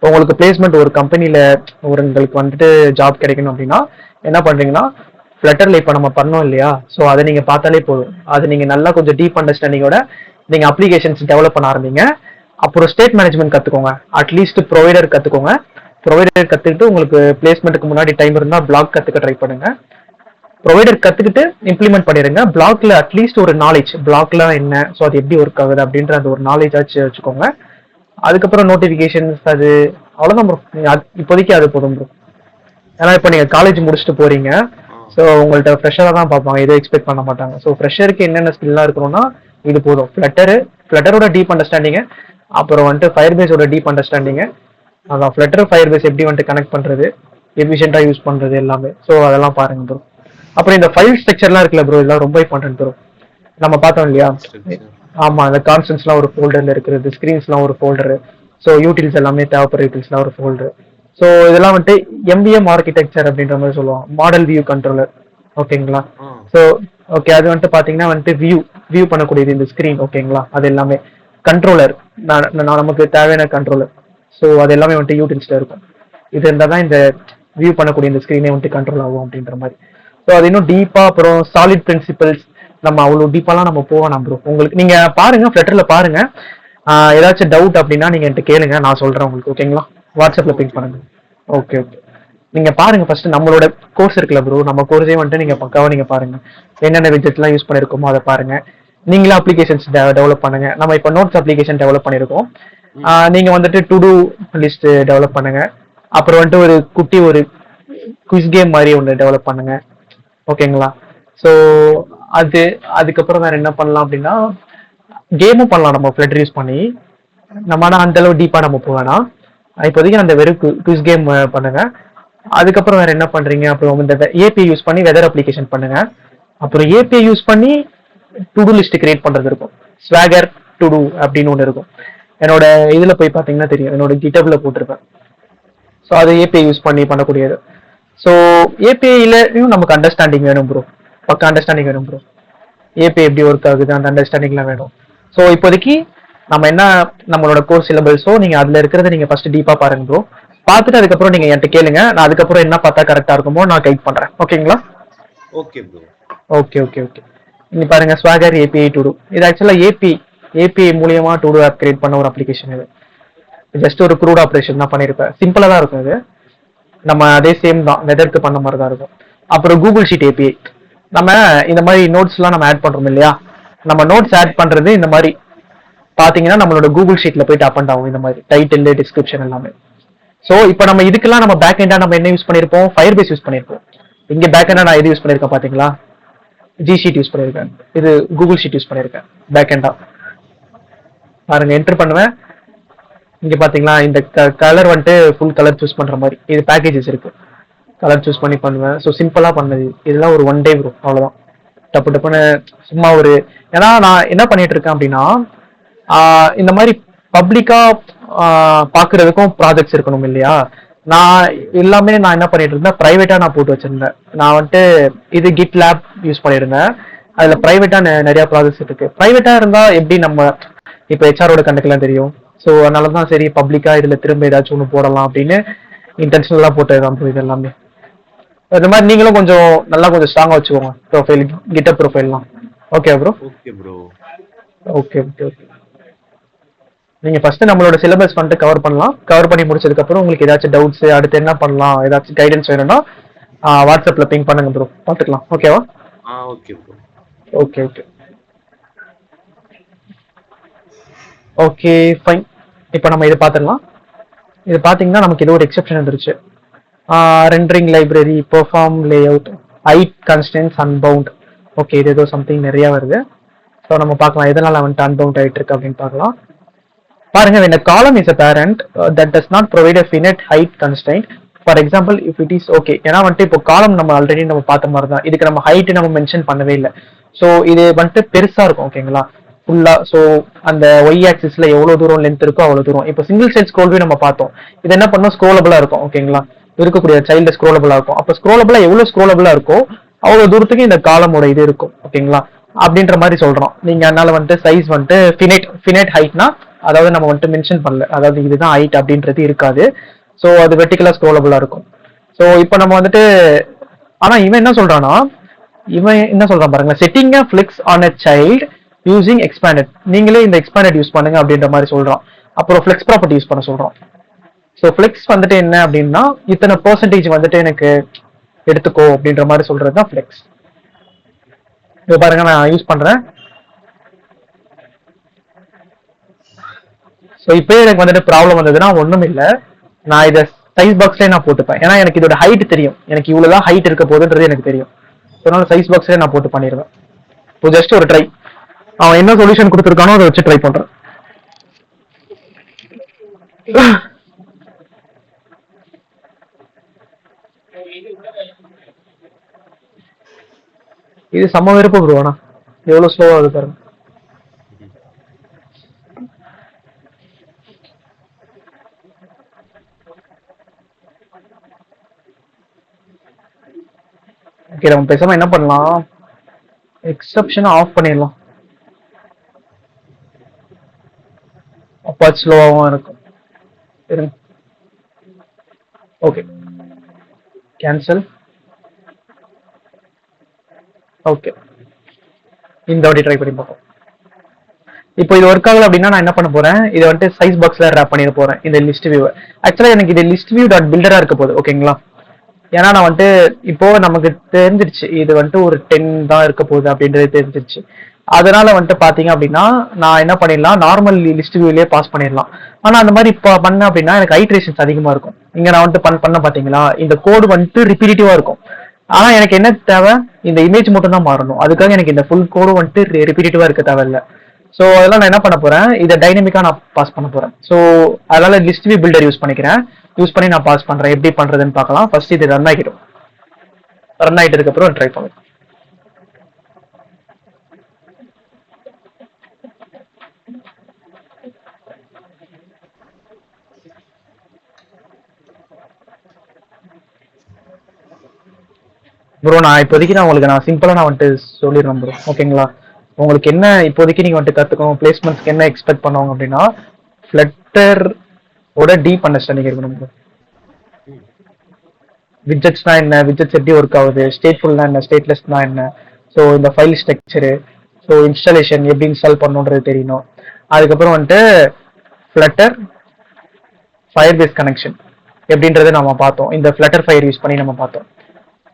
உங்களுக்கு பிளேஸ்மெண்ட் ஒரு கம்பெனில உங்களுக்கு வந்துட்டு ஜாப் கிடைக்கணும் அப்படின்னா என்ன பண்றீங்கன்னா ஃப்ளட்டர்ல இப்போ நம்ம பண்ணோம் இல்லையா. ஸோ அதை நீங்க பார்த்தாலே போதும். அது நீங்க நல்லா கொஞ்சம் டீப் அண்டர்ஸ்டாண்டிங்கோட நீங்க அப்ளிகேஷன்ஸ் டெவலப் பண்ண ஆரம்பிங்க. அப்புறம் ஸ்டேட் மேனேஜ்மெண்ட் கத்துக்கோங்க, அட்லீஸ்ட் ப்ரொவைடர் கத்துக்கோங்க. ப்ரொவைடர் கத்துக்கிட்டு உங்களுக்கு பிளேஸ்மெண்ட்டுக்கு முன்னாடி டைம் இருந்தா பிளாக் கத்துக்க ட்ரை பண்ணுங்க. ப்ரொவைடர் கத்துக்கிட்டு இம்ப்ளிமெண்ட் பண்ணிடுங்க. பிளாக்ல அட்லீஸ்ட் ஒரு நாலேஜ், பிளாக்ல என்ன, ஸோ அது எப்படி ஒர்க் ஆகுது அப்படின்ற அந்த ஒரு நாலேஜ் ஆச்சு வச்சுக்கோங்க. அதுக்கப்புறம் நோட்டிபிகேஷன்ஸ் அது அவ்வளோதான் ப்ரோ. இப்போதைக்கு அது போதும் ப்ரோ. ஏன்னா இப்போ நீங்க காலேஜ் முடிச்சுட்டு போறீங்க. ஸோ உங்கள்ட்ட ஃப்ரெஷராக தான் பார்ப்பாங்க, எதுவும் எக்ஸ்பெக்ட் பண்ண மாட்டாங்க. ஸோ ஃப்ரெஷருக்கு என்னென்ன ஸ்கில்லாம் இருக்கணும்னா இது போதும். ஃப்ளட்டரோட டீப் அண்டர்ஸ்டாண்டிங், அப்புறம் வந்துட்டு ஃபயர் பேஸோட டீப் அண்டர்ஸ்டாண்டிங். அதான் ஃப்ளட்டர் ஃபயர் பேஸ் எப்படி வந்துட்டு கனெக்ட் பண்றது, எஃபிஷியண்டா யூஸ் பண்றது எல்லாமே. ஸோ அதெல்லாம் பாருங்க ப்ரோ. அப்புறம் இந்த ஃபைல் ஸ்ட்ரக்சர்லாம் இருக்குல்ல ப்ரோ, இதெல்லாம் ரொம்ப இம்பார்ட்டன்ட் ப்ரோ. நம்ம பார்த்தோம் இல்லையா. ஆமா, அந்த கான்ஸ்டன்ட்ஸ்லாம் ஒரு ஃபோல்டர்ல இருக்கிறது, ஸ்கிரீன்ஸ்லாம் ஒரு ஃபோல்டரு, ஸோ யூட்டில்ஸ் எல்லாமே தேவைப்படுற யூட்டில்ஸ்லாம் ஒரு ஃபோல்டர். ஸோ இதெல்லாம் வந்துட்டு எம்பிஎம் ஆர்கிடெக்சர் அப்படின்ற மாதிரி சொல்லுவாங்க, மாடல் வியூ கண்ட்ரோலர். ஓகேங்களா. ஸோ ஓகே, அது வந்துட்டு பாத்தீங்கன்னா வந்துட்டு வியூ பண்ணக்கூடியது இந்த ஸ்கிரீன். ஓகேங்களா. அது எல்லாமே கண்ட்ரோலர், நமக்கு தேவையான கண்ட்ரோலர். ஸோ அது எல்லாமே வந்துட்டு யூட்டில்ஸ்ல இருக்கும். இது இருந்தால் தான் இந்த வியூ பண்ணக்கூடிய இந்த ஸ்கிரீனே வந்துட்டு கண்ட்ரோல் ஆகும் அப்படின்ற மாதிரி. ஸோ அது இன்னும் டீப்பா அப்புறம் சாலிட் பிரின்சிபல்ஸ் நம்ம அவ்வளோ டீப்பாலாம் நம்ம போகலாம் ப்ரோ. உங்களுக்கு நீங்க பாருங்க, ஃப்ளட்டர்ல பாருங்க. ஏதாச்சும் டவுட் அப்படின்னா நீங்க என்கிட்ட கேளுங்க, நான் சொல்றேன் உங்களுக்கு. ஓகேங்களா. வாட்ஸ்அப்ல பிங் பண்ணுங்க. Okay okay. நீங்க பாருங்க ஃபர்ஸ்ட் நம்மளோட கோர்ஸ் இருக்குல்ல ப்ரோ, நம்ம கோர்ஸே வந்துட்டு நீங்க பக்காவா நீங்க பாருங்க. என்னென்ன விஜெட்லாம் யூஸ் பண்ணிருக்கோமோ அதை பாருங்க. நீங்களே அப்ளிகேஷன்ஸ் டெவலப் பண்ணுங்க. நம்ம இப்போ நோட்ஸ் அப்ளிகேஷன் டெவலப் பண்ணிருக்கோம். நீங்க வந்துட்டு டு டூ லிஸ்ட் டெவலப் பண்ணுங்க. அப்புறம் வந்துட்டு ஒரு குட்டி ஒரு குவிஸ் கேம் மாதிரி ஒன்று டெவலப் பண்ணுங்க. ஓகேங்களா. ஸோ அதுக்கப்புறம் வேற என்ன பண்ணலாம் அப்படின்னா கேமும் பண்ணலாம் நம்ம ஃப்ளட்டர் யூஸ் பண்ணி. நம்ம ஆனால் அந்த அளவு டீப்பா நம்ம போவேனா. இப்போதைக்கு அந்த வெறும் குவிஸ் கேம் பண்ணுங்க. அதுக்கப்புறம் வேற என்ன பண்றீங்க, அப்புறம் இந்த ஏபிஐ யூஸ் பண்ணி வெதர் அப்ளிகேஷன் பண்ணுங்க. அப்புறம் ஏபிஐ யூஸ் பண்ணி டு டூ லிஸ்ட் கிரியேட் பண்றது இருக்கும், ஸ்வாகர் டு டூ அப்படின்னு ஒன்று இருக்கும். என்னோட இதுல போய் பாத்தீங்கன்னா தெரியும், என்னோட கிட்டப்ல போட்டிருப்பேன். ஸோ அது ஏபிஐ யூஸ் பண்ணி பண்ணக்கூடியது. ஸோ ஏபிஐலையும் நமக்கு அண்டர்ஸ்டாண்டிங் வேணும் ப்ரோ, பக்க அண்டர்ஸ்டாண்டிங் வேணும் ப்ரோ. ஏபிஐ எப்படி ஒர்க் ஆகுது அந்த அண்டர்ஸ்டாண்டிங்லாம் வேணும். ஸோ இப்போதைக்கு நம்ம என்ன நம்மளோட கோர்ஸ் சிலபஸோ நீங்க அதுல இருக்கிறத நீங்க ஃபர்ஸ்ட் டீப்பா பாருங்க ப்ரோ. பார்த்துட்டு அதுக்கப்புறம் நீங்க என்கிட்ட கேளுங்க, நான் அதுக்கப்புறம் என்ன பார்த்தா கரெக்டா இருக்குமோ நான் கைட் பண்றேன். ஓகேங்களா. Okay bro. Okay okay okay. நீங்க பாருங்க ஸ்வாகர் ஏபிஐ டு டூ. இது ஆக்சுவலா ஏபிஐ மூலியமா டு டூ ஆப் கிரியேட் பண்ண ஒரு அப்ளிகேஷன். இது ஜஸ்ட் ஒரு க்ரூட் ஆப்ரேஷன் தான் பண்ணிருப்பேன். சிம்பிளா தான் இருக்கும் இது. நம்ம அதே சேம் தான், வெதருக்கு பண்ண மாதிரி தான் இருக்கும். அப்புறம் கூகுள் ஷீட் ஏபிஐ. நம்ம இந்த மாதிரி நோட்ஸ் எல்லாம் நம்ம ஆட் பண்றோம் இல்லையா. நம்ம நோட்ஸ் ஆட் பண்றது இந்த மாதிரி பாத்தீங்கன்னா நம்மளோட கூகுள் ஷீட்ல போயிட்டு அப் அண்ட் ஆகும் இந்த மாதிரி டைட்டில் டிஸ்கிரிப்ஷன் எல்லாமே. ஸோ இப்போ நம்ம இதுக்கெல்லாம் நம்ம பேக் எண்டா நம்ம என்ன யூஸ் பண்ணிருப்போம், ஃபயர் பேஸ் யூஸ் பண்ணிருப்போம். இங்க பேக் எண்டா நான் எது யூஸ் பண்ணிருக்கேன் பாத்தீங்களா, ஜி ஷீட் யூஸ் பண்ணிருக்கேன். இது கூகுள் ஷீட் யூஸ் பண்ணிருக்கேன் பேக் எண்டா. பாருங்க என்டர் பண்ணுவேன். இங்க பாத்தீங்களா இந்த கலர் வந்துட்டு ஃபுல் கலர் சூஸ் பண்ற மாதிரி இது பேக்கேஜஸ் இருக்கு, கலர் சூஸ் பண்ணி பண்ணுவேன். ஸோ சிம்பிளா பண்ணது இதெல்லாம் ஒரு 1 டே ப்ரோ, அவ்வளவுதான். டப்பு டப்புன்னு சும்மா ஒரு, ஏன்னா நான் என்ன பண்ணிட்டு இருக்கேன் அப்படின்னா இந்த மாதிரி பப்ளிக்கா பாக்குறதுக்கும் ப்ராஜெக்ட்ஸ் இருக்கணும் இல்லையா. நான் எல்லாமே நான் என்ன பண்ணிட்டு இருந்தேன், பிரைவேட்டா நான் போட்டு வச்சிருந்தேன். நான் வந்துட்டு இது கிட் லேப் யூஸ் பண்ணிருந்தேன். அதுல பிரைவேட்டா நிறைய ப்ராஜெக்ட்ஸ் இருக்கு. பிரைவேட்டா இருந்தா எப்படி நம்ம இப்ப ஹெச்ஆரோட கணக்குலாம் தெரியும். ஸோ அதனாலதான் சரி பப்ளிக்கா இதுல திரும்ப ஏதாச்சும் ஒன்று போடலாம் அப்படின்னு இன்டென்ஷனலா போட்டதுதான் ப்ரோ இது எல்லாமே. இந்த மாதிரி நீங்களும் கொஞ்சம் நல்லா கொஞ்சம் ஸ்ட்ராங்கா வச்சுக்கோங்க ப்ரொஃபைல், கிட்டப் ப்ரொஃபைல்லாம். Okay bro. Okay bro. Okay okay okay. நீங்க ஃபர்ஸ்ட் நம்மளோட சிலபஸ் வந்துட்டு கவர் பண்ணலாம். கவர் பண்ணி முடிச்சதுக்கு அப்புறம் உங்களுக்கு ஏதாச்சும் டவுட்ஸ், அடுத்து என்ன பண்ணலாம், ஏதாச்சும் கைடன்ஸ் வேணும்னா வாட்ஸ்அப்ல பிங் பண்ணுங்க ப்ரோ, பார்த்துக்கலாம். ஓகேவா. Okay bro. Okay okay okay fine. இப்போ நம்ம இதை பார்த்துடலாம். இது பார்த்தீங்கன்னா நமக்கு ஏதோ ஒரு எக்ஸெப்ஷன் வந்துருச்சு. Rendering library, perform layout, height constraints, unbound. Okay, இது ஏதோ சம்திங் நிறைய வருது. ஸோ நம்ம பார்க்கலாம் எதனால வந்துட்டு அன்பவுண்ட் ஆகிட்டு இருக்கு அப்படின்னு பார்க்கலாம். பாருங்க, when a column is a parent that does not provide a finite height constraint, for example if it is okay, ஏன்னா வந்துட்டு இப்போ காலம் நம்ம ஆல்ரெடி நம்ம பார்த்த மாதிரி தான், இதுக்கு நம்ம ஹைட் நம்ம மென்ஷன் பண்ணவே இல்லை. ஸோ இது வந்துட்டு பெருசா இருக்கும் ஓகேங்களா ஃபுல்லா. ஸோ அந்த ஒய் ஆக்சிஸ்ல எவ்வளவு தூரம் லென்த் இருக்கோ அவ்வளவு தூரம். இப்போ சிங்கிள் சைட் ஸ்க்ரோல் வியூ நம்ம பார்த்தோம். இது என்ன பண்ணோம், ஸ்க்ரோலபிளா இருக்கும் ஓகேங்களா, இருக்கக்கூடிய சைல்டு ஸ்க்ரோலபிளா இருக்கும். அப்போ ஸ்க்ரோலபிளா எவ்வளவு ஸ்க்ரோலபிளா இருக்கோ அவ்வளவு தூரத்துக்கு இந்த காலமோட இது இருக்கும் ஓகேங்களா, அப்படின்ற மாதிரி சொல்றோம். நீங்க அதனால வந்துட்டு சைஸ் வந்துட்டு ஃபினைட் ஹைட்னா, அதாவது நம்ம வந்துட்டு மென்ஷன் பண்ணல, அதாவது இதுதான் ஹைட் அப்படின்றது இருக்காது. ஸோ அது வெர்டிகலா ஸ்க்ரோலபிளா இருக்கும். ஸோ இப்போ நம்ம வந்துட்டு, ஆனா இவன் என்ன சொல்றான்னா, இவன் என்ன சொல்றான் பாருங்க, setting Flix on a child using expanded, நீங்களே இந்த எக்ஸ்பேண்டட் யூஸ் பண்ணுங்க அப்படின்ற மாதிரி சொல்றான். அப்புறம் ஃபிளெக்ஸ் ப்ராப்பர்ட்டி யூஸ் பண்ண சொல்றோம். ஸோ ஃபிளெக்ஸ் வந்துட்டு என்ன அப்படின்னா, இத்தனை பெர்சன்டேஜ் வந்துட்டு எனக்கு எடுத்துக்கோ அப்படின்ற மாதிரி சொல்றது தான் ஃபிளெக்ஸ். இப்போ பாருங்க நான் யூஸ் பண்றேன். ஸோ இப்போ எனக்கு வந்துட்டு ப்ராப்ளம் வந்ததுன்னா ஒன்றும் இல்லை, நான் இதை சைஸ் பாக்ஸ்லேயே நான் போட்டுப்பேன். ஏன்னா எனக்கு இதோட ஹைட் தெரியும், எனக்கு இவ்வளோதான் ஹைட் இருக்க போகுதுன்றது எனக்கு தெரியும். அதனால சைஸ் பாக்ஸ்லேயே நான் போட்டு பண்ணிடுவேன். இப்போ ஜஸ்ட் ஒரு ட்ரை, அவன் என்ன சொல்யூஷன் கொடுத்துருக்கானோ அதை வச்சு ட்ரை பண்றேன். இது செம்ம வெறுப்பு ப்ரோ. ஆனா எவ்வளவு ஸ்லோவா அது பாருங்க. ஓகே, நம்ம பேசாம என்ன பண்ணலாம், எக்ஸப்ஷனை ஆஃப் பண்ணிடலாம். அப்போ ஸ்லோவாகவும் இருக்கும். இருங்க. Okay, cancel. ஓகே, இந்த வாட்டி ட்ரை பண்ணி பார்ப்போம். இப்போ இது ஒர்க் ஆகல அப்படின்னா நான் என்ன பண்ண போறேன், இதை வந்துட்டு சைஸ் பாக்ஸ்ல ரேப் பண்ணிட போறேன் இந்த லிஸ்ட் வியூ. ஆக்சுவலா எனக்கு இது லிஸ்ட் வியூ டாட் பில்டரா இருக்க போகுது ஓகேங்களா. ஏன்னா நான் வந்துட்டு இப்போ நமக்கு தெரிஞ்சிருச்சு இது வந்துட்டு ஒரு 10 தான் இருக்க போகுது அப்படின்றது தெரிஞ்சிருச்சு. அதனால வந்துட்டு பாத்தீங்க அப்படின்னா நான் என்ன பண்ணிடலாம், நார்மல் லிஸ்ட் வியூலயே பாஸ் பண்ணிடலாம். ஆனா அந்த மாதிரி இப்போ பண்ண அப்படின்னா எனக்கு ஐட்ரேஷன்ஸ் அதிகமா இருக்கும். இங்க நான் வந்துட்டு பண்ண பாத்தீங்களா, இந்த கோடு வந்துட்டு ரிப்பீட்டிவா இருக்கும். ஆனா எனக்கு என்ன தேவை, இந்த இமேஜ் மட்டும் தான் மாறணும். அதுக்காக எனக்கு இந்த ஃபுல் கோடு வந்துட்டு ரிப்பீட்டிவா இருக்க தேவையில்லை. ஸோ அதெல்லாம் நான் என்ன பண்ண போறேன், இதை டைனமிக்கா நான் பாஸ் பண்ண போறேன். ஸோ அதனால லிஸ்ட் வியூ பில்டர் யூஸ் பண்ணிக்கிறேன். யூஸ் பண்ணி நான் பாஸ் பண்றேன். எப்படி பண்றதுன்னு பார்க்கலாம். ஃபர்ஸ்ட் இது ரன் ஆகிடும். ரன் ஆகிட்டதுக்கு அப்புறம் ட்ரை பண்ணுவோம். ப்ரோ நான் இப்போதைக்கு நான் சிம்பிளா நான் வந்துட்டு சொல்லிடுறேன் ப்ரோ ஓகேங்களா. உங்களுக்கு என்ன இப்போதைக்கு நீங்க வந்துட்டு கத்துக்கணும், பிளேஸ்மெண்ட்ஸ்க்கு என்ன எக்ஸ்பெக்ட் பண்ணுவாங்க அப்படின்னா, ஃபிளட்டர் ஓட டீப் அண்டர்ஸ்டாண்டிங் இருக்கணும் ப்ரோ. விட்ஜெட்ஸ்னா என்ன, விட்ஜெட்ஸ் எப்படி ஒர்க் ஆகுது, ஸ்டேட்ஃபுல்னா என்ன, ஸ்டேட்லெஸ்னா என்ன, ஸோ இந்த ஃபைல் ஸ்ட்ரக்சரு, ஸோ இன்ஸ்டாலேஷன் எப்படி இன்ஸ்டால் பண்ணணுன்றது தெரியணும். அதுக்கப்புறம் வந்துட்டு ஃப்ளட்டர் ஃபயர் பேஸ் கனெக்ஷன் எப்படின்றத நம்ம பார்த்தோம், இந்த ஃப்ளட்டர் ஃபயர் யூஸ் பண்ணி நம்ம பார்த்தோம்.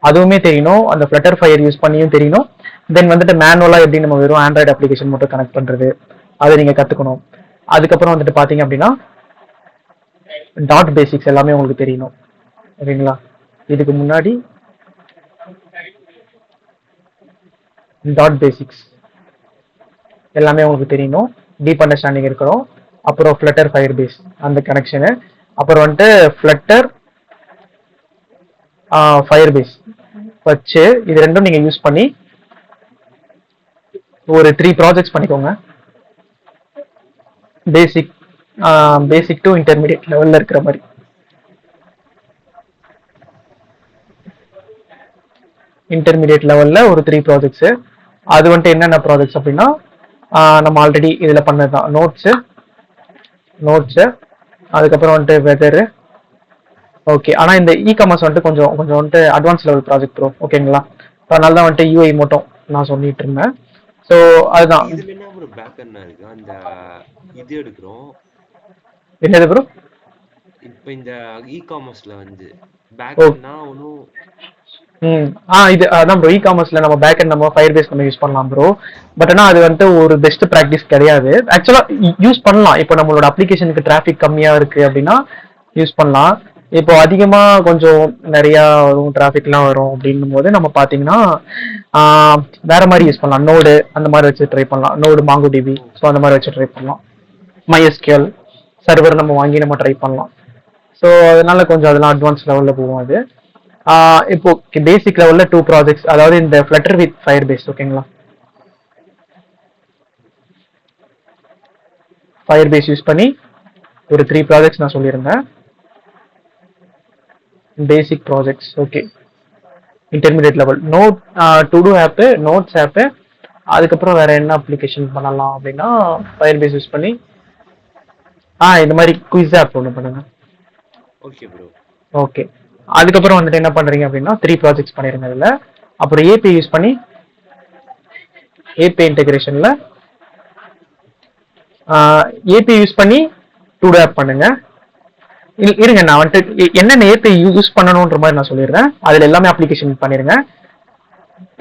அதுவுமே தெரியணும், அந்த ஃப்ளட்டர் ஃபயர் யூஸ் பண்ணியும் தெரியணும். தென் வந்துட்டு மேனுவலா எப்படி நம்ம வெறும் ஆண்ட்ராய்டு அப்ளிகேஷன் மட்டும் கனெக்ட் பண்றது, அதை நீங்க கத்துக்கணும். அதுக்கப்புறம் வந்துட்டு பாத்தீங்க அப்படின்னா டாட் பேசிக்ஸ் எல்லாமே உங்களுக்கு தெரியணும் ஓகேங்களா. இதுக்கு முன்னாடி டாட் பேசிக்ஸ் எல்லாமே உங்களுக்கு தெரியணும், டீப் அண்டர்ஸ்டாண்டிங் இருக்கணும். அப்புறம் ஃப்ளட்டர் ஃபயர் பேஸ் அந்த கனெக்ஷனு, அப்புறம் வந்துட்டு ஃப்ளட்டர் ஃபயர் பேஸ் வச்சு இது ரெண்டும் நீங்க யூஸ் பண்ணி ஒரு 3 ப்ராஜெக்ட்ஸ் பண்ணிக்கோங்க. பேசிக் டு இன்டர்மீடியட் லெவல்ல இருக்கிற மாதிரி. இன்டர்மீடியட் லெவல்ல ஒரு 3 ப்ராஜெக்ட்ஸ். அது வந்துட்டு என்னென்ன ப்ராஜெக்ட்ஸ் அப்படின்னா, நம்ம ஆல்ரெடி இதுல பண்ணதுதான், நோட்ஸ் அதுக்கப்புறம் வந்துட்டு வெதரு. ஓகே, ஆனா இந்த இ காமர்ஸ் வந்துட்டு கொஞ்சம் வந்துட்டு அட்வான்ஸ் லெவல் ப்ராஜெக்ட் ப்ரோ ஓகேங்களா. அதனால தான் வந்துட்டு யூஐ மட்டும் நான் சொல்லிட்டு இருந்தேன். ஸோ அதுதான். இதுல என்ன ப்ரோ பேக் என்ன இருக்கு, அந்த இது எடுக்கிறோம் என்னது ப்ரோ, இப்போ இந்த இ காமர்ஸ்ல வந்து பேக் எண்ட்னா ஒன்றும் இது அதான் ப்ரோ, காமர்ஸ்ல நம்ம பேக் அண்ட் நம்ம ஃபயர் பேஸ் நம்ம யூஸ் பண்ணலாம் ப்ரோ. பட் ஆனா அது வந்து ஒரு பெஸ்ட் ப்ராக்டிஸ் கிடையாது. ஆக்சுவலா யூஸ் பண்ணலாம். இப்போ நம்மளோட அப்ளிகேஷனுக்கு டிராஃபிக் கம்மியா இருக்கு அப்படின்னா யூஸ் பண்ணலாம். இப்போ அதிகமா கொஞ்சம் நிறைய வரும், டிராஃபிக்லாம் வரும் அப்படின்னும் போது நம்ம பாத்தீங்கன்னா வேற மாதிரி யூஸ் பண்ணலாம். நோடு அந்த மாதிரி வச்சு ட்ரை பண்ணலாம். நோடு, மாங்கோ டிபி, ஸோ அந்த மாதிரி வச்சு ட்ரை பண்ணலாம். MySQL சர்வர் நம்ம வாங்கி நம்ம ட்ரை பண்ணலாம். ஸோ அதனால கொஞ்சம் அதெல்லாம் அட்வான்ஸ் லெவல்ல போகும் அது. இப்போ பேசிக் லெவல்ல 2 ப்ராஜெக்ட்ஸ், அதாவது இந்த ஃப்ளட்டர் வித் ஃபயர் பேஸ், ஓகேங்களா. ஃபயர் பேஸ் யூஸ் பண்ணி ஒரு 3 ப்ராஜெக்ட்ஸ் நான் சொல்லியிருந்தேன். Basic projects, okay. Intermediate level note, to do app, notes app, அதுக்கப்புறம் வேற என்ன அப்ளிகேஷன் பண்ணலாம் அப்படின்னா ஃபயர் பேஸ் யூஸ் பண்ணி இந்த மாதிரி குயிஸ் ஆப் ஒன்று பண்ணுங்க. Okay bro. ஓகே, அதுக்கப்புறம் வந்துட்டு என்ன பண்றீங்க அப்படின்னா 3 ப்ராஜெக்ட்ஸ் பண்ணிருங்க இதுல. அப்புறம் ஏபி யூஸ் பண்ணி ஏபி இன்டெகிரேஷன்ல ஏபி யூஸ் பண்ணி டு டூ ஆப் பண்ணுங்க. இருங்க, நான் வந்துட்டு என்னென்ன ஏபி யூஸ் பண்ணணுன்ற மாதிரி நான் சொல்லிடுறேன். அதுல எல்லாமே அப்ளிகேஷன் பண்ணிருங்க.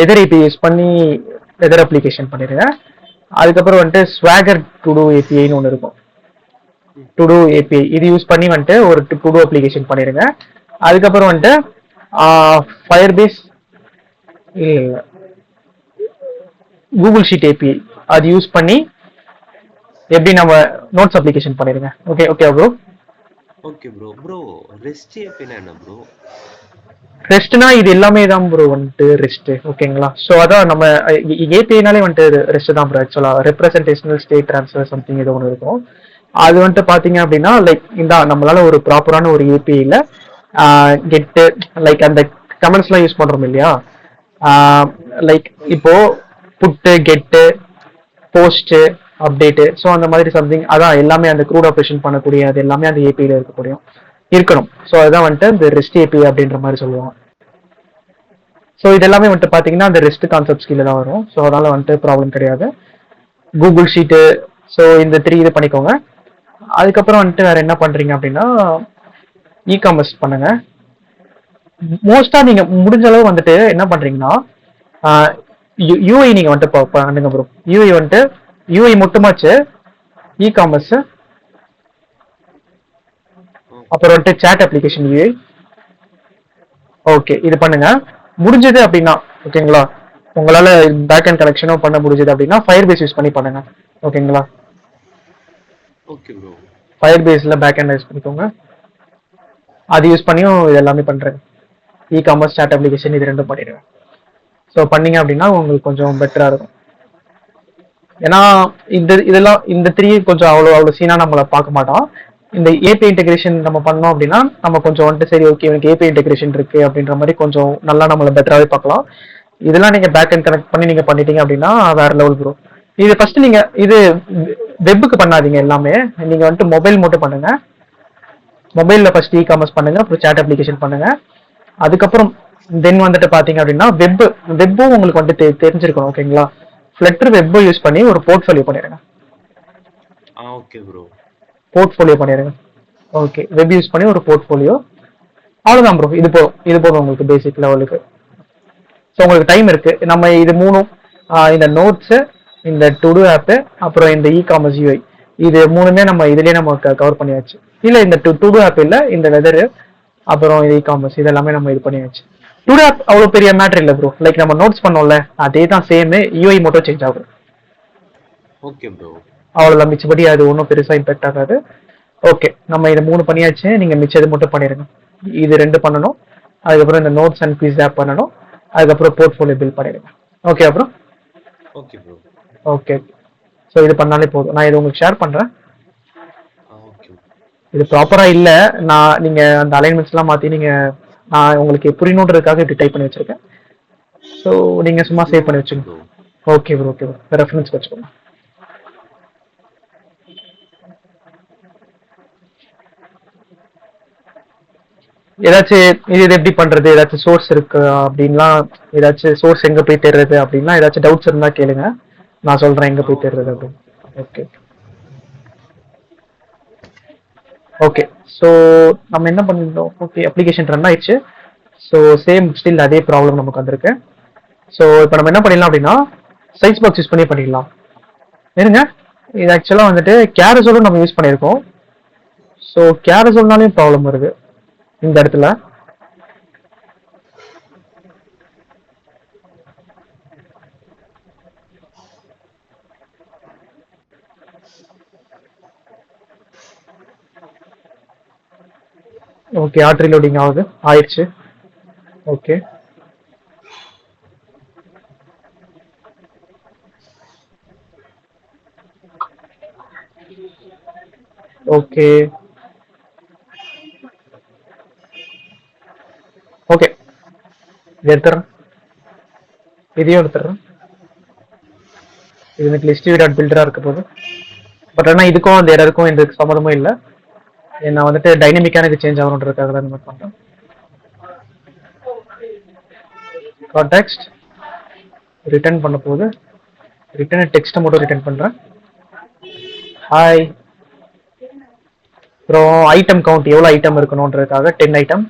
எதர் ஏபி யூஸ் பண்ணி எதர் அப்ளிகேஷன் பண்ணிருங்க. அதுக்கப்புறம் வந்துட்டு ஸ்வாகர் டு டூ ஏபிஐன்னு ஒன்று இருக்கும். டு டூ ஏபிஐ இது யூஸ் பண்ணி வந்துட்டு ஒரு டு டூ அப்ளிகேஷன் பண்ணிருங்க. அதுக்கப்புறம் வந்துட்டு Firebase Google sheet API அது யூஸ் பண்ணி எப்படி நம்ம நோட்ஸ் அப்ளிகேஷன் பண்ணிருங்க. Okay okay bro. Okay bro. Bro rest ஏபினா என்ன ப்ரோ? ரெஸ்ட்னா இது எல்லாமே தான் ப்ரோ வந்துட்டு ரெஸ்ட், ஓகேங்களா. ஸோ அதான் நம்ம ஏபிஐனாலே வந்துட்டு ரெஸ்ட் தான் ப்ரோ. ஆக்சுவலா ரெப்ரசன்டேஷனல் ஸ்டேட் ட்ரான்ஸ்ஃபர் சம்திங் ஏதோ ஒன்று இருக்கும். அது வந்துட்டு பாத்தீங்க அப்படின்னா லைக் இந்த நம்மளால ஒரு ப்ராப்பரான ஒரு ஏபிஐல கெட்டு லைக் அந்த கமெண்ட்ஸ் எல்லாம் யூஸ் பண்றோம் இல்லையா. லைக் இப்போ புட்டு, கெட்டு, போஸ்ட், அப்டேட்டு, ஸோ அந்த மாதிரி சம்திங் அதான் எல்லாமே அந்த க்ரூட் ஆப்ரேஷன் பண்ணக்கூடிய அது எல்லாமே அந்த ஏபிஐல இருக்கணும். ஸோ அதுதான் வந்துட்டு இந்த ரெஸ்ட் ஏபிஐ அப்படின்ற மாதிரி சொல்லுவாங்க. ஸோ இது எல்லாமே வந்துட்டு பாத்தீங்கன்னா அந்த ரெஸ்ட் கான்செப்ட்ஸ் கீழே தான் வரும். ஸோ அதனால வந்துட்டு ப்ராப்ளம் கிடையாது. கூகுள் ஷீட்டு, ஸோ இந்த 3 இது பண்ணிக்கோங்க. அதுக்கப்புறம் வந்துட்டு வேற என்ன பண்றீங்க அப்படின்னா காமர்ஸ் பண்ணுங்க. மோஸ்டா நீங்க முடிஞ்ச அளவு வந்துட்டு என்ன பண்றீங்கன்னா யூஐ நீங்க வந்துட்டு பண்ணுங்க ப்ரோ. யூஐ வந்துட்டு யூஐ மட்டுமாச்சு, காமர்ஸ், அப்புறம் வந்துட்டு சேட் அப்ளிகேஷன் யூஐ. ஓகே, இது பண்ணுங்க. முடிஞ்சது அப்படின்னா ஓகேங்களா, உங்களால பேக் அண்ட் கனெக்ஷனும் பண்ண முடிஞ்சது அப்படின்னா ஃபயர் பேஸ் யூஸ் பண்ணி பண்ணுங்க. ஓகேங்களா. Okay bro. ஃபயர் பேஸ்ல பேக் அண்ட் யூஸ் பண்ணிக்கோங்க. அது யூஸ் பண்ணியும் இது எல்லாமே பண்றேன். காமர்ஸ், சேட் அப்ளிகேஷன் இது ரெண்டும் பண்ணிடுங்க. ஸோ பண்ணீங்க அப்படின்னா உங்களுக்கு கொஞ்சம் பெட்டரா இருக்கும். ஏன்னா இதெல்லாம் இந்த 3 கொஞ்சம் அவ்வளோ சீனா நம்மளை பார்க்க மாட்டோம். இந்த ஏபி இன்டெகிரேஷன் நம்ம பண்ணோம் அப்படின்னா நம்ம கொஞ்சம் வந்துட்டு சரி ஓகே எனக்கு ஏபி இன்டெகிரேஷன் இருக்கு அப்படின்ற மாதிரி கொஞ்சம் நல்லா நம்மளை பெட்டராகவே பார்க்கலாம். இதெல்லாம் நீங்க பேக் அண்ட் கனெக்ட் பண்ணி நீங்க பண்ணிட்டீங்க அப்படின்னா வேற லெவல் ப்ரோ. இது ஃபர்ஸ்ட் நீங்க இது வெப்புக்கு பண்ணாதீங்க, எல்லாமே நீங்க வந்துட்டு மொபைல் மட்டும் பண்ணுங்க. மொபைல்ல ஃபர்ஸ்ட் காமர்ஸ் பண்ணுங்க, அப்புறம் சேட் அப்ளிகேஷன் பண்ணுங்க. அதுக்கப்புறம் தென் வந்துட்டு பாத்தீங்க அப்படின்னா வெப்பும் உங்களுக்கு வந்துட்டு தெரிஞ்சிருக்கணும், ஓகேங்களா. ஃப்ளட்டர் வெப்பை யூஸ் பண்ணி ஒரு போர்ட்ஃபோலியோ பண்ணிடுங்க. Okay bro. போர்ட்ஃபோலியோ பண்ணிடுங்க. ஓகே, வெப் யூஸ் பண்ணி ஒரு போர்ட்ஃபோலியோ. அவ்வளவுதான் ப்ரோ. இது போதும் உங்களுக்கு பேசிக் லெவலுக்கு. ஸோ உங்களுக்கு டைம் இருக்கு. நம்ம இது மூணும் இந்த நோட்ஸ், இந்த டு டூ ஆப், அப்புறம் இந்த காமர்ஸ் யூஐ, இது மூணுமே நம்ம இதுலயே நம்ம கவர் பண்ணியாச்சு. இல்ல இந்த டு டூ ஆப் இல்ல, இந்த வெதர் அப்புறம் காமர்ஸ் இது எல்லாமே நம்ம இது பண்ணியாச்சு. டு டூ ஆப் அவ்வளவு பெரிய மேட்டர் இல்ல ப்ரோ. லைக் நம்ம நோட்ஸ் பண்ணோம்ல அதே தான் சேம், யூஐ மட்டும் சேஞ்ச் ஆகும். Okay bro. அவ்வளவுதான், மிச்சபடி அது ஒன்றும் பெருசா இம்பாக்ட் ஆகாது. ஓகே, நம்ம இது 3 பண்ணியாச்சு. நீங்க மிச்சது மட்டும் பண்ணிருங்க. இது 2 பண்ணணும். அதுக்கப்புறம் இந்த நோட்ஸ் அண்ட் குவிஸ் ஆப் பண்ணணும். அதுக்கப்புறம் போர்ட்ஃபோலியோ பில் பண்ணிடுங்க. ஓகே அப்புறம் ஓகே ப்ரோ. ஓகே. ஸோ இது பண்ணாலே போதும். நான் இது உங்களுக்கு ஷேர் பண்றேன். ஓகே. இது ப்ராப்பரா இல்ல, நீங்க அந்த அலைன்மெண்ட்ஸ் எல்லாம் மாத்தி நான் உங்களுக்கு புரியணுன்றதுக்காக இப்படி டைப் பண்ணி வச்சிருக்கேன். ஸோ நீங்க சும்மா சேவ் பண்ணி வச்சுக்கோங்க. Okay bro, okay bro, reference வச்சுக்கோங்க. ஏதாச்சும் இது எப்படி பண்றது, ஏதாச்சும் சோர்ஸ் இருக்கு அப்படின்லாம், ஏதாச்சும் சோர்ஸ் எங்க போய் தேடுறது அப்படின்னா ஏதாச்சும் டவுட்ஸ் இருந்தா கேளுங்க, நான் சொல்றேன் எங்க போய் தேடுறது அப்படின்னு. Okay okay. ஸோ நம்ம என்ன பண்ணிருந்தோம், ஓகே அப்ளிகேஷன் ரன் ஆயிடுச்சு. ஸோ சேம் ஸ்டில் அதே ப்ராப்ளம் நமக்கு வந்திருக்கு. ஸோ இப்போ நம்ம என்ன பண்ணிடலாம் அப்படின்னா சைஸ் பாக்ஸ் யூஸ் பண்ணிடலாம். இருங்க, இது ஆக்சுவலாக வந்துட்டு கேரசோலும் நம்ம யூஸ் பண்ணியிருக்கோம். ஸோ கேரசோல்னாலையும் ப்ராப்ளம் வருது இந்த இடத்துல. ஓகே, ஆர்ட் ரீலோடிங் ஆயிடுச்சு. ஓகே, ஓகே, ஓகே, இது எடுத்துறேன், இதையும் எடுத்துறேன். இது எனக்கு லிஸ்ட் டாட் பில்டரா இருக்க போகுது. பட் ஆனால் இதுக்கும் அந்த எரருக்கும் எந்த சம்மந்தமும் இல்லை. நான் வந்துட்டு டைனமிக்காக எனக்கு சேஞ்ச் ஆகணுன்றதுக்காக தான் இந்த மாதிரி பண்ணுறேன். கான்டெக்ஸ்ட் ரிட்டர்ன் பண்ண போகுது. ரிட்டர்ன் டெக்ஸ்ட்டை மட்டும் ரிட்டர்ன் பண்ணுறேன். ஹாய். அப்புறம் ஐட்டம் கவுண்ட் எவ்வளோ ஐட்டம் இருக்கணுன்றதுக்காக 10 ஐட்டம்.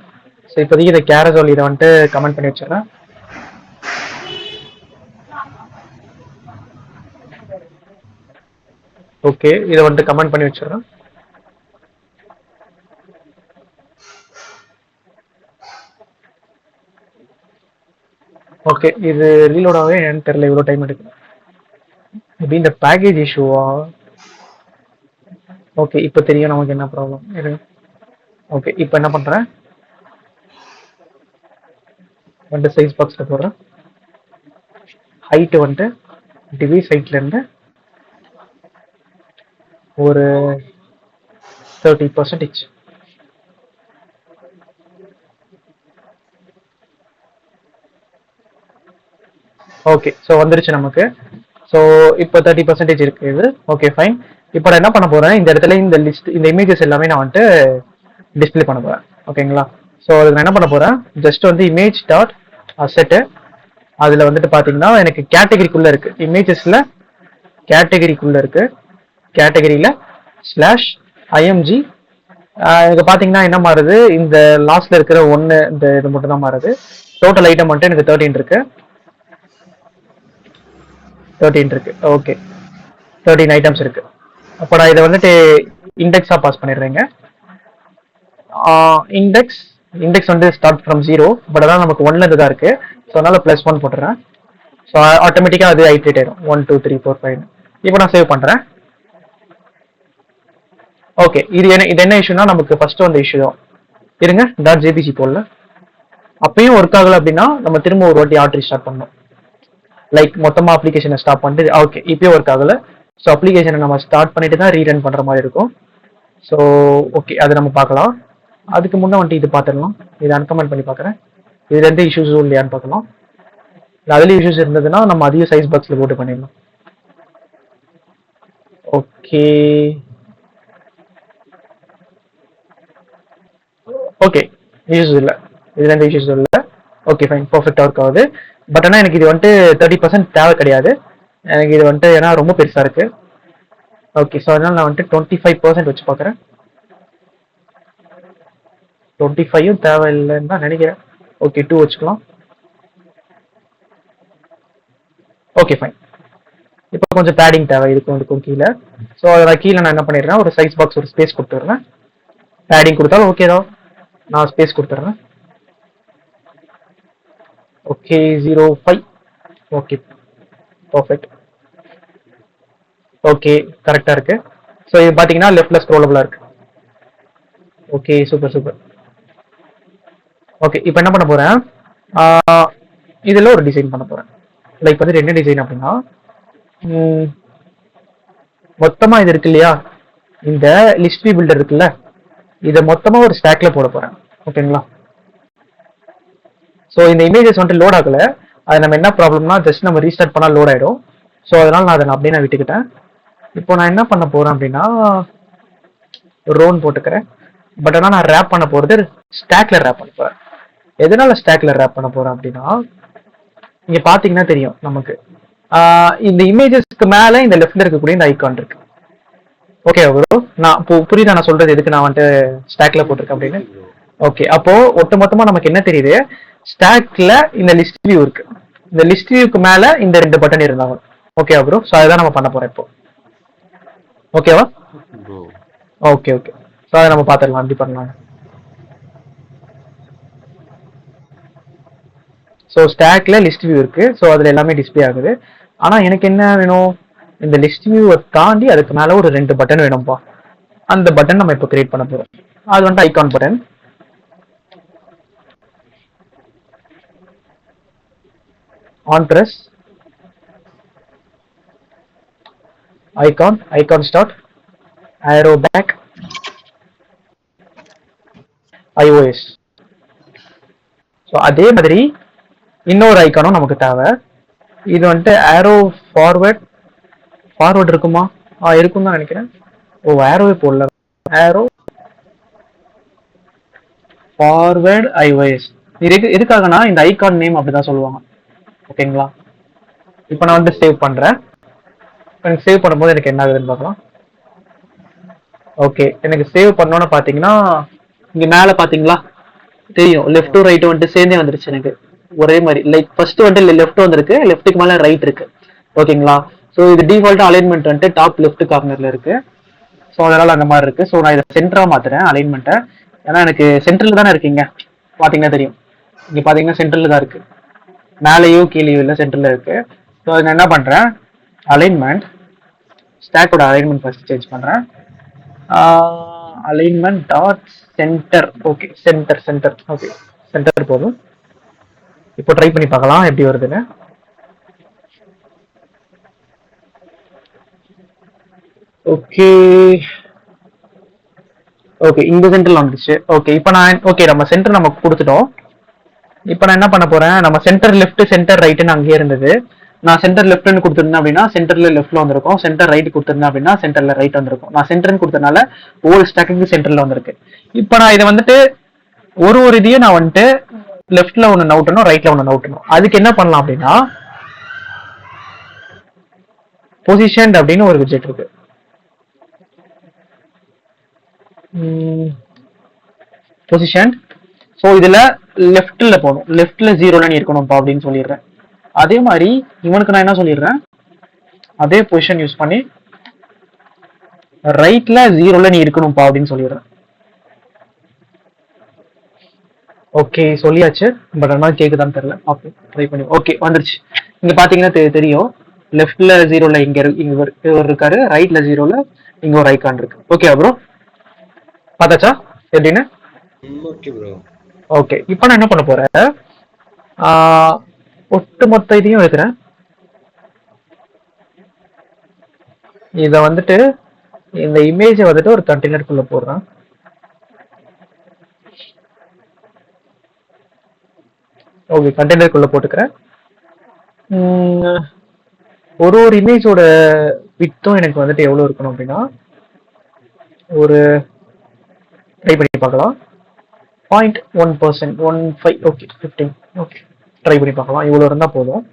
ஸோ இப்போதைக்கு இதை கேரசோல் இதை வந்துட்டு கமெண்ட் பண்ணி வச்சிடறேன். ஓகே, இதை வந்துட்டு கமெண்ட் பண்ணி வச்சிடறேன். ஓகே, இது ரீலோட் ஆகவே எனக்கு தெரியல இவ்வளோ டைம் எடுக்கும். மேபி இந்த பேக்கேஜ் இஷ்யூவா? ஓகே, இப்போ தெரியும் நமக்கு என்ன ப்ராப்ளம். ஓகே, இப்போ என்ன பண்ணுறேன், வந்துட்டு சைஸ் பாக்ஸில் போடுறேன். ஹைட்டு வந்துட்டு டிவைஸ் ஹைட்லேருந்து ஒரு 30%. ஓகே, ஸோ வந்துருச்சு நமக்கு. ஸோ இப்போ 30% இருக்கு இது. Okay, fine. இப்போ நான் என்ன பண்ண போறேன், இந்த இடத்துல இந்த லிஸ்ட் இந்த இமேஜஸ் எல்லாமே நான் வந்துட்டு டிஸ்பிளே பண்ண போறேன். ஓகேங்களா? ஸோ அதுக்கு நான் என்ன பண்ண போறேன், ஜஸ்ட் வந்து இமேஜ் டாட் அசெட்டு, அதில் வந்துட்டு பார்த்தீங்கன்னா எனக்கு கேட்டகரிக்குள்ளே இருக்கு, இமேஜஸில் கேட்டகரிக்குள்ளே இருக்கு, கேட்டகரியில் ஸ்லாஷ் ஐஎம்ஜி. எனக்கு பார்த்தீங்கன்னா என்ன மாறுது, இந்த லாஸ்ட்ல இருக்கிற ஒன்று இந்த இது மட்டும் தான் மாறுது. டோட்டல் ஐட்டம் வந்துட்டு எனக்கு 13 இருக்கு. 13 இருக்கு. ஓகே, 13 ஐட்டம்ஸ் இருக்கு. அப்போ நான் இதை வந்துட்டு இண்டெக்ஸாக பாஸ் பண்ணிடுறேங்க. இண்டெக்ஸ் வந்து ஸ்டார்ட் ஃப்ரம் 0, பட் அதான் நமக்கு 1லேருந்து தான் இருக்கு. ஸோ அதனால +1 போட்டுறேன். ஸோ ஆட்டோமேட்டிக்காக அது ஐட்ரேட் ஆயிடும் 1 2 3 4 5. இப்போ நான் சேவ் பண்ணுறேன். ஓகே, இது என்ன இஷ்யூனா நமக்கு ஃபர்ஸ்ட் வந்த இஷ்யூ தான். இருங்க, .jpg போடல, அப்பயும் ஒர்க் ஆகலை அப்படின்னா நம்ம திரும்ப ஒரு வாட்டி ஆர்ட் ரீஸ்டார்ட் பண்ணணும். லைக் மொத்தமாக அப்ளிகேஷனை ஸ்டாப் பண்ணிட்டு, ஓகே இப்பயும் ஒர்க் ஆகலை. ஸோ அப்ளிகேஷனை நம்ம ஸ்டார்ட் பண்ணிட்டு தான் ரீரன் பண்ணுற மாதிரி இருக்கும். ஸோ ஓகே, அதை நம்ம பார்க்கலாம். அதுக்கு முன்னே வந்துட்டு இது பார்த்துடலாம். இதை அன்கமெண்ட் பண்ணி பார்க்குறேன். இதுல எந்த இஷ்யூஸும் இல்லையான்னு பார்க்கலாம். அதுலேயும் இஷ்யூஸ் இருந்ததுன்னா நம்ம அதிக சைஸ் பாக்ஸில் போட்டு பண்ணிடலாம். ஓகே, ஓகே, இஷ்யூஸ் இல்லை, இதுல எந்த இஷ்யூஸ் இல்லை. ஓகே, ஃபைன், பர்ஃபெக்டாக ஒர்க் ஆகுது. பட் ஆனால் எனக்கு இது வந்துட்டு 30% தேவை கிடையாது. எனக்கு இது வந்துட்டு ஏன்னா ரொம்ப பெருசாக இருக்கு. ஓகே, ஸோ அதனால நான் வந்துட்டு 25% வச்சு பார்க்குறேன். 25ம் தேவையில்லைன்னு தான் நினைக்கிறேன். ஓகே, 2 வச்சுக்கலாம். Okay, fine. இப்போ கொஞ்சம் பேடிங் தேவை இருக்கும் கீழே. ஸோ அதில் கீழே நான் என்ன பண்ணிடுறேன், ஒரு சைஸ் பாக்ஸ் ஒரு ஸ்பேஸ் கொடுத்துட்றேன். பேடிங் கொடுத்தாலும் ஓகே தான், நான் ஸ்பேஸ் கொடுத்துட்றேன். ஓகே, 05. Okay, perfect. ஓகே, கரெக்டாக இருக்கு. ஸோ இது பார்த்தீங்கன்னா லெஃப்ட்ல ஸ்க்ரோலபிளாக இருக்கு. Okay, super super. ஓகே, இப்போ என்ன பண்ண போறேன், இதில் ஒரு டிசைன் பண்ண போறேன். லைக் வந்து என்ன டிசைன் அப்படின்னா, மொத்தமா இது இருக்கு இல்லையா, இந்த லிஸ்ட் வியூ பில்டர் இருக்குல்ல, இதை மொத்தமா ஒரு ஸ்டாக்ல போட போறேன். ஓகேங்களா? ஸோ இந்த இமேஜஸ் வந்துட்டு லோட் ஆகல. அது நம்ம என்ன ப்ராப்ளம்னா ஜஸ்ட் நம்ம ரீஸ்டார்ட் பண்ணால் லோட் ஆயிடும். ஸோ அதனால நான் அதை அப்படியே நான் விட்டுக்கிட்டேன். இப்போ நான் என்ன பண்ண போறேன் அப்படின்னா ரோன் போட்டுக்கிறேன். பட் ஆனால் நான் ரேப் பண்ண போறது ஸ்டாக்ல ரேப் பண்ண போறேன். எதனால ஸ்டாக்ல ரேப் பண்ண போறேன் அப்படின்னா, இங்க பாத்தீங்கன்னா தெரியும் நமக்கு இந்த இமேஜஸ்க்கு மேல இந்த லெஃப்ட்ல இருக்கக்கூடிய இந்த ஐகான் இருக்கு. ஓகே ப்ரோ, நான் புரியுதா நான் சொல்றது எதுக்கு நான் வந்துட்டு ஸ்டாக்ல போட்டிருக்கேன் அப்படின்னு? ஓகே, அப்போ ஒட்டுமொத்தமா நமக்கு என்ன தெரியுது, ஸ்டாக்ல இந்த லிஸ்ட் வியூ இருக்கு, இந்த லிஸ்ட் வியூக்கு மேல இந்த 2 பட்டன் இருந்தாங்க. ஓகே ப்ரோ, ஸோ அதுதான் நம்ம பண்ண போறோம் இப்போ. ஓகேவா? ப்ரோ ஓகே ஓகே, ஸோ அதை நம்ம பார்த்துடலாம் எப்படி பண்ணலாம். ஸோ ஸ்டாக்ல லிஸ்ட் வியூ இருக்கு, ஸோ அதுல எல்லாமே டிஸ்பிளே ஆகுது. ஆனா எனக்கு என்ன வேணும், இந்த லிஸ்ட் வியூவை தாண்டி அதுக்கு மேல ஒரு 2 பட்டன் வேணும்ப்பா. அந்த பட்டன் நம்ம இப்போ கிரியேட் பண்ண போறோம். அது வந்துட்டு icon button. On press icon start arrow back iOS. So அதே மாதிரி இன்னொரு ஐக்கானும் நமக்கு தேவை. இது வந்துட்டு arrow ஃபார்வர்ட் இருக்குமா? இருக்கும் தான் நினைக்கிறேன். ஓ, ஆரோவே போடல. arrow forward iOS. இது எதுக்காகனா இந்த ஐகான் நேம் அப்படிதான் சொல்லுவாங்க. ஓகேங்களா? இப்போ நான் வந்து சேவ் பண்றேன். சேவ் பண்ணும்போது எனக்கு என்ன ஆகுதுன்னு பார்க்கலாம். ஓகே, எனக்கு சேவ் பண்ணோன்னு பார்த்தீங்கன்னா இங்க மேல பாத்தீங்களா தெரியும், லெஃப்ட் ரைட் வந்துட்டு சேர்ந்தே வந்துருச்சு எனக்கு ஒரே மாதிரி. லைக் ஃபர்ஸ்ட் வந்துட்டு லெஃப்ட் வந்திருக்கு, லெஃப்ட்டுக்கு மேல ரைட் இருக்கு. ஓகேங்களா? ஸோ இது டிஃபால்ட்டா அலைன்மெண்ட் வந்துட்டு டாப் லெஃப்ட் கார்னர்ல இருக்கு. ஸோ அதனால அந்த மாதிரி இருக்கு. ஸோ நான் இதை சென்டரா மாத்துறேன் அலைன்மெண்ட்டை. ஏன்னா எனக்கு சென்ட்ரல் தானே இருக்கீங்க, பாத்தீங்கன்னா தெரியும். இங்க பாத்தீங்கன்னா சென்ட்ரல் தான் இருக்கு, மேலேயோ கீழேயோ இல்லை, சென்டர்ல இருக்கு. ஸோ நான் என்ன பண்றேன், அலைன்மெண்ட் ஸ்டாக்கோட அலைன்மெண்ட் ஃபர்ஸ்ட் சேஞ்ச் பண்றேன். Alignment dot centre. Okay, centre. Okay, centre போதும். இப்போ ட்ரை பண்ணி பார்க்கலாம் எப்படி வருதுன்னு. ஓகே ஓகே, இந்த சென்டர்ல வந்துச்சு. ஓகே, இப்போ நம்ம சென்டர் நம்ம கொடுத்துட்டோம். இப்போ நான் என்ன பண்ண போறேன், நம்ம சென்டர் லெஃப்ட் சென்டர் ரைட்னு அங்கேயே இருந்தது. நான் சென்டர் லெஃப்ட்னு கொடுத்துருந்தேன் அப்படின்னா சென்டர்ல லெஃப்ட்ல வந்திருக்கும், சென்டர் ரைட் கொடுத்துருந்தேன் அப்படின்னா சென்டர்ல ரைட் வந்திருக்கும். நான் சென்டர்னு கொடுத்தனால ஒவ்வொரு ஸ்டாக்கு சென்டர்ல வந்திருக்கு. இப்போ நான் இதை வந்துட்டு ஒரு இதையும் நான் வந்துட்டு லெஃப்ட்ல ஒன்று நவுட்டணும், ரைட்ல ஒன்று நவுட்டணும். அதுக்கு என்ன பண்ணலாம் அப்படின்னா, பொசிஷன் அப்படின்னு ஒரு விஜெட் இருக்கு. பொசிஷன். ஸோ இதுல லெஃப்ட்ல போகணும், லெஃப்ட்ல 0ல நீ இருக்கணும்ப்பா அப்படின்னு சொல்லிடுறேன். அதே மாதிரி இவனுக்கு நான் என்ன சொல்லிடுறேன், அதே பொசிஷன் யூஸ் பண்ணி ரைட்ல 0ல நீ இருக்கணும்ப்பா அப்படின்னு சொல்லிடுறேன். ஓகே, சொல்லியாச்சு. பட் ஆனால் கேக்குதான்னு தெரியல. ஓகே, ட்ரை பண்ணி. ஓகே, வந்துருச்சு. இங்க பாத்தீங்கன்னா தெரியும், லெஃப்ட்ல 0ல இவர் இருக்காரு, ரைட்ல 0ல இங்க ஒரு ஐகான் இருக்கு. ஓகே ப்ரோ, பார்த்தாச்சா எப்படின்னு? Okay bro. ஓகே, இப்போ நான் என்ன பண்ண போறேன், ஒட்டு மொத்த இதையும் எடுக்கிறேன். இத வந்துட்டு இந்த இமேஜை வந்துட்டு ஒரு கண்டெய்னருக்குள்ள போடுறேன். ஓகே, கண்டெய்னருக்குள்ள போட்டுக்கிறேன். ஒரு இமேஜோட விட்டும் எனக்கு வந்துட்டு எவ்வளவு இருக்கணும் அப்படின்னா, ஒரு ட்ரை பண்ணி பார்க்கலாம். 0.1%, 15. ஓகே, 15. ஓகே, ட்ரை பண்ணி பார்க்கலாம். இவ்வளோ இருந்தால் போதும்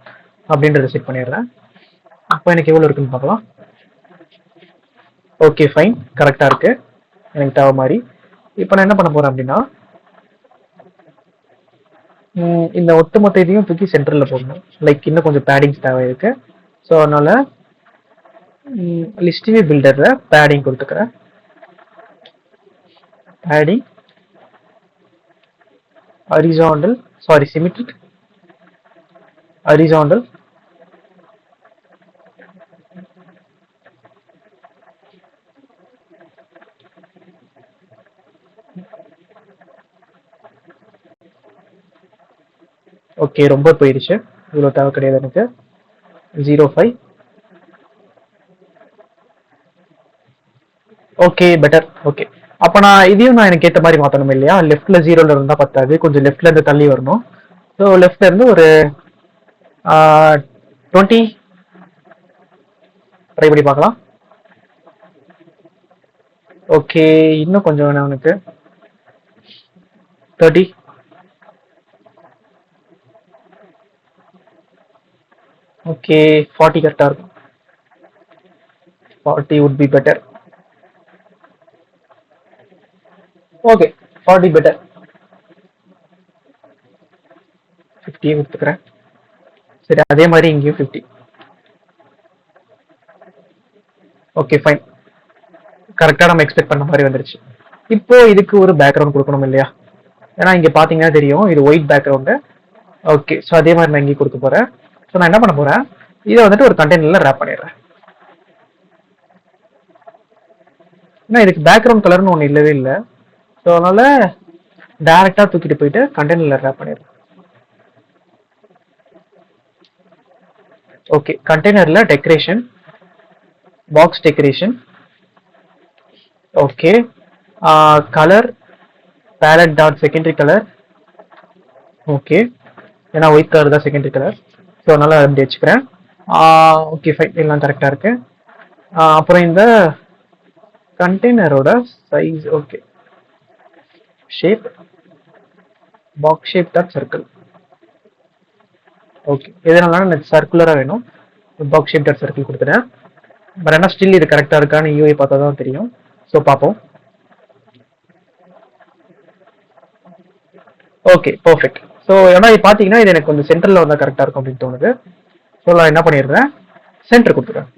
அப்படின்றத செட் பண்ணிடுறேன். அப்போ எனக்கு எவ்வளோ இருக்குன்னு பார்க்கலாம். ஓகே, ஃபைன், கரெக்டாக இருக்கு எனக்கு தேவை மாதிரி. இப்போ நான் என்ன பண்ண போறேன் அப்படின்னா, இந்த ஒட்டுமொத்த இதையும் தூக்கி சென்டரில் போடணும். லைக் இன்னும் கொஞ்சம் பேடிங்ஸ் தேவை இருக்கு. ஸோ அதனால லிஸ்ட் வியூ பில்டர்ல பேடிங் கொடுத்துக்கிறேன். Padding horizontal, sorry, symmetric, horizontal, okay, ரொம்ப போயிடுச்சு, இவ்வளோ தேவை கிடையாது எனக்கு. 0.5. Okay, better. ஓகே, அப்போ நான் இதையும் நான் எனக்கு ஏற்ற மாதிரி மாற்றணும் இல்லையா? லெஃப்ட்ல 0ல இருந்தா பத்தாது, கொஞ்சம் லெஃப்ட்ல இருந்து தள்ளி வரணும். ஸோ லெஃப்ட்ல இருந்து ஒரு 20 ட்ரை பண்ணி பார்க்கலாம். ஓகே, இன்னும் கொஞ்சம் வேணும் எனக்கு. 30. ஓகே, 40 கரெக்டாக இருக்கும். 40 would be better. Okay, 40 better. 50 கொடுத்துக்கிறேன். சரி, அதே மாதிரி இங்கேயும் 50. ஓகே ஃபைன், கரெக்டாக நம்ம எக்ஸ்பெக்ட் பண்ண மாதிரி வந்துருச்சு. இப்போ இதுக்கு ஒரு பேக்ரவுண்ட் கொடுக்கணும் இல்லையா? ஏன்னா இங்கே பார்த்தீங்கன்னா தெரியும் இது ஒயிட் பேக்ரவுண்டு. ஓகே, ஸோ அதே மாதிரி நான் இங்கே கொடுக்க போகிறேன். ஸோ நான் என்ன பண்ண போகிறேன், இதை வந்துட்டு ஒரு கண்டெய்னரில் ரேப் பண்ணிடுறேன். ஏன்னா இதுக்கு பேக்ரவுண்ட் கலர்னு ஒன்று இல்லவே இல்லை. ஸோ அதனால டைரெக்டாக தூக்கிட்டு போயிட்டு கண்டெய்னரில் ரேப் பண்ணிடுறேன். ஓகே, கண்டெய்னரில் decoration, box decoration. Okay, colour ballot dot secondary colour. Okay, ஏன்னா ஒயிட் கலர் தான் செகண்டரி கலர். ஸோ அதனால அப்படி வச்சுக்கிறேன். ஓகே ஃபைன், எல்லாம் கரெக்டாக இருக்கு. அப்புறம் இந்த கண்டெய்னரோட size, okay, shape box shape dot circle. Okay, எதனால எனக்கு சர்க்குலராக வேணும், பாக்ஸ் ஷேப் டாட் சர்க்கிள் கொடுத்துட்டேன். பட் ஆனால் ஸ்டில் இது கரெக்டாக இருக்கான்னு யூஐ பார்த்தா தான் தெரியும். ஸோ பார்ப்போம். Okay perfect. ஸோ ஏன்னா இது பார்த்தீங்கன்னா இது எனக்கு கொஞ்சம் சென்டரில் வந்தால் கரெக்டாக இருக்கும் அப்படின்னு தோணுது. ஸோ நான் என்ன பண்ணிடுறேன், சென்டர் கொடுத்துறேன்.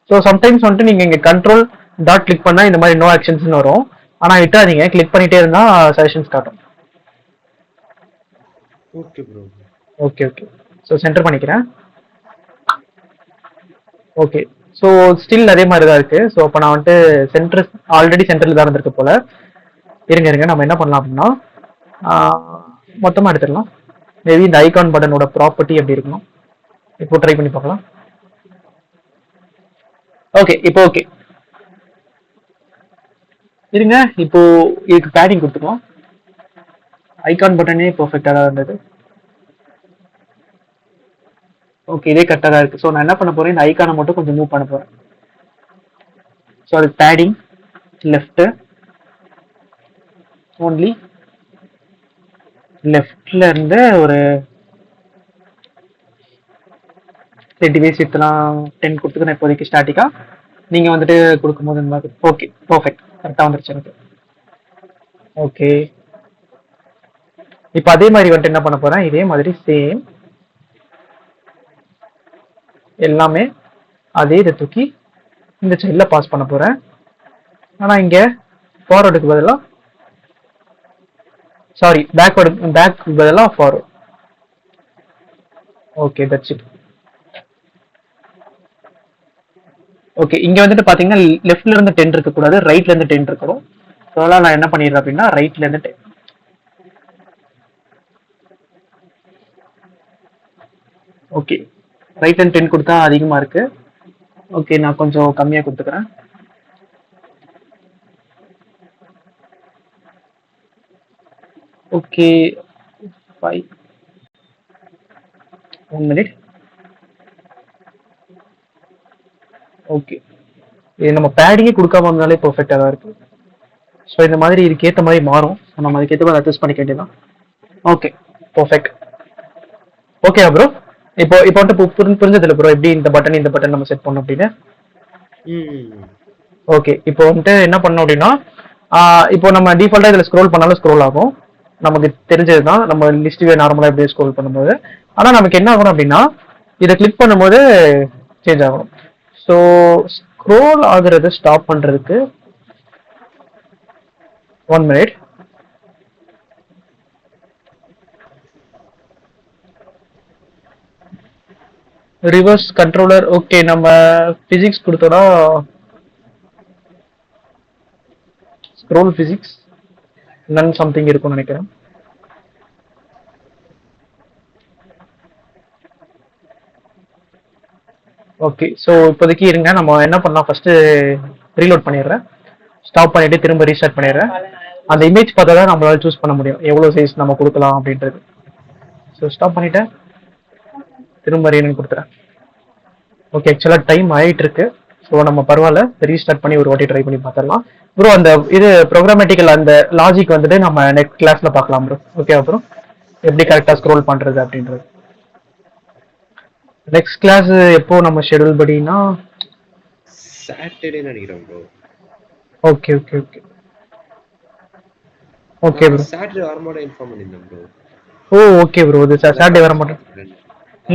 ஸோ சம்டைம்ஸ் வந்துட்டு நீங்கள் இங்கே கண்ட்ரோல் டாட் கிளிக் பண்ணால் இந்த மாதிரி நோ ஆக்ஷன்ஸ்னு வரும். ஆனால் விட்டாதீங்க, கிளிக் பண்ணிட்டே இருந்தால் சஜஷன்ஸ் காட்டும். Okay bro. Okay okay, so centre பண்ணிக்கிறேன். ஓகே, ஸோ ஸ்டில் அதே மாதிரி தான் இருக்குது. ஸோ அப்போ நான் வந்துட்டு சென்டர் ஆல்ரெடி சென்டரில் தான் இருந்திருக்கு போல். இருங்க நம்ம என்ன பண்ணலாம் அப்படின்னா மொத்தமாக எடுத்துடலாம். மேபி இந்த ஐகான் பட்டனோட ப்ராப்பர்ட்டி எப்படி இருக்கணும், இப்போ ட்ரை பண்ணி பார்க்கலாம். ஓகே, இப்போ ஓகே. இருங்க, இப்போ இதுக்கு பேடிங் கொடுத்துக்கலாம். ஐகான் பட்டனே பர்ஃபெக்டாக தான் இருந்தது. ஓகே, இதே கரெக்டாக தான் இருக்குது. ஸோ நான் என்ன பண்ண போகிறேன், இந்த ஐக்கானை மட்டும் கொஞ்சம் மூவ் பண்ண போகிறேன். ஸோ அது பேடிங் லெஃப்ட்டு, ஓன்லி லெஃப்ட்ல இருந்து ஒரு 20 வயசு வித்தலாம் 10 கொடுத்துக்கிறேன் இப்போதைக்கு ஸ்டாட்டிக்காக. நீங்கள் வந்துட்டு கொடுக்கும்போது இந்த மாதிரி. ஓகே பர்ஃபெக்ட், கரெக்டாக வந்துருச்சு எனக்கு. ஓகே, இப்போ அதே மாதிரி வந்துட்டு என்ன பண்ண போகிறேன், இதே மாதிரி சேம் எல்லாமே அதே இதை தூக்கி இந்த சைடில் பாஸ் பண்ண போகிறேன். ஆனால் இங்கே ஃபார்வர்டுக்கு பதிலாக, சாரி பேக் பதிலாக forward. Okay, that's it. Okay, இங்கே வந்துட்டு பார்த்தீங்கன்னா லெஃப்ட்ல இருந்து 10 இருக்கக்கூடாது, ரைட்ல இருந்து 10 இருக்கணும். ஸோ அதெல்லாம் நான் என்ன பண்ணிடுறேன் அப்படின்னா ரைட்ல இருந்து 10. ஓகே, ரைட் அண்ட் 10 கொடுத்தா அதிகமாக இருக்கு. ஓகே, நான் கொஞ்சம் கம்மியாக கொடுத்துக்கிறேன். Okay 5 1 minute. ஓகே, இது நம்ம பேடிங்கே கொடுக்காம இருந்தாலே பர்ஃபெக்டாக தான் இருக்கு. ஸோ இந்த மாதிரி இதுக்கேற்ற மாதிரி மாறும். நம்ம அதுக்கேற்ற மாதிரி அட்ஜஸ்ட் பண்ணிக்க வேண்டியதான். Okay perfect. ஓகேவா ப்ரோ? இப்போ வந்துட்டு புரிஞ்சதில்ல ப்ரோ எப்படி இந்த பட்டன் நம்ம செட் பண்ணோம் அப்படின்னு. ஓகே, இப்போ வந்துட்டு என்ன பண்ணோம் அப்படின்னா இப்போ நம்ம டிஃபால்ட்டாக இதில் ஸ்க்ரோல் பண்ணாலும் ஸ்க்ரோல் ஆகும், நமக்கு தெரிஞ்சது தான். நம்ம லிஸ்ட்டுவே நார்மலாக எப்படியே ஸ்க்ரோல் பண்ணும்போது. ஆனால் நமக்கு என்ன ஆகணும் அப்படின்னா இதை கிளிக் பண்ணும்போது சேஞ்ச் ஆகணும். ஸோ ஸ்க்ரோல் ஆகுறது ஸ்டாப் பண்ணுறதுக்கு 1 மினிட். Reverse controller. ஓகே, நம்ம பிசிக்ஸ் கொடுத்தோம்னா ஸ்க்ரோல் பிசிக்ஸ் நன் சம்திங் இருக்கும்னு நினைக்கிறேன். ஓகே, ஸோ இப்போதைக்கு இருங்க, நம்ம என்ன பண்ணலாம், ஃபர்ஸ்ட் ரீலோட் பண்ணிடுறேன், ஸ்டாப் பண்ணிட்டு திரும்ப ரீஸ்டார்ட் பண்ணிடுறேன். அந்த இமேஜ் பார்த்தா தான் நம்மளால சூஸ் பண்ண முடியும் எவ்வளோ சைஸ் நம்ம கொடுக்கலாம் அப்படின்றது. ஸோ ஸ்டாப் பண்ணிட்டேன், திரும்ப ரீலோட் கொடுத்துறேன். ஓகே, ஆக்சுவலாக டைம் ஆகிட்டு இருக்கு. ஸோ நம்ம பரவாயில்ல, ரீஸ்டார்ட் பண்ணி ஒரு வாட்டி ட்ரை பண்ணி பார்த்துடலாம் ப்ரோ. அந்த இது ப்ரோக்ராமேட்டிக்கல் அந்த லாஜிக் வந்துட்டு நம்ம நெக்ஸ்ட் கிளாஸ்ல பார்க்கலாம் ப்ரோ. ஓகே ப்ரோ, எப்படி கரெக்டாக ஸ்க்ரோல் பண்ணுறது அப்படின்றது நெக்ஸ்ட் கிளாஸ் எப்போ நம்ம ஷெட்யூல் படினா சாட்டர்டே நினைக்கிறேன் bro. Okay okay okay, okay bro. Saturday வரமாட்டேன் இன்ஃபார்ம் பண்ணியிருந்தேன் ப்ரோ. ஓ ஓகே ப்ரோ. இது அந்த சாட்டர்டே வர கிளாஸ் மாட்டேன். பார்த்துக்கிறேன்.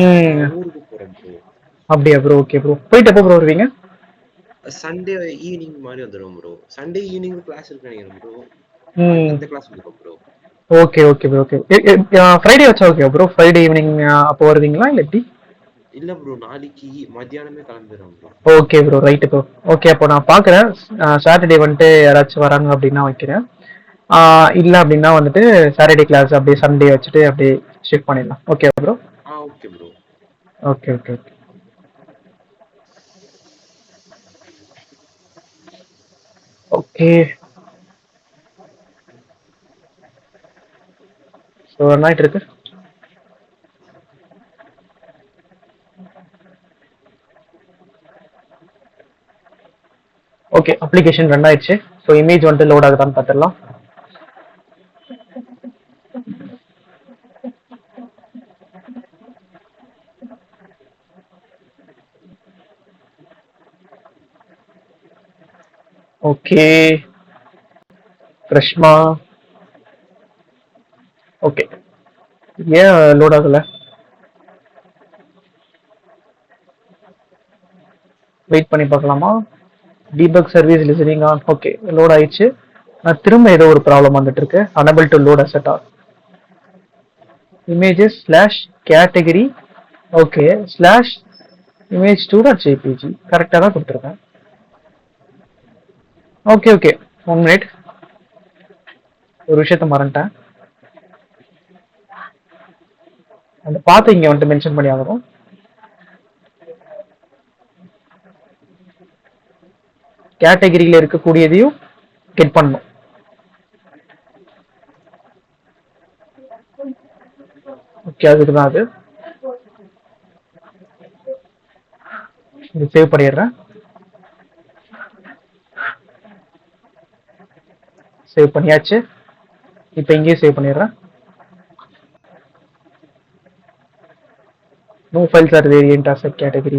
ம். நான் ஊருக்கு போறேன் ப்ரோ. அப்படியா ப்ரோ? Okay bro. போயிட்டு எப்போ ப்ரோ வருவீங்க? சண்டே ஈவினிங் மாதிரி வந்துடும் ப்ரோ. சண்டே ஈவினிங் கிளாஸ் இருக்கு நினைக்கிறேன் ப்ரோ. ம். அந்த கிளாஸ் வந்துடும் bro. Okay okay bro. Okay. Friday வச்சா ஓகே ப்ரோ. ஃப்ரைடே ஈவினிங் அப்போ வருவீங்களா இல்லை எப்படி? இல்ல ப்ரோ, நாளைக்கு மத்தியானமே கிளம்பிடுறேன் bro. Okay bro. Right bro. Okay அப்போ நான் பார்க்குறேன். சாட்டர்டே வந்துட்டு யாராச்சும் வராங்க அப்படின்னா வைக்கிறேன். இல்லை அப்படின்னா வந்துட்டு சாட்டர்டே கிளாஸ் அப்படியே சண்டே வச்சுட்டு அப்படியே ஷிஃப்ட் பண்ணிடலாம். Okay bro. Okay bro. Okay okay okay. Okay. So run ஆகிட்டு இருக்கு. ஓகே அப்ளிகேஷன் ரன் ஆயிடுச்சு. ஸோ இமேஜ் வந்துட்டு லோட் ஆகுதான்னு பார்த்துடலாம். ஓகே ஃப்ரெஷ்மா. ஓகே ஏன் லோட் ஆகல? வெயிட் பண்ணி பார்க்கலாமா? Debug service listening on. Okay load ஆயிடுச்சு. நான் திரும்ப ஏதோ ஒரு ப்ராப்ளம் வந்துட்டு இருக்கு. Unable to load asset or images slash category. Okay slash image 2.jpg கரெக்டாக தான் கொடுத்துருக்கேன். Okay okay 1 minute. ஒரு விஷயத்த மறந்துட்டேன். அந்த பார்த்து இங்கே வந்துட்டு மென்ஷன் பண்ணி ஆகணும். கேட்டகரியில் இருக்கக்கூடியதையும் கெட் பண்ணணும். ஓகே அதுக்கு தான் அது. இது சேவ் பண்ணிடுறேன். சேவ் பண்ணியாச்சு. இப்போ இங்கேயே சேவ் பண்ணிடுறேன். No files are variant as a category.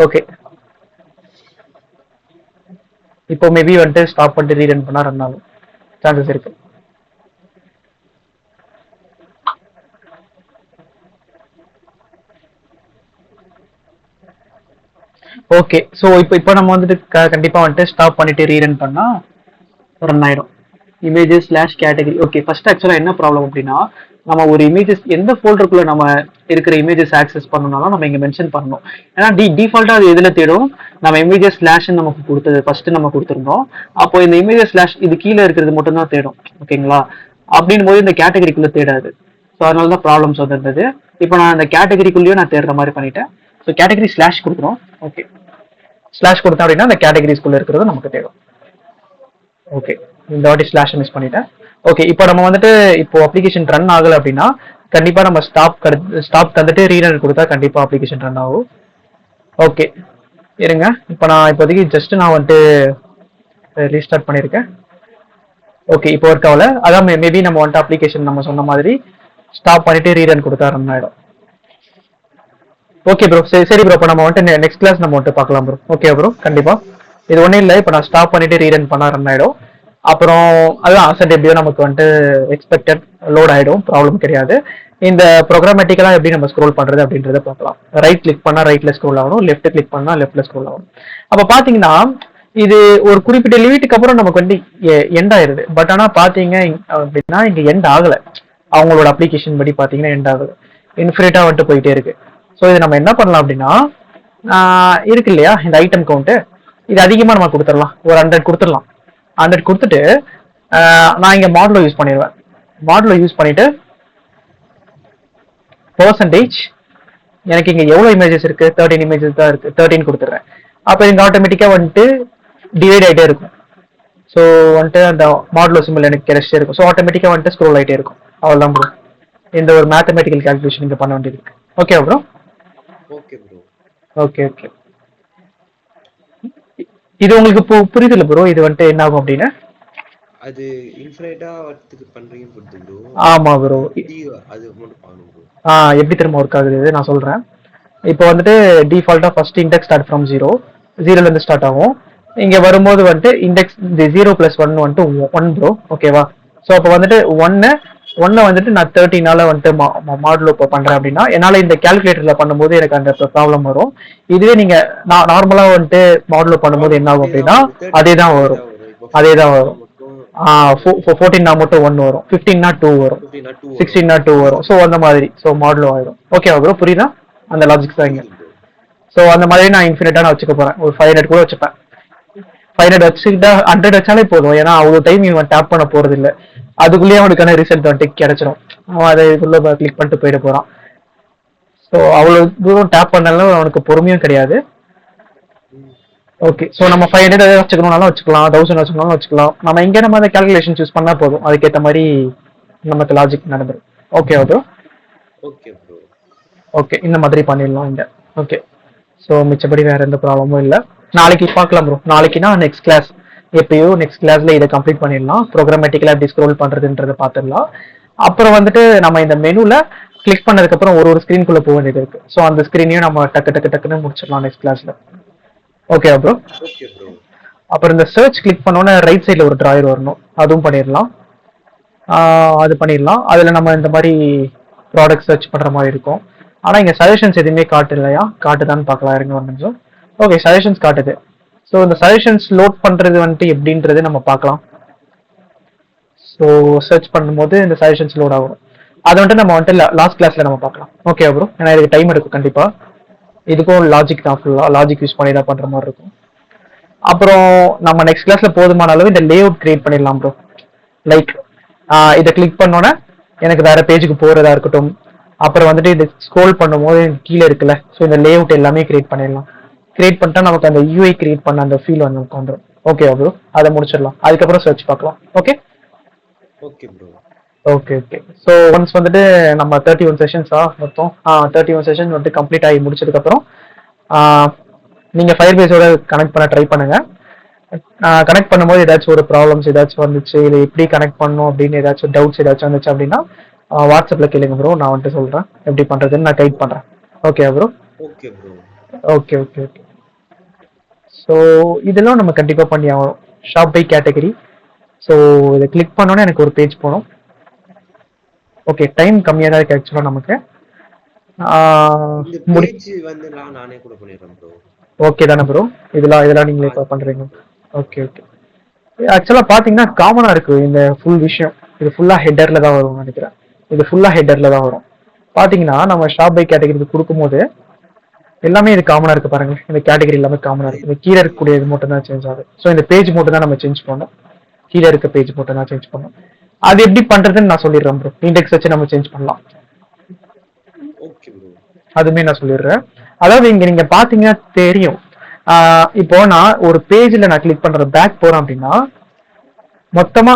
Okay இப்போ மேபி வந்துட்டு ஸ்டாப் பண்ணிட்டு ரீரன் பண்ணா ரன் ஆகும் சான்சஸ் இருக்கு. ஓகே ஸோ இப்போ நம்ம வந்துட்டு கண்டிப்பா வந்துட்டு ஸ்டாப் பண்ணிட்டு ரீரன் பண்ணா ரன் ஆயிடும். Images slash category. Okay first ஆக்சுவலாக என்ன ப்ராப்ளம் அப்படின்னா நம்ம ஒரு இமேஜஸ் எந்த ஃபோல்டருக்குள்ள நம்ம இருக்கிற இமேஜஸ் ஆக்சஸ் பண்ணணும்னாலும் நம்ம இங்கே மென்ஷன் பண்ணணும். ஏன்னா டிஃபால்ட்டாக அது எதில் தேடும்? நம்ம இமேஜஸ் ஸ்லாஷ் நமக்கு கொடுத்தது ஃபர்ஸ்ட் நம்ம கொடுத்துருந்தோம். அப்போ இந்த இமேஜஸ் ஸ்லாஷ் இது கீழே இருக்கிறது மட்டும் தான் தேடும். ஓகேங்களா? அப்படின் போது இந்த கேட்டகரிக்குள்ள தேடாது. ஸோ அதனால தான் ப்ராப்ளம்ஸ் வந்துருந்தது. இப்போ நான் இந்த கேட்டகரிக்குள்ளேயும் நான் தேடுற மாதிரி பண்ணிட்டேன். ஸோ கேட்டகரி ஸ்லாஷ் கொடுக்குறோம். ஓகே ஸ்லாஷ் கொடுத்தோம் அப்படின்னா அந்த கேட்டகரிஸ்குள்ள இருக்கிறது நமக்கு தேடும். ஓகே இந்த வாட்டி ஸ்லாஷ் மிஸ் பண்ணிட்டேன். ஓகே இப்போ நம்ம வந்துட்டு இப்போ அப்ளிகேஷன் ரன் ஆகலை அப்படின்னா கண்டிப்பா நம்ம ஸ்டாப் தந்துட்டு ரீரன் கொடுத்தா கண்டிப்பா அப்ளிகேஷன் ரன் ஆகும். ஓகே இருங்க. இப்போ நான் இப்போதைக்கு ஜஸ்ட் நான் வந்துட்டு ரீஸ்டார்ட் பண்ணியிருக்கேன். ஓகே இப்போ ஒர்க் ஆகல. அதான் மேபி நம்ம வந்துட்டு அப்ளிகேஷன் நம்ம சொன்ன மாதிரி ஸ்டாப் பண்ணிட்டு ரீரன் கொடுத்தா ரன் ஆயிடும். ஓகே ப்ரோ சரி ப்ரோ. இப்போ நம்ம வந்துட்டு நெக்ஸ்ட் கிளாஸ் நம்ம வந்துட்டு பார்க்கலாம் ப்ரோ. ஓகே ப்ரோ கண்டிப்பா. இது ஒன்றும் இல்லை. இப்போ நான் ஸ்டாப் பண்ணிட்டு ரீரன் பண்ணா ரன் ஆயிடும். அப்புறம் அதுதான் அசட் எப்படியோ நமக்கு வந்துட்டு எக்ஸ்பெக்டட் லோட் ஆயிடும். ப்ராப்ளம் கிடையாது. இந்த ப்ரோக்ராமேட்டிக்கலாக எப்படி நம்ம ஸ்க்ரோல் பண்றது அப்படின்றத பார்க்கலாம். ரைட் கிளிக் பண்ணா ரைட்ல ஸ்க்ரோல் ஆகணும். லெஃப்ட் கிளிக் பண்ணா லெஃப்ட்ல ஸ்க்ரோல் ஆகணும். அப்போ பாத்தீங்கன்னா இது ஒரு குறிப்பிட்ட லிமிட்டுக்கு அப்புறம் நமக்கு வந்து எண்ட் ஆயிருது. பட் ஆனா பாத்தீங்க அப்படின்னா இங்க எண்ட் ஆகல. அவங்களோட அப்ளிகேஷன் படி பாத்தீங்கன்னா எண்ட் ஆகல. இன்ஃபினிட்டா வந்துட்டு போயிட்டே இருக்கு. ஸோ இது நம்ம என்ன பண்ணலாம் அப்படின்னா இருக்கு இல்லையா இந்த ஐட்டம் கவுண்ட் இது அதிகமா நம்ம கொடுத்துடலாம். ஒரு 100 கொடுத்துடலாம். 100 கொடுத்துட்டு நான் இங்க மாடலை யூஸ் பண்ணிடுவேன். மாடலை யூஸ் பண்ணிட்டு பெர்சன்டேஜ் எனக்கு இங்க எவ்வளவு இமேஜஸ் இருக்கு? 13 இமேஜஸ் தான் இருக்கு. 13 கொடுத்துட்றேன். அப்போ இங்க ஆட்டோமேட்டிக்கா வந்துட்டு டிவைட் ஆகிட்டே இருக்கும். ஸோ வந்துட்டு அந்த மாடலோ சிம்பிள் எனக்கு கிடைச்சிட்டே இருக்கும். ஸோ ஆட்டோமேட்டிக்கா வந்துட்டு ஸ்க்ரோல் ஆகிட்டே இருக்கும். அவ்வளோதான் ப்ரோ. இந்த ஒரு மேத்தமெட்டிக்கல் கால்குலேஷன் இங்க பண்ண வேண்டியது இருக்கு. Okay bro. Okay bro. Okay okay. இது உங்களுக்கு புரியுதுல ப்ரோ? இது வந்துட்டு என்ன ஆகும் அப்படின்னு? அது இன்ஃபினிட்டா வரதுக்கு பண்றீங்க புரியுது ப்ரோ. ஆமா ப்ரோ. அது மட்டும் பாருங்க ப்ரோ. எப்படி திரும்ப ஒர்க் ஆகுது நான் சொல்றேன். இப்போ வந்துட்டு டிஃபால்ட்டா ஃபர்ஸ்ட் இண்டெக்ஸ் ஸ்டார்ட் ஃப்ரம் 0ல இருந்து ஸ்டார்ட் ஆகும். இங்க வரும்போது வந்துட்டு இண்டெக்ஸ் இந்த 0 + 1 வந்துட்டு 1 ப்ரோ. ஓகேவா? ஸோ அப்போ வந்துட்டு ஒன்னை வந்துட்டு நான் 13 வந்துட்டு மாடுலோ இப்போ பண்றேன் அப்படின்னா என்னால இந்த கால்குலேட்டர்ல பண்ணும்போது எனக்கு அந்த ப்ராப்ளம் வரும். இதுவே நீங்க நார்மலா வந்துட்டு மாடுலோ பண்ணும்போது என்ன ஆகும் அப்படின்னா அதே தான் வரும். இப்போ அதே தான் 14 வரும். மட்டும் 14 மட்டும் 1 வரும், 15 2 வரும், 2 வரும். 16 2 வரும். ஸோ அந்த மாதிரி ஸோ மாடுலோ ஆயிடும். ஓகேவா ப்ரோ? புரியுதா அந்த லாஜிக்ஸ் தான் இங்க. புரியுது ப்ரோ. ஸோ அந்த மாதிரி நான் இன்ஃபினிட்டா நான் வச்சுக்க போறேன். ஒரு 500 கூட வச்சுப்பேன். 500 வச்சுக்கிட்டா 100 வச்சாலே போதும். ஏன்னா அவ்வளோ டைம் இவன் டேப் பண்ண போறது இல்லை. அதுக்குள்ளேயே அவனுக்கான ரிசல்ட் வந்துட்டு கிடைச்சிடும். அவன் அதை இதுக்குள்ள கிளிக் பண்ணிட்டு போயிட போறான். ஸோ அவ்வளோ தூரம் டேப் பண்ணாலும் அவனுக்கு பொறுமையும் கிடையாது. ஓகே, ஸோ நம்ம 500 வச்சுக்கணும்னாலும் வச்சுக்கலாம், 1000 வச்சுக்கணும்னாலும் வச்சுக்கலாம். நம்ம இங்கே நம்ம அந்த கால்குலேஷன் சூஸ் பண்ணா போதும். அதுக்கேற்ற மாதிரி நமக்கு லாஜிக் நடந்துடும். Okay bro? Okay bro. Okay, இந்த மாதிரி பண்ணிடலாம் இங்க. ஓகே, ஸோ மிச்சப்படி வேற எந்த ப்ராப்ளமும் இல்லை. நாளைக்கு பார்க்கலாம் ப்ரோ. நாளைக்குனா நெக்ஸ்ட் கிளாஸ் எப்பயோ நெக்ஸ்ட் கிளாஸ்ல இதை கம்ப்ளீட் பண்ணிடலாம். ப்ரோக்ராமேட்டிக்கலா எப்படி ஸ்க்ரோல் பண்றதுன்றதை பார்த்துடலாம். அப்புறம் வந்துட்டு நம்ம இந்த மெனுல கிளிக் பண்ணதுக்கு அப்புறம் ஒரு ஸ்கிரீனுக்குள்ள போக வேண்டியது இருக்கு. ஸோ அந்த ஸ்கிரீனையும் நம்ம டக்குன்னு முடிச்சிடலாம் நெக்ஸ்ட் கிளாஸ்ல. ஓகேவா ப்ரோ? Okay bro. அப்புறம் இந்த சர்ச் கிளிக் பண்ணோன்னே ரைட் சைடில் ஒரு டிராயர் வரணும், அதுவும் பண்ணிடலாம். அது பண்ணிடலாம். அதில் நம்ம இந்த மாதிரி ப்ராடக்ட் சர்ச் பண்ணுற மாதிரி இருக்கும். ஆனால் இங்கே சஜஷன்ஸ் எதுவுமே காட்டலையா? காட்டுதான்னு பார்க்கலாம், இருங்க ஒரு நிமிஷம். ஓகே, சஜஷன்ஸ் காட்டுது. ஸோ இந்த சஜஷன்ஸ் லோட் பண்ணுறது வந்துட்டு எப்படின்றது நம்ம பார்க்கலாம். ஸோ சர்ச் பண்ணும்போது இந்த சஜஷன்ஸ் லோட் ஆகும். அதை வந்துட்டு நம்ம வந்துட்டு லாஸ்ட் கிளாஸில் நம்ம பார்க்கலாம். Okay bro? ஏன்னா இதுக்கு டைம் எடுக்கும் கண்டிப்பாக. இதுக்கும் லாஜிக் தான், ஃபுல்லாக லாஜிக் யூஸ் பண்ணி தான் பண்ணுற மாதிரி இருக்கும். அப்புறம் நம்ம நெக்ஸ்ட் கிளாஸ்ல போதுமான அளவு இந்த லே அவுட் கிரியேட் பண்ணிடலாம் ப்ரோ. லைக் இதை கிளிக் பண்ணோன்னே எனக்கு வேற பேஜுக்கு போறதா இருக்கட்டும். அப்புறம் வந்துட்டு இது ஸ்க்ரோல் பண்ணும்போது கீழே இருக்குல்ல, ஸோ இந்த லே அவுட் எல்லாமே கிரியேட் பண்ணிடலாம். கிரியேட் பண்ணிட்டா நமக்கு அந்த யூஐ கிரியேட் பண்ண அந்த ஃபீல் வந்து நமக்கு வந்துடும். Okay bro? அதை முடிச்சிடலாம். அதுக்கப்புறம் சர்ச் பார்க்கலாம். Okay okay bro. Okay okay. So once வந்துட்டு நம்ம 31 செஷன்ஸா மொத்தம் 31 செஷன் வந்துட்டு கம்ப்ளீட் ஆகி முடிச்சதுக்கப்புறம் நீங்கள் ஃபயர் பேஸோட கனெக்ட் பண்ண ட்ரை பண்ணுங்க. கனெக்ட் பண்ணும்போது ஏதாச்சும் ஒரு ப்ராப்ளம்ஸ் ஏதாச்சும் வந்துச்சு, இல்லை எப்படி கனெக்ட் பண்ணணும் அப்படின்னு ஏதாச்சும் டவுட்ஸ் ஏதாச்சும் வந்துச்சு அப்படின்னா வாட்ஸ்அப்பில் கேளுங்க ப்ரோ. நான் வந்துட்டு சொல்கிறேன் எப்படி பண்ணுறதுன்னு, நான் கைட் பண்ணுறேன். Okay bro? Okay bro. Okay okay okay. So இதெல்லாம் நம்ம கண்டிப்பாக பண்ணி ஆகணும். Shop by category. ஸோ இதை கிளிக் பண்ணோன்னே எனக்கு ஒரு பேஜ் போகணும். ஓகே, டைம் கம்மியாக தான் இருக்கு ஆக்சுவலாக நமக்கு. நானே கூட பண்ணிடுறேன் ப்ரோ. ஓகே தானே ப்ரோ? இதெல்லாம் நீங்களே இப்போ பண்ணுறீங்க. Okay okay. ஆக்சுவலாக பார்த்தீங்கன்னா காமனாக இருக்கு இந்த ஃபுல் விஷயம். இது ஃபுல்லாக ஹெட்டரில் தான் வரும்னு நினைக்கிறேன். இது ஃபுல்லாக ஹெட்டரில் தான் வரும். பார்த்தீங்கன்னா நம்ம ஷாப் பை கேட்டகரி கொடுக்கும்போது எல்லாமே இது காமனாக இருக்கு பாருங்க. இந்த கேட்டகரி எல்லாமே காமனாக இருக்கு. இந்த கீழே இருக்கக்கூடிய இது மட்டும் தான் சேஞ்ச் ஆகுது. ஸோ இந்த பேஜ் மட்டும் தான் நம்ம சேஞ்ச் பண்ணோம். கீழே இருக்க பேஜ் மட்டும் தான் சேஞ்ச் பண்ணோம். அது எப்படி பண்றதுன்னு நான் சொல்லிடுறேன் ப்ரோ. இண்டெக்ஸ் வச்சு நம்ம சேஞ்ச் பண்ணலாம். அதுமே நான் சொல்லிடுறேன். அதாவது இங்க நீங்க பாத்தீங்கன்னா தெரியும். இப்போ நான் ஒரு பேஜ்ல நான் கிளிக் பண்ற பேக் போறேன் அப்படின்னா மொத்தமா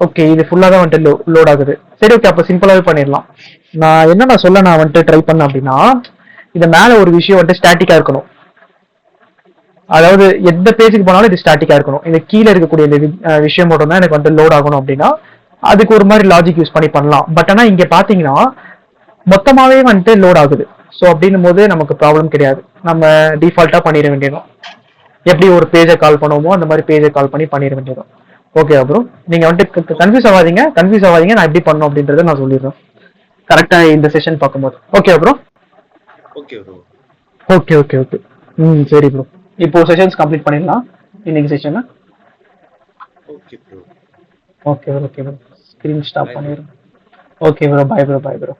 ஓகே இது ஃபுல்லா தான் வந்துட்டு லோட் ஆகுது. சரி ஓகே, அப்ப சிம்பிளாவே பண்ணிடலாம். நான் என்ன சொல்ல நான் வந்துட்டு ட்ரை பண்ணேன் அப்படின்னா இந்த மேல ஒரு விஷயம் வந்துட்டு ஸ்டாட்டிக்கா இருக்கணும். அதாவது எந்த பேஜுக்கு போனாலும் இது ஸ்டாட்டிக்கா இருக்கணும். இந்த கீழே இருக்கக்கூடிய இந்த விஷயம் மட்டும் தான் எனக்கு வந்துட்டு லோட் ஆகணும் அப்படின்னா அதுக்கு ஒரு மாதிரி லாஜிக் யூஸ் பண்ணி பண்ணலாம். பட் ஆனா இங்க பாத்தீங்கன்னா மொத்தமாவே வந்துட்டு லோட் ஆகுது. ஸோ அப்படின்னும் போது நமக்கு ப்ராப்ளம் கிடையாது. நம்ம டிஃபால்ட்டா பண்ணிட வேண்டியதும். எப்படி ஒரு பேஜை கால் பண்ணுவோமோ அந்த மாதிரி பேஜை கால் பண்ணி பண்ணிட வேண்டியதும். Okay bro? நீங்க வந்துட்டு கன்ஃபியூஸ் ஆகாதீங்க. நான் எப்படி பண்ணணும் அப்படின்றத நான் சொல்லிடுறேன் கரெக்டா இந்த செஷன் பார்க்கும்போது. Okay bro? Okay bro. Okay okay okay. சரி ப்ரோ. இப்போ செஷன்ஸ் கம்ப்ளீட் பண்ணிடலாம் இன்னைக்கு செஷனை. Okay bro. Okay bro. Screen stop பண்ணிடுறேன். Okay bro. Bye bro.